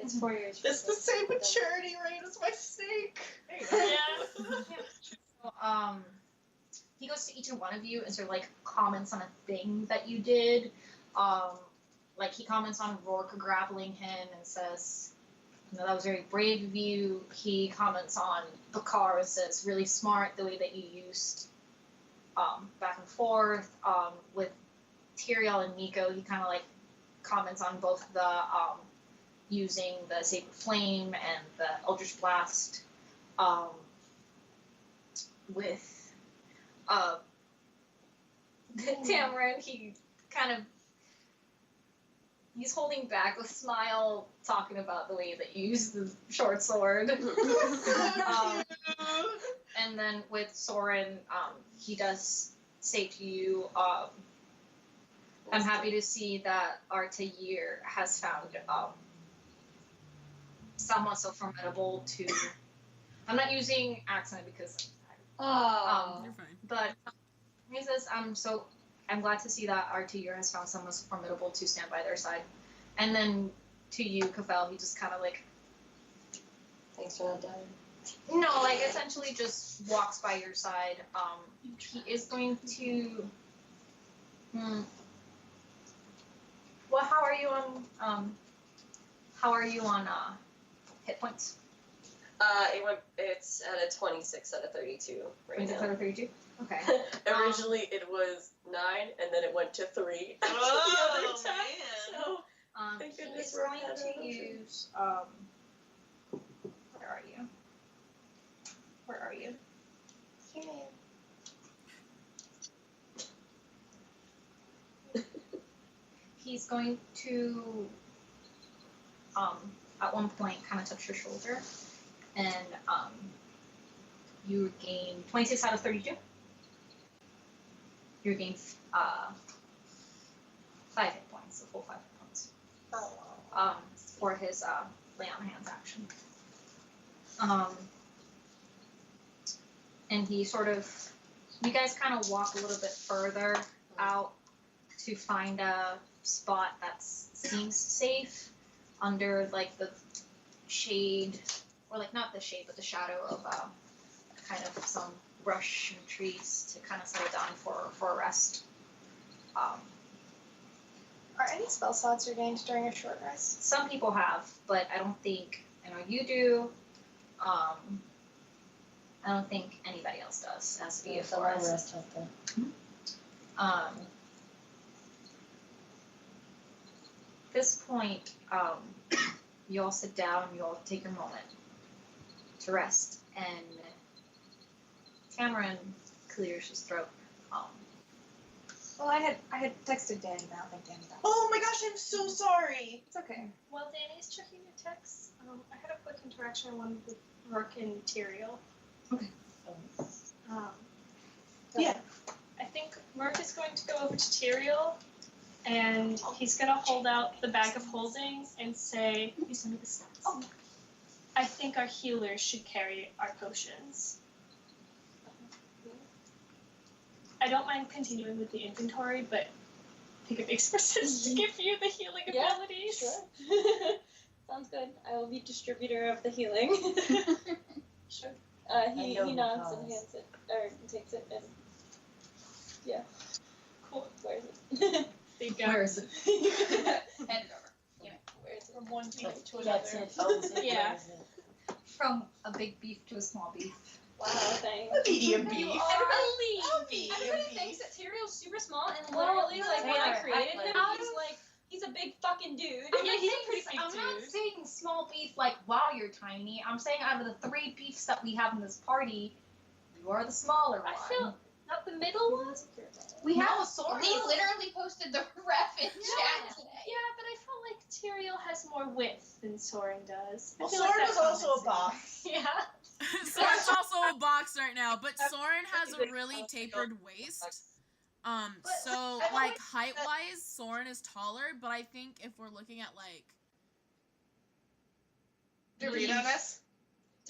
S4: It's 4 years.
S2: That's the same maturity rate as my snake.
S4: Yeah.
S11: So, he goes to each and one of you and sort of like comments on a thing that you did. Like he comments on Rourke grappling him and says, you know, that was very brave of you. He comments on Bakar and says, really smart the way that you used back and forth. With Tyrael and Nico, he kind of like comments on both the using the Sacred Flame and the Eldritch Blast. With Tamarin, he kind of he's holding back a smile, talking about the way that you use the short sword. And then with Soren, he does say to you, I'm happy to see that Artair has found someone so formidable to. I'm not using accent because.
S7: You're fine.
S11: But he says, I'm glad to see that Artair has found someone so formidable to stand by their side. And then to you, Kafel, he just kind of like,
S10: Thanks for not dying.
S11: no, like essentially just walks by your side. He is going to. Well, how are you on hit points?
S10: It's at a 26 out of 32 right
S11: Is it
S10: now.
S11: 32? Okay.
S10: Originally it was 9 and then it went to 3.
S2: Oh,
S10: the other time.
S2: man.
S10: So
S11: He
S10: Thank goodness
S11: is
S10: we're
S11: going
S10: ahead
S11: to
S10: of him.
S11: use where are you? Where are you?
S10: Here I am.
S11: He's going to at one point kind of touch your shoulder, and you gain 26 out of 32. You gain 5 hit points, the full 5 hit points. For his lay on hands action. And he sort of, you guys kind of walk a little bit further out to find a spot that seems safe under like the shade, or like not the shade, but the shadow of kind of some brush and trees to kind of settle down for a rest.
S9: Are any spell slots regained during a short rest?
S11: Some people have, but I don't think, I know you do. I don't think anybody else does. It has to be a full rest. At this point, you all sit down, you all take your moment to rest, and Tamarin clears his throat.
S9: Well, I had texted Danny, but I don't think Danny got it.
S2: Oh my gosh, I'm so sorry.
S9: It's okay.
S4: While Danny's checking your texts, I had a quick interaction with Rourke and Tyrael.
S11: Okay.
S2: Yeah.
S4: I think Rourke is going to go over to Tyrael, and he's going to hold out the bag of holding and say,
S11: You send me the stats.
S4: Oh. I think our healers should carry our potions. I don't mind continuing with the inventory, but I think it makes more sense to give you the healing abilities.
S10: Sure.
S6: Sounds good. I will be distributor of the healing.
S10: Sure.
S6: He nods and hands it, or takes it, and yeah. Cool. Where is it?
S4: There you go.
S8: Where is it?
S12: Hand it over.
S6: Where is it?
S2: From one beef to
S10: That's
S2: another.
S10: it. Owns it.
S6: Yeah.
S10: wears it.
S8: From a big beef to a small beef.
S6: Wow, thanks.
S2: Medium beef.
S6: Everybody thinks that Tyrion's super small, and literally, like, when I
S10: Taylor,
S6: created
S10: act
S6: him,
S10: like-
S6: he's like, he's a big fucking dude.
S8: I'm
S6: Yeah,
S8: not
S6: he's
S8: saying
S6: a pretty big
S8: I'm not
S6: dude.
S8: saying small beef like wow you're tiny. I'm saying out of the 3 beefs that we have in this party, you are the smaller one.
S4: I feel not the middle one.
S8: we have a sword.
S12: We literally posted the ref in chat today.
S4: Yeah, but I felt like Tyrael has more width than Soren does. I
S2: Well,
S4: feel like
S2: Soren
S4: that
S2: was also a
S4: compensates.
S2: box.
S4: Yeah.
S7: Soren's also a box right now, but Soren has a really tapered waist. So like height wise, Soren is taller, but I think if we're looking at like
S2: Doritos.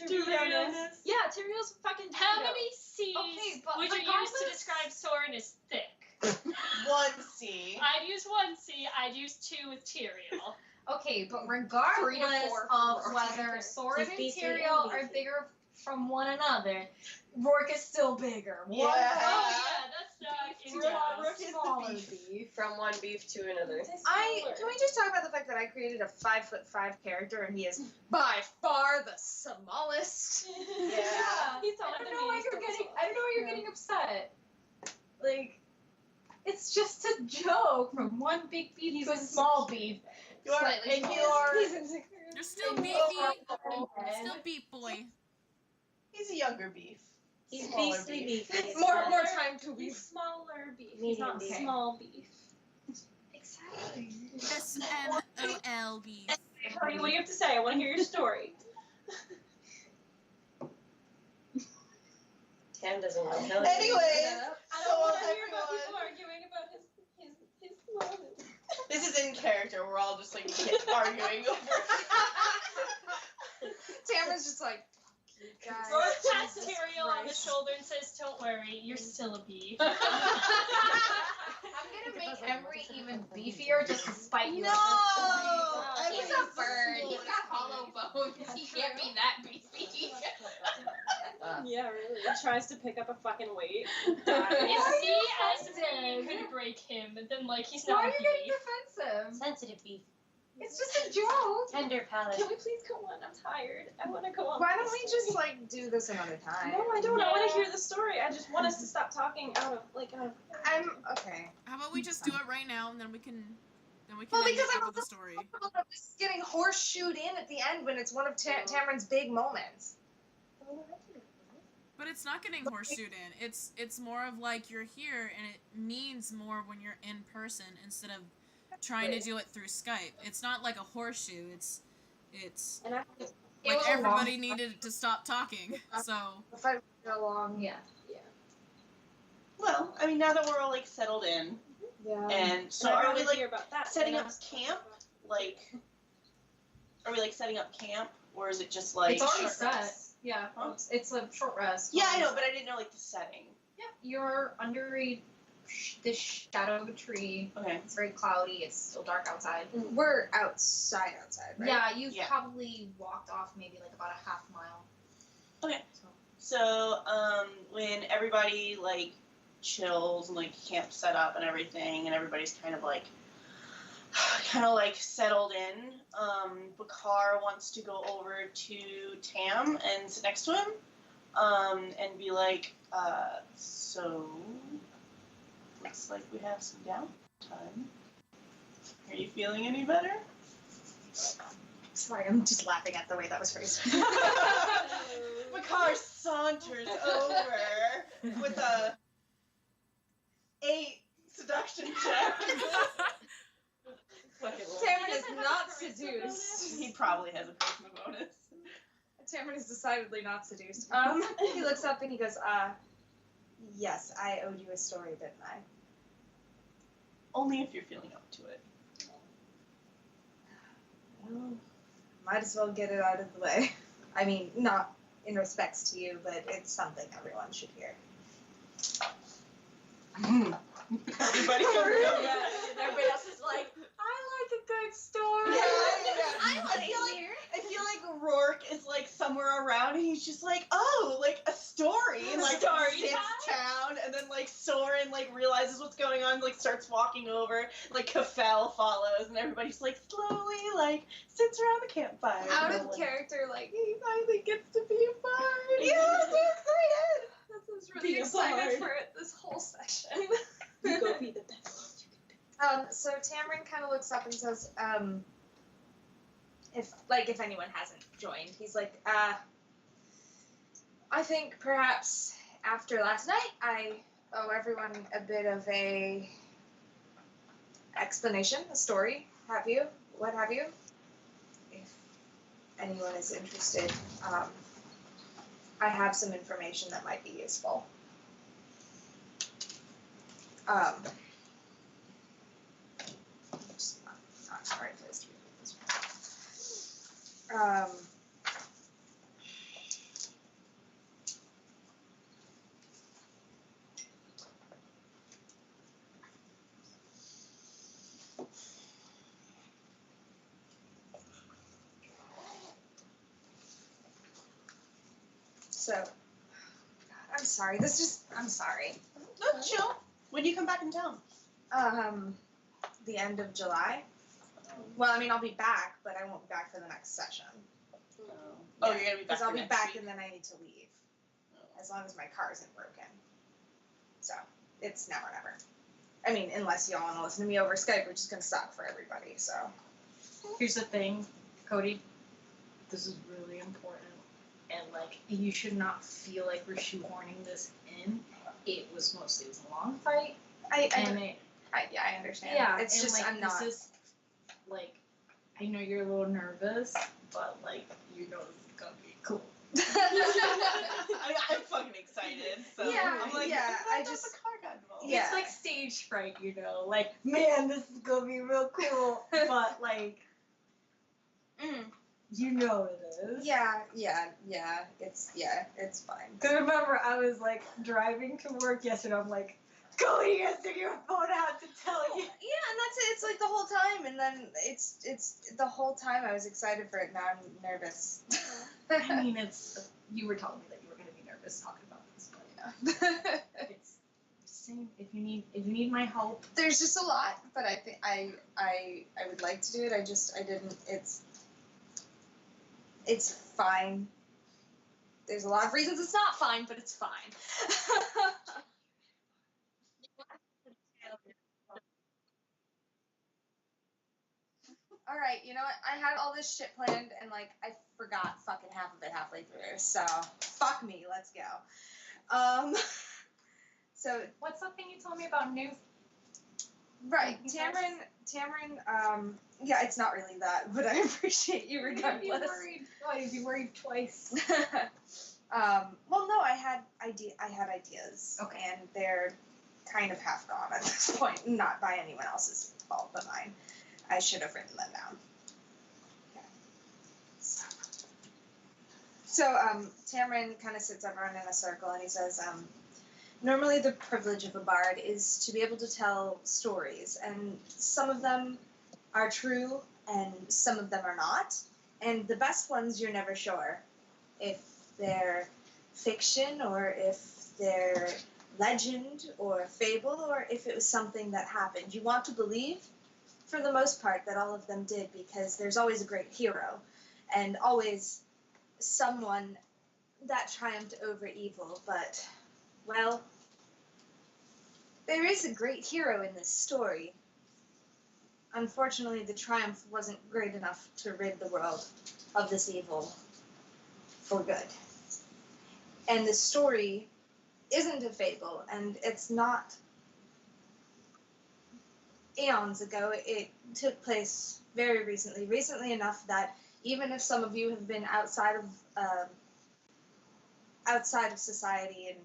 S6: Doritos. Yeah, Tyrion's fucking
S4: How
S6: Dorito.
S4: many C's
S8: Okay, but
S4: would you use to
S8: regardless-
S4: describe Soren as thick?
S2: 1 C.
S4: I'd use 1 C, I'd use 2 with Tyrael.
S8: Okay, but
S12: 3
S8: regardless
S12: to 4
S8: of
S12: for
S8: whether
S12: Rourke.
S8: Soren and
S10: beefy
S8: Tyrael
S10: and
S8: are
S10: beefy.
S8: bigger from one another, Rourke is still bigger.
S2: Yeah.
S8: One
S4: Oh yeah, that's not
S8: beef
S4: in
S8: to
S4: doubt.
S8: a smaller beef.
S10: From one beef to another.
S9: Can we just talk about the fact that I created a 5'5" character and he is by far the smallest?
S2: Yeah.
S6: He's taller
S8: I don't
S6: than
S8: know
S6: me.
S8: why
S6: he's
S8: you're
S6: still
S8: getting.
S6: small.
S8: I don't know why you're getting upset. Like, it's just a joke. From one big beef to a small beef.
S2: You are,
S12: Slightly
S2: and you
S12: smaller.
S2: are,
S7: you're still
S2: you
S7: beefy,
S2: are-
S7: still beef boy.
S2: He's a younger beef.
S10: He's
S2: Smaller
S10: beastly
S2: beef.
S10: beef.
S9: More time to
S6: He's
S9: be.
S6: smaller beef. He's
S10: Medium
S6: not
S10: beef.
S6: small beef.
S8: Exactly.
S7: SMOL beef.
S6: Cody, what do you have to say? I want to hear your story.
S10: Tam doesn't want to tell you.
S2: Anyways,
S6: I
S2: so
S6: don't want to hear about
S2: everyone,
S6: people arguing about his smallness.
S2: this is in character. We're all just like arguing over.
S9: Tamara's just like, fuck you guys.
S4: Rourke pats
S9: Jesus
S4: Tyrael on the
S9: Christ.
S4: shoulder and says, "Don't worry, you're still a beef."
S8: I'm gonna make Emery even beefier just to spite you.
S2: No!
S12: He's a bird. He's got hollow bones. He can't be that beefy.
S6: Yeah, really. He tries to pick up a fucking weight.
S4: If he as
S8: defensive?
S4: me could break him, then like he's
S8: Why
S4: not
S8: are
S4: a
S8: you getting
S4: beef.
S8: defensive?
S10: Sensitive beef.
S8: It's just a joke.
S10: Tender palate.
S6: Can we please go on? I'm tired. I want to go on.
S9: Why
S6: with
S9: don't we
S6: the
S9: just
S6: story.
S9: like do this another time?
S6: No, I don't. I want
S4: Yeah.
S6: to hear the story. I just want us to stop talking out of.
S9: I'm okay.
S7: How about we just do it right now and then we can
S9: Well,
S7: end
S9: because
S7: it
S9: I'm
S7: with the story.
S9: just getting horseshoed in at the end when it's one of Tamarin's big moments.
S7: But it's not getting horseshoed in. It's more of like you're here and it means more when you're in person instead of trying to do it through Skype. It's not like a horseshoe. It's
S6: And I
S8: It
S7: like
S8: was a
S7: everybody
S8: long-
S7: needed to stop talking. So
S9: If I go along,
S8: Yeah.
S2: Well, I mean, now that we're all like settled in,
S9: yeah.
S2: and so
S6: I'd
S2: are
S6: rather
S2: we like
S6: hear about that
S2: setting
S6: than
S2: up
S6: us
S2: camp? Like, are we like setting up camp, or is it just like?
S8: It's already
S2: short
S8: set.
S2: rest?
S8: Yeah.
S2: Huh?
S8: It's a short rest.
S2: Yeah, I know, but I didn't know like the setting.
S8: Yeah, you're under this shadow of a tree.
S2: Okay.
S8: It's very cloudy. It's still dark outside.
S9: We're outside, right?
S8: Yeah, you've
S2: Yeah.
S8: probably walked off maybe like about a half mile.
S2: Okay. So, when everybody like chills and like camp set up and everything, and everybody's kind of like settled in, Bakar wants to go over to Tam and sit next to him, and be like, so looks like we have some downtime. Are you feeling any better?
S9: Sorry, I'm just laughing at the way that was phrased.
S2: Bakar saunters over with a 8 seduction check.
S9: Tamarin is not seduced.
S2: He probably has a charisma bonus.
S9: Tamarin is decidedly not seduced. He looks up and he goes, yes, I owed you a story, didn't I?
S2: Only if you're feeling up to it.
S9: Well, might as well get it out of the way. I mean, not in respects to you, but it's something everyone should hear.
S2: Everybody over
S8: Yeah, everybody else is like, I like a good
S6: story.
S2: I feel like Rourke is like somewhere around and he's just like, oh, like a story in like his town, and then like Soren like realizes what's going on, like starts walking over, like Kafel follows, and everybody's like slowly like sits around the campfire.
S9: Out of character, like,
S2: He finally gets to be a bard.
S9: yeah, I'm so excited.
S6: I was really
S2: Be a
S6: excited
S2: bard.
S6: for it this whole session.
S2: You go be the best.
S9: So Tamron kind of looks up and says, if anyone hasn't joined, he's like, I think perhaps after last night, I owe everyone a bit of a explanation, a story, what have you. If anyone is interested, I have some information that might be useful. Just not the right place to be this one. So, I'm sorry. I'm sorry.
S2: No, chill. When do you come back in town?
S9: The end of July. Well, I mean, I'll be back, but I won't be back for the next session.
S2: Oh, you're gonna be back.
S9: Because I'll be
S2: next
S9: back
S2: week.
S9: and then I need to leave. As long as my car isn't broken. So, it's now or never. I mean, unless y'all want to listen to me over Skype, which is going to suck for everybody, so.
S8: Here's the thing, Cody. This is really important. And, like, you should not feel like we're shoehorning this in. It was a long fight.
S9: I understand.
S8: Yeah,
S9: It's
S8: and,
S9: just,
S8: like,
S9: I'm not.
S8: This is, like, I know you're a little nervous, but, like, you know this is gonna be cool.
S2: I'm fucking excited. So
S9: Yeah,
S2: I'm like,
S9: yeah,
S2: I
S9: I
S2: just
S9: just-
S2: the car got involved.
S9: Yeah.
S8: It's like stage fright, you know? Like, man, this is gonna be real cool. But, like, you know it is.
S9: Yeah, it's fine.
S8: Because remember, I was, like, driving to work yesterday. I'm like, Cody, answer your phone out to tell you.
S9: Yeah, and that's it. It's like the whole time, and then it's the whole time I was excited for it. Now I'm nervous.
S8: I mean, you were telling me that you were going to be nervous talking about this, but it's same. If you need my help.
S9: There's just a lot, but I think I would like to do it. I didn't. It's fine. There's a lot of reasons it's not fine, but it's fine. All right, you know what? I had all this shit planned, and like I forgot fucking half of it halfway through. So fuck me. Let's go. So
S6: What's something you told me about new?
S9: right, Tamron. Yeah, it's not really that, but I appreciate you regardless.
S6: You worried twice.
S9: Well, no, I had ideas,
S8: Okay.
S9: and they're kind of half gone at this point. Not by anyone else's fault but mine. I should have written them down. Okay. So, Tamron kind of sits everyone in a circle, and he says, normally the privilege of a bard is to be able to tell stories, and some of them are true, and some of them are not. And the best ones, you're never sure if they're fiction, or if they're legend, or fable, or if it was something that happened. You want to believe, for the most part, that all of them did, because there's always a great hero, and always someone that triumphed over evil. But, well, there is a great hero in this story. Unfortunately, the triumph wasn't great enough to rid the world of this evil for good. And the story isn't a fable, and it's not eons ago. It took place very recently enough that even if some of you have been outside of society and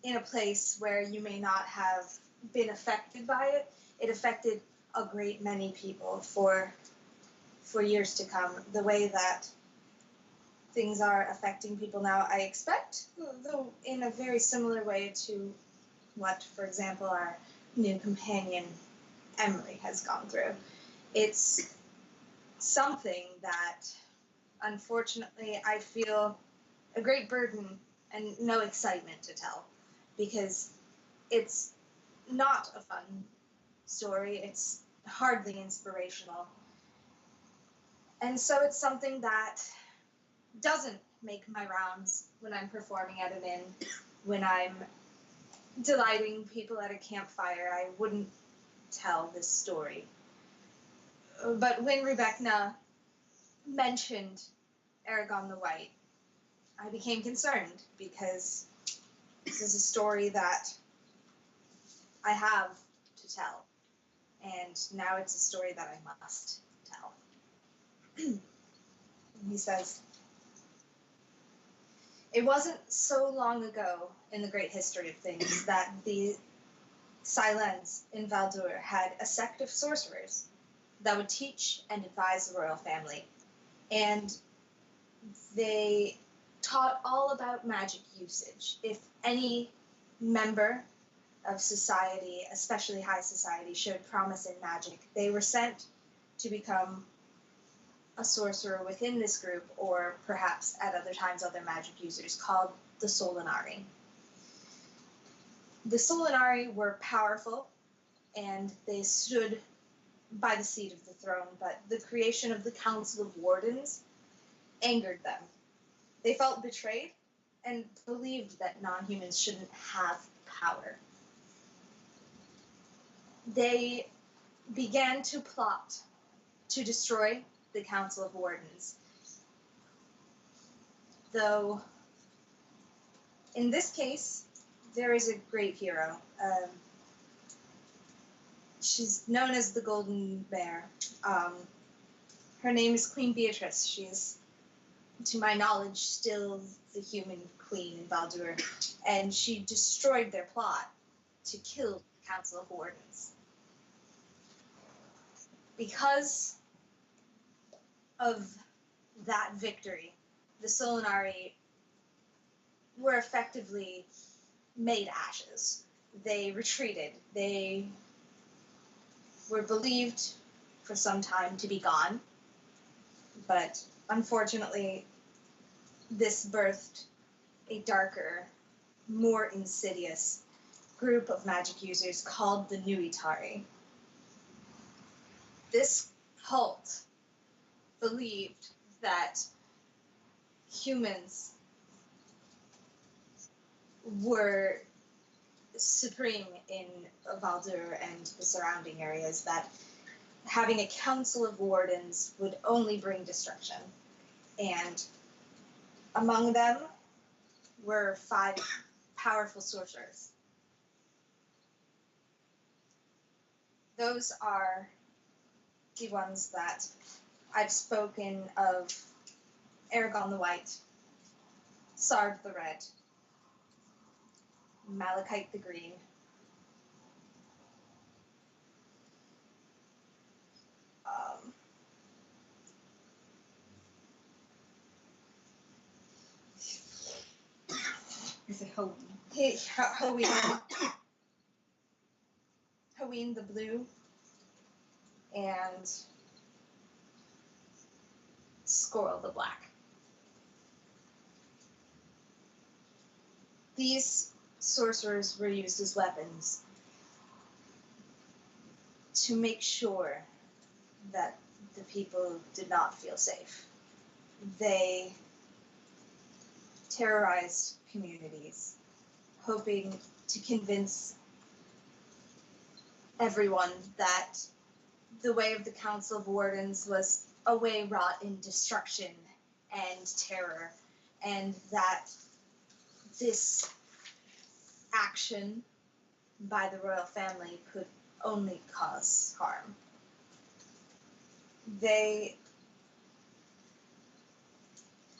S9: in a place where you may not have been affected by it, it affected a great many people for years to come. The way that things are affecting people now, I expect, though in a very similar way to what, for example, our new companion Emily has gone through. It's something that, unfortunately, I feel a great burden and no excitement to tell, because it's not a fun story. It's hardly inspirational. And so it's something that doesn't make my rounds when I'm performing at an inn, when I'm delighting people at a campfire. I wouldn't tell this story. But when Rebecca mentioned Aragon the White, I became concerned, because this is a story that I have to tell. And now it's a story that I must tell. He says, it wasn't so long ago in the great history of things that the Silens in Valdur had a sect of sorcerers that would teach and advise the royal family. And they taught all about magic usage. If any member of society, especially high society, showed promise in magic, they were sent to become a sorcerer within this group, or perhaps at other times other magic users, called the Solinari. The Solinari were powerful, and they stood by the seat of the throne, but the creation of the Council of Wardens angered them. They felt betrayed and believed that non-humans shouldn't have power. They began to plot to destroy the Council of Wardens. Though, in this case, there is a great hero. She's known as the Golden Bear. Her name is Queen Beatrice. She is, to my knowledge, still the human queen in Baldur, and she destroyed their plot to kill the Council of Wardens. Because of that victory, the Solinari were effectively made ashes. They retreated. They were believed for some time to be gone, but unfortunately, this birthed a darker, more insidious group of magic users called the Nuitari. This cult believed that humans were supreme in Valdur and the surrounding areas, that having a council of wardens would only bring destruction. And among them were 5 powerful sorcerers. Those are the ones that I've spoken of: Aragon the White, Sard the Red, Malachite the Green,
S8: Is it Hope?
S9: Haween the Blue, and Squirrel the Black. These sorcerers were used as weapons to make sure that the people did not feel safe. They terrorized communities, hoping to convince everyone that the way of the Council of Wardens was a way wrought in destruction and terror, and that this action by the royal family could only cause harm. They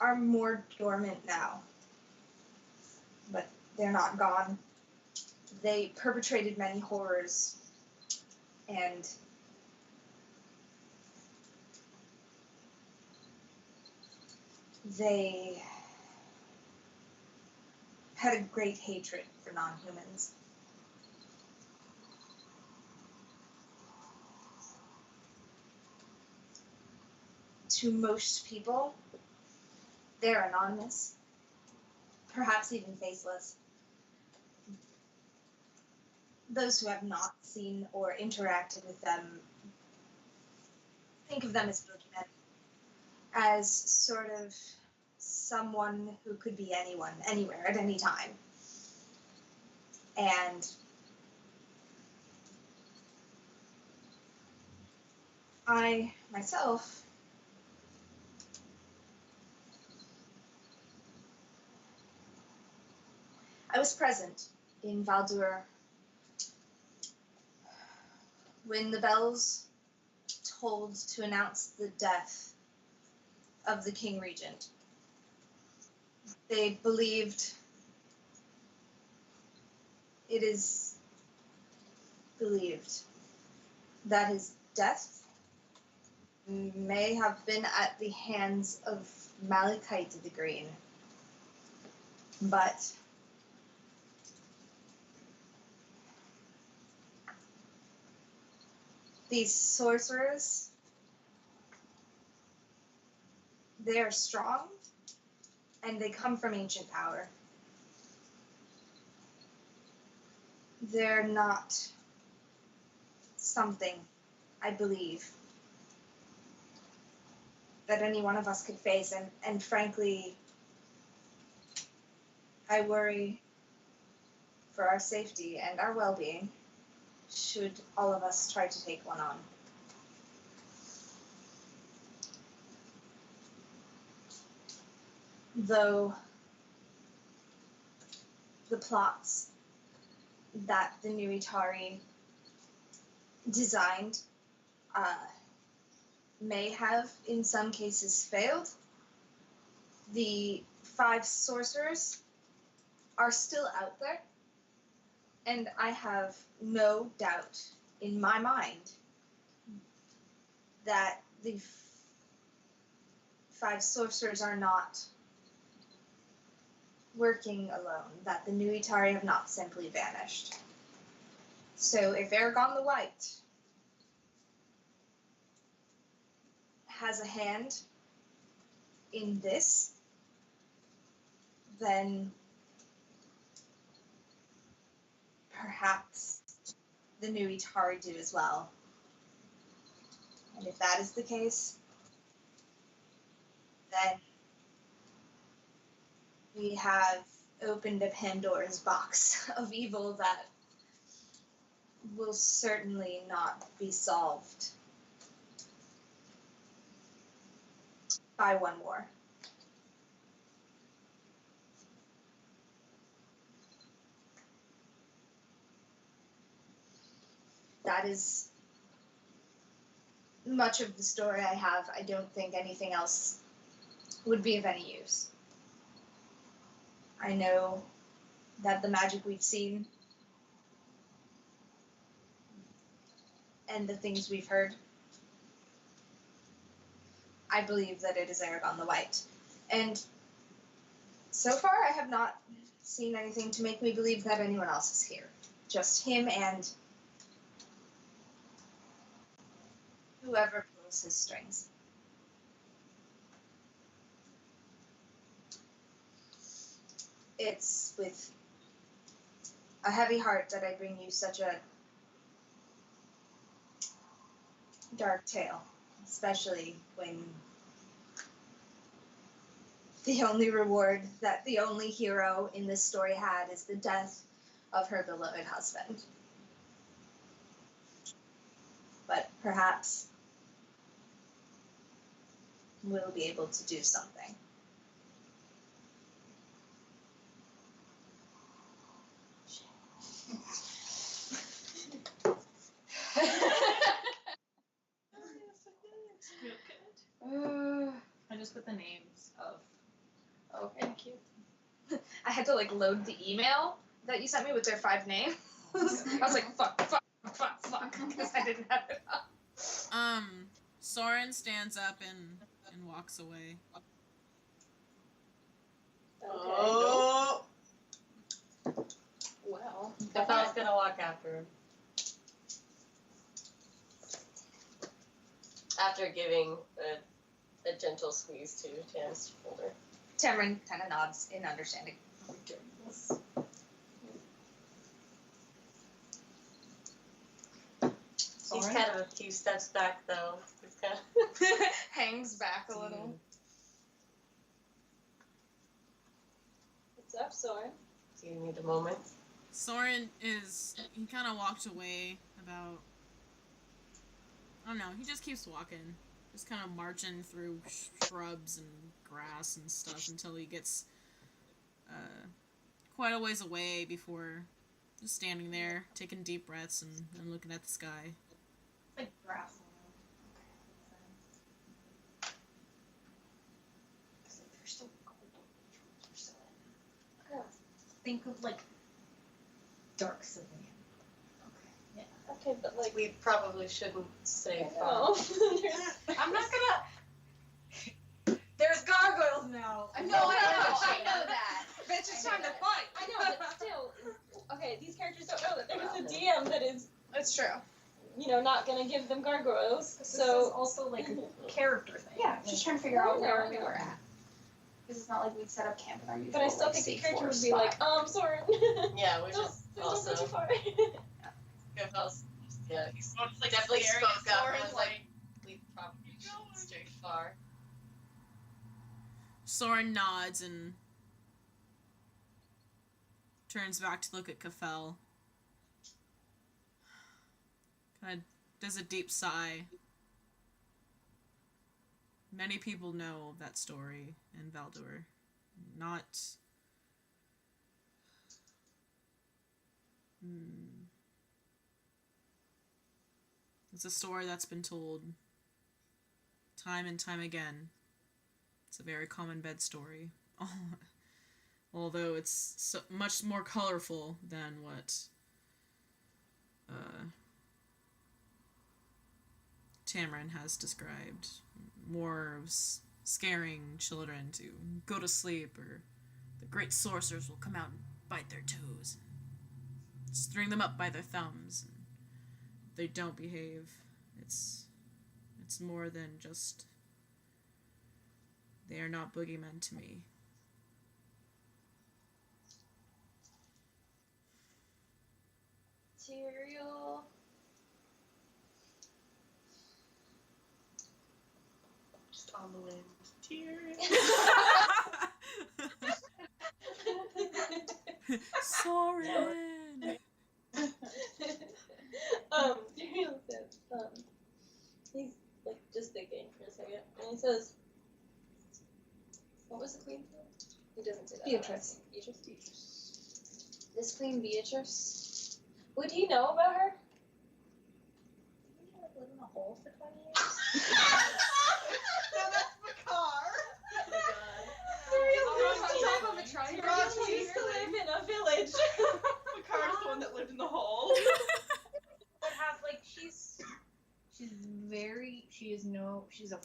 S9: are more dormant now, but they're not gone. They perpetrated many horrors, and they had a great hatred for non-humans. to most people, they're anonymous, perhaps even faceless. Those who have not seen or interacted with them think of them as boogeymen, as sort of someone who could be anyone, anywhere, at any time. And I, myself, I was present in Valdur when the bells tolled to announce the death of the King Regent. They believed, it is believed, that his death may have been at the hands of Malachite the Green. But these sorcerers, they are strong, and they come from ancient power. They're not something, I believe, that any one of us could face, and frankly, I worry for our safety and our well-being should all of us try to take one on. Though the plots that the new Itari designed may have in some cases failed, the 5 sorcerers are still out there, and I have no doubt in my mind that the 5 sorcerers are not working alone, that the new Itari have not simply vanished. So if Aragon the White has a hand in this, then perhaps the new Itari do as well. And if that is the case, then we have opened a Pandora's box of evil that will certainly not be solved by one war. That is much of the story I have. I don't think anything else would be of any use. I know that the magic we've seen and the things we've heard, I believe that it is Aragon the White. And so far I have not seen anything to make me believe that anyone else is here. Just him and whoever pulls his strings. It's with a heavy heart that I bring you such a dark tale, especially when the only reward that the only hero in this story had is the death of her beloved husband. But perhaps we'll be able to do something.
S3: I just put the names of. Oh, thank you.
S9: I had to load the email that you sent me with their 5 names. I was like, fuck, because I didn't have it up.
S7: Soren stands up and walks away.
S10: Oh.
S3: Well.
S10: Stefan's gonna walk after him. After giving a a gentle squeeze to Tam's shoulder.
S9: Tamron kind of nods in understanding.
S10: He's kind of a few steps back, though. He's kind of
S9: Hangs back a little.
S6: What's up, Soren?
S10: Do you need a moment?
S7: Soren he kind of walked away about, I don't know, he just keeps walking. Just kind of marching through shrubs and grass and stuff until he gets quite a ways away before just standing there, taking deep breaths and looking at the sky.
S8: Like grass. They're still golden. Think of like dark savanna. Okay. Yeah.
S6: Okay, but like
S10: We probably shouldn't say
S6: no.
S8: I'm not gonna. There's gargoyles now.
S12: I know that.
S9: Bitch, it's time to fight.
S6: I know, but still, okay, these characters don't know that there's a DM that is,
S9: It's true.
S6: not gonna give them gargoyles.
S8: So
S6: So
S8: also like a character thing.
S3: Yeah, just trying to figure out where we
S6: No.
S3: were at. Because it's not like we'd set up camp in our usual.
S6: but I still
S3: like,
S6: think the
S3: safe
S6: character would
S3: forest
S6: be
S3: spot.
S6: like, Soren.
S10: Yeah, which
S6: Don't-
S10: is
S6: don't go
S10: also.
S6: too far.
S10: Yeah, he's
S2: Like
S10: definitely
S2: staring at
S10: spoke up.
S2: Soren,
S10: And was like, we probably shouldn't stray far.
S7: Soren nods and turns back to look at Kafel. Kind of does a deep sigh. Many people know of that story in Valdor. Not... It's a story that's been told time and time again. It's a very common bed story. Although it's so much more colorful than what Tamron has described. More scaring children to go to sleep, or the great sorcerers will come out and bite their toes, and string them up by their thumbs, and if they don't behave, it's more than just they are not boogeymen to me.
S6: Tyrael.
S10: Just on the wind. Tears.
S7: Soren!
S6: Tyrael says, he's like just thinking for a second, and he says, what was the queen's name? He doesn't say that.
S3: Beatrice.
S6: Beatrice. This Queen Beatrice. Would he know about her?
S8: Didn't he like live in a hole for 20 years?
S2: No, that's Makar.
S9: On top of a triangle.
S6: Tyrael used to live in a village.
S2: Makar's the one that lived in the hole.
S8: But have like she's a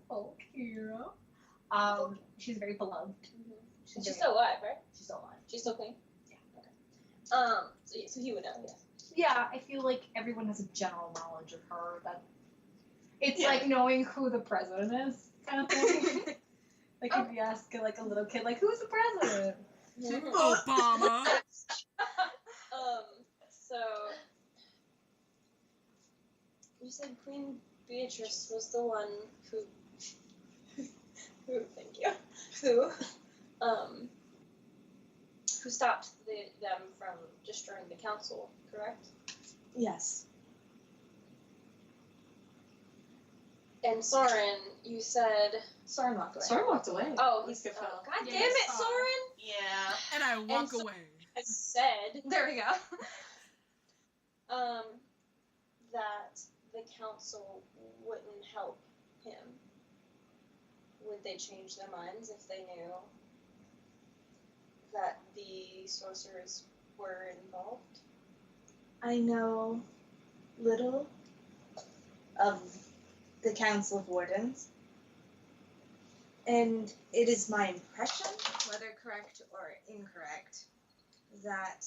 S8: folk hero. She's very beloved.
S6: She's still alive, right?
S8: She's still alive.
S6: She's still queen?
S8: Yeah.
S6: Okay. So he would know, yeah.
S8: Yeah, I feel like everyone has a general knowledge of her. That it's
S2: Yeah.
S8: like knowing who the president is, kind of thing. Like if you ask like a little kid, like who's the president?
S7: Obama!
S6: So you said Queen Beatrice was the one who thank you. Who stopped them from destroying the council, correct?
S8: Yes.
S6: And Soren, you said
S8: Soren walked away.
S2: Soren walked away.
S6: oh, he's
S2: Let's go, Phil.
S6: God
S2: Yeah,
S6: damn it,
S2: it's
S6: Soren!
S2: Yeah.
S7: And I walk
S6: so-
S7: away.
S6: Said
S9: There we go.
S6: that the council wouldn't help him. Would they change their minds if they knew that the sorcerers were involved?
S9: I know little of the Council of Wardens, and it is my impression, whether correct or incorrect, that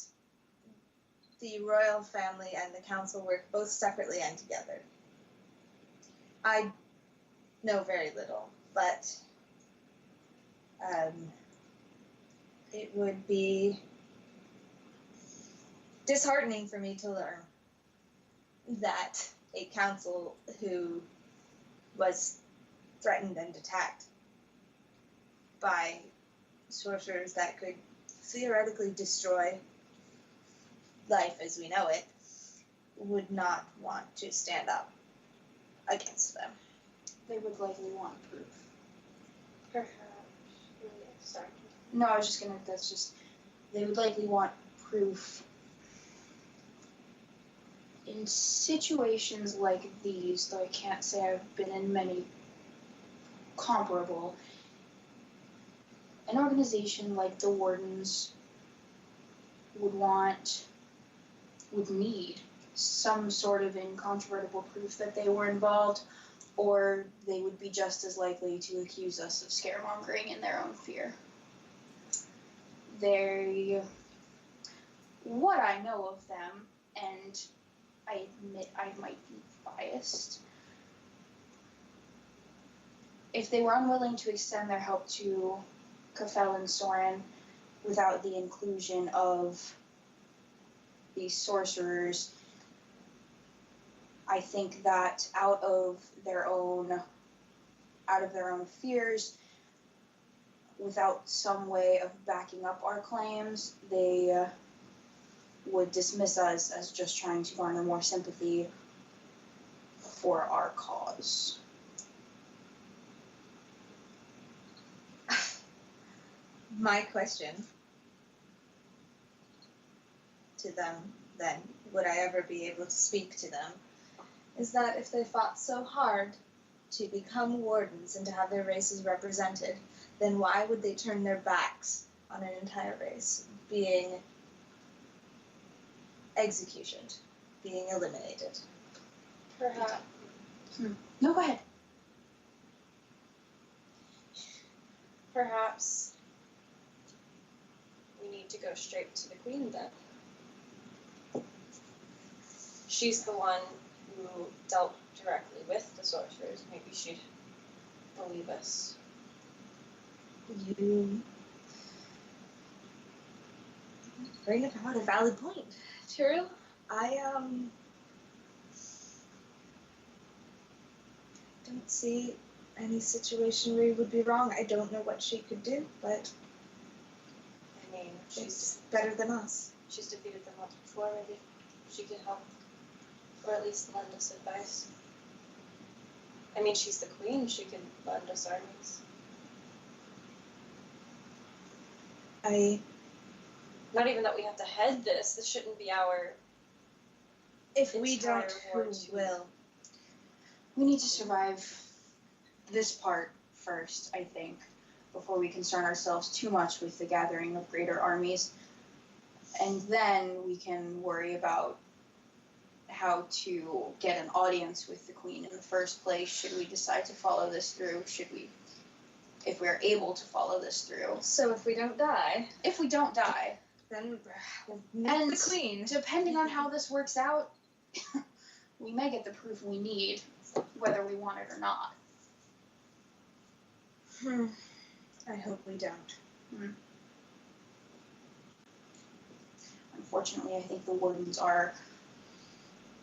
S9: the royal family and the council work both separately and together. I know very little, but it would be disheartening for me to learn that a council who was threatened and attacked by sorcerers that could theoretically destroy life as we know it would not want to stand up against them.
S3: They would likely want proof.
S5: Perhaps. Sorry.
S3: No, I was just gonna. That's just. They would likely want proof. In situations like these, though I can't say I've been in many comparable, an organization like the Wardens would need some sort of incontrovertible proof that they were involved, or they would be just as likely to accuse us of scaremongering in their own fear. What I know of them, and I admit I might be biased, if they were unwilling to extend their help to Kafel and Soren without the inclusion of these sorcerers, I think that out of their own fears, without some way of backing up our claims, they would dismiss us as just trying to garner more sympathy for our cause.
S9: My question to them, then, would I ever be able to speak to them, is that if they fought so hard to become wardens and to have their races represented, then why would they turn their backs on an entire race being executioned, being eliminated?
S5: Perhaps.
S3: No, go ahead.
S6: Perhaps we need to go straight to the Queen then. She's the one who dealt directly with the sorcerers. Maybe she'd believe us.
S9: You bring about a valid point.
S6: True.
S9: I don't see any situation where you would be wrong. I don't know what she could do, but
S6: I mean,
S9: she's better than us.
S6: she's defeated them once before. Maybe she could help, or at least lend us advice. I mean, she's the queen. She can lend us armies. Not even that we have to head this. This shouldn't be our.
S9: If we
S6: entire
S9: don't,
S6: war
S9: who
S6: to-
S9: will?
S3: We need to survive this part first, I think, before we concern ourselves too much with the gathering of greater armies. And then we can worry about how to get an audience with the Queen in the first place, should we decide to follow this through, if we're able to follow this through.
S9: So if we don't die,
S3: If we don't die,
S9: then we'll meet
S3: and
S9: the Queen.
S3: depending on how this works out, we may get the proof we need, whether we want it or not.
S9: I hope we don't.
S3: Unfortunately, I think the Wardens are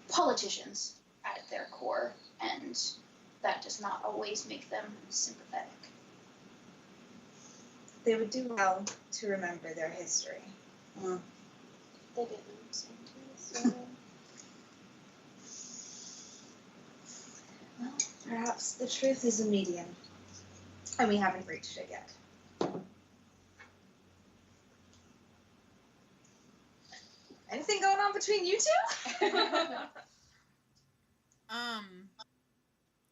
S3: politicians at their core, and that does not always make them sympathetic.
S9: They would do well to remember their history.
S6: They didn't listen to us.
S9: Well, perhaps the truth is a medium, and we haven't reached it yet. Anything going on between you two?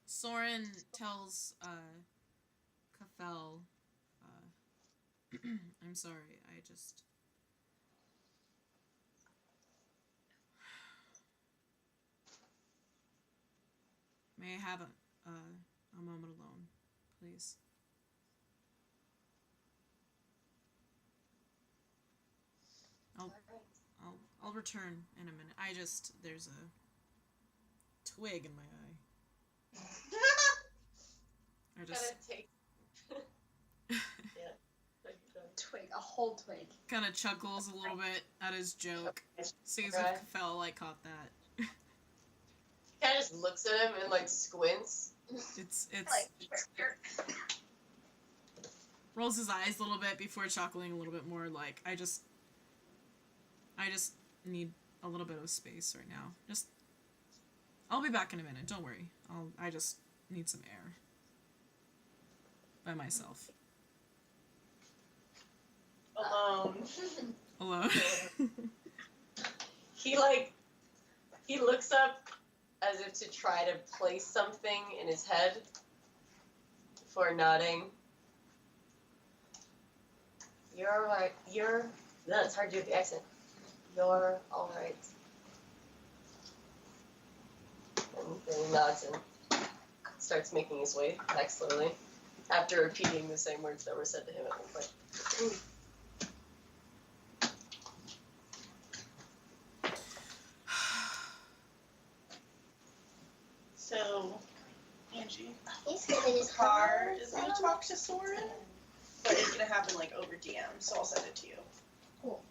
S7: Soren tells Kafel, I'm sorry, I just. May I have a moment alone, please? I'll return in a minute. There's a twig in my eye. I just
S10: take.
S12: Twig, a whole twig.
S7: kind of chuckles a little bit at his joke. Sees if Fell like caught that.
S10: Kind of just looks at him and like squints.
S7: It's
S12: Like,
S7: rolls his eyes a little bit before chuckling a little bit more. Like I just need a little bit of space right now. I'll be back in a minute. Don't worry. I just need some air by myself.
S2: Alone.
S10: He looks up as if to try to place something in his head before nodding. You're alright. No, it's hard to do with the accent. You're alright. And then he nods and starts making his way back slowly after repeating the same words that were said to him at one point.
S2: So, Angie,
S11: He's good. His
S2: Car is gonna talk to Soren, but it's gonna happen like over DM, so I'll send it to you.
S11: Cool.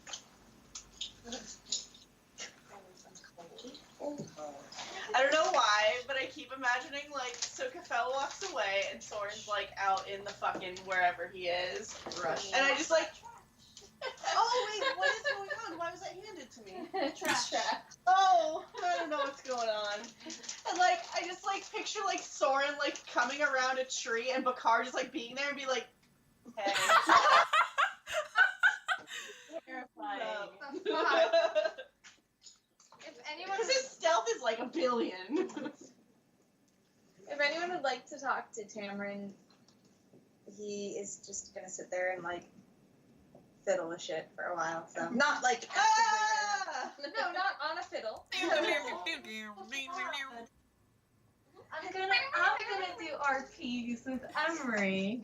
S2: I don't know why, but I keep imagining like so Kafel walks away and Soren's like out in the fucking wherever he is.
S10: Rush.
S2: And I just like oh wait, what is going on? Why was that handed to me?
S12: Trash.
S2: Oh, I don't know what's going on. And like I just like picture like Soren like coming around a tree and Bakar just like being there and be like, hey.
S12: Terrifying. If anyone,
S2: Because his stealth is like 1 billion.
S9: If anyone would like to talk to Tamarin, he is just gonna sit there and like fiddle with shit for a while. So not like actively. No, not on a fiddle.
S13: I'm gonna do RPs with Emery.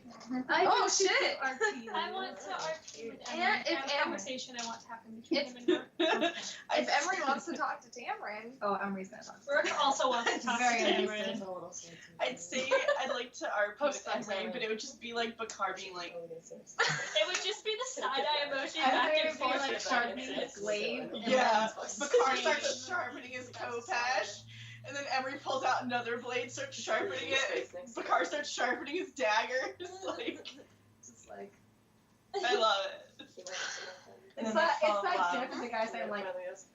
S9: Oh shit!
S4: I want to RP with
S12: And
S4: Emery.
S12: if
S4: I have a
S12: Em-
S4: conversation I want to happen between him and Rourke.
S9: If Emery wants to talk to Tamarin,
S13: Emery's gonna talk.
S4: Rourke also wants to talk to
S13: Very
S4: Cameron.
S2: I'd say I'd like to RP with Emery, but it would just be like Bakar being like,
S4: It would just be the side-eye emoji back
S13: Emery
S4: and
S13: would be
S4: forth.
S13: like sharpening his blade.
S2: yeah. Bakar starts sharpening his Kopash, and then Emery pulls out another blade, starts sharpening it. Bakar starts sharpening his dagger. Just like, I love it.
S13: It's that gif of the guy saying like,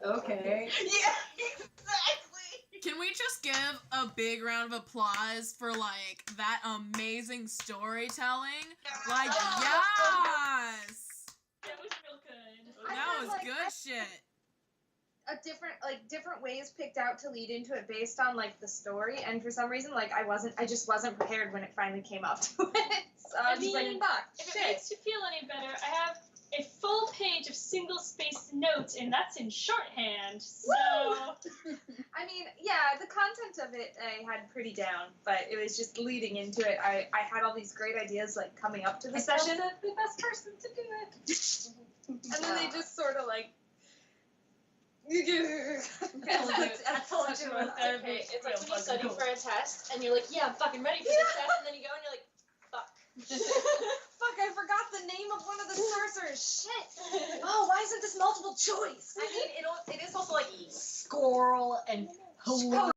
S13: okay.
S2: Yeah, exactly.
S7: Can we just give a big round of applause for like that amazing storytelling? Like yes,
S4: That was real good.
S7: that was
S9: like,
S7: good shit.
S9: a different ways picked out to lead into it based on like the story, and for some reason like I just wasn't prepared when it finally came up to it. So I was just like, fuck,
S4: If it
S9: shit.
S4: makes you feel any better, I have a full page of single-spaced notes, and that's in shorthand. So
S9: I mean, yeah, the content of it I had pretty down, but it was just leading into it. I had all these great ideas like coming up to the session,
S13: The best person to do it.
S9: and then they just sort of like. I told you it was
S6: Okay, it's like when you study for a test and you're like, yeah, I'm fucking ready for this test, and then you go and you're like, fuck.
S9: Fuck, I forgot the name of one of the sorcerers. Shit. Oh, why isn't this multiple choice?
S11: I mean, it is also like squirrel and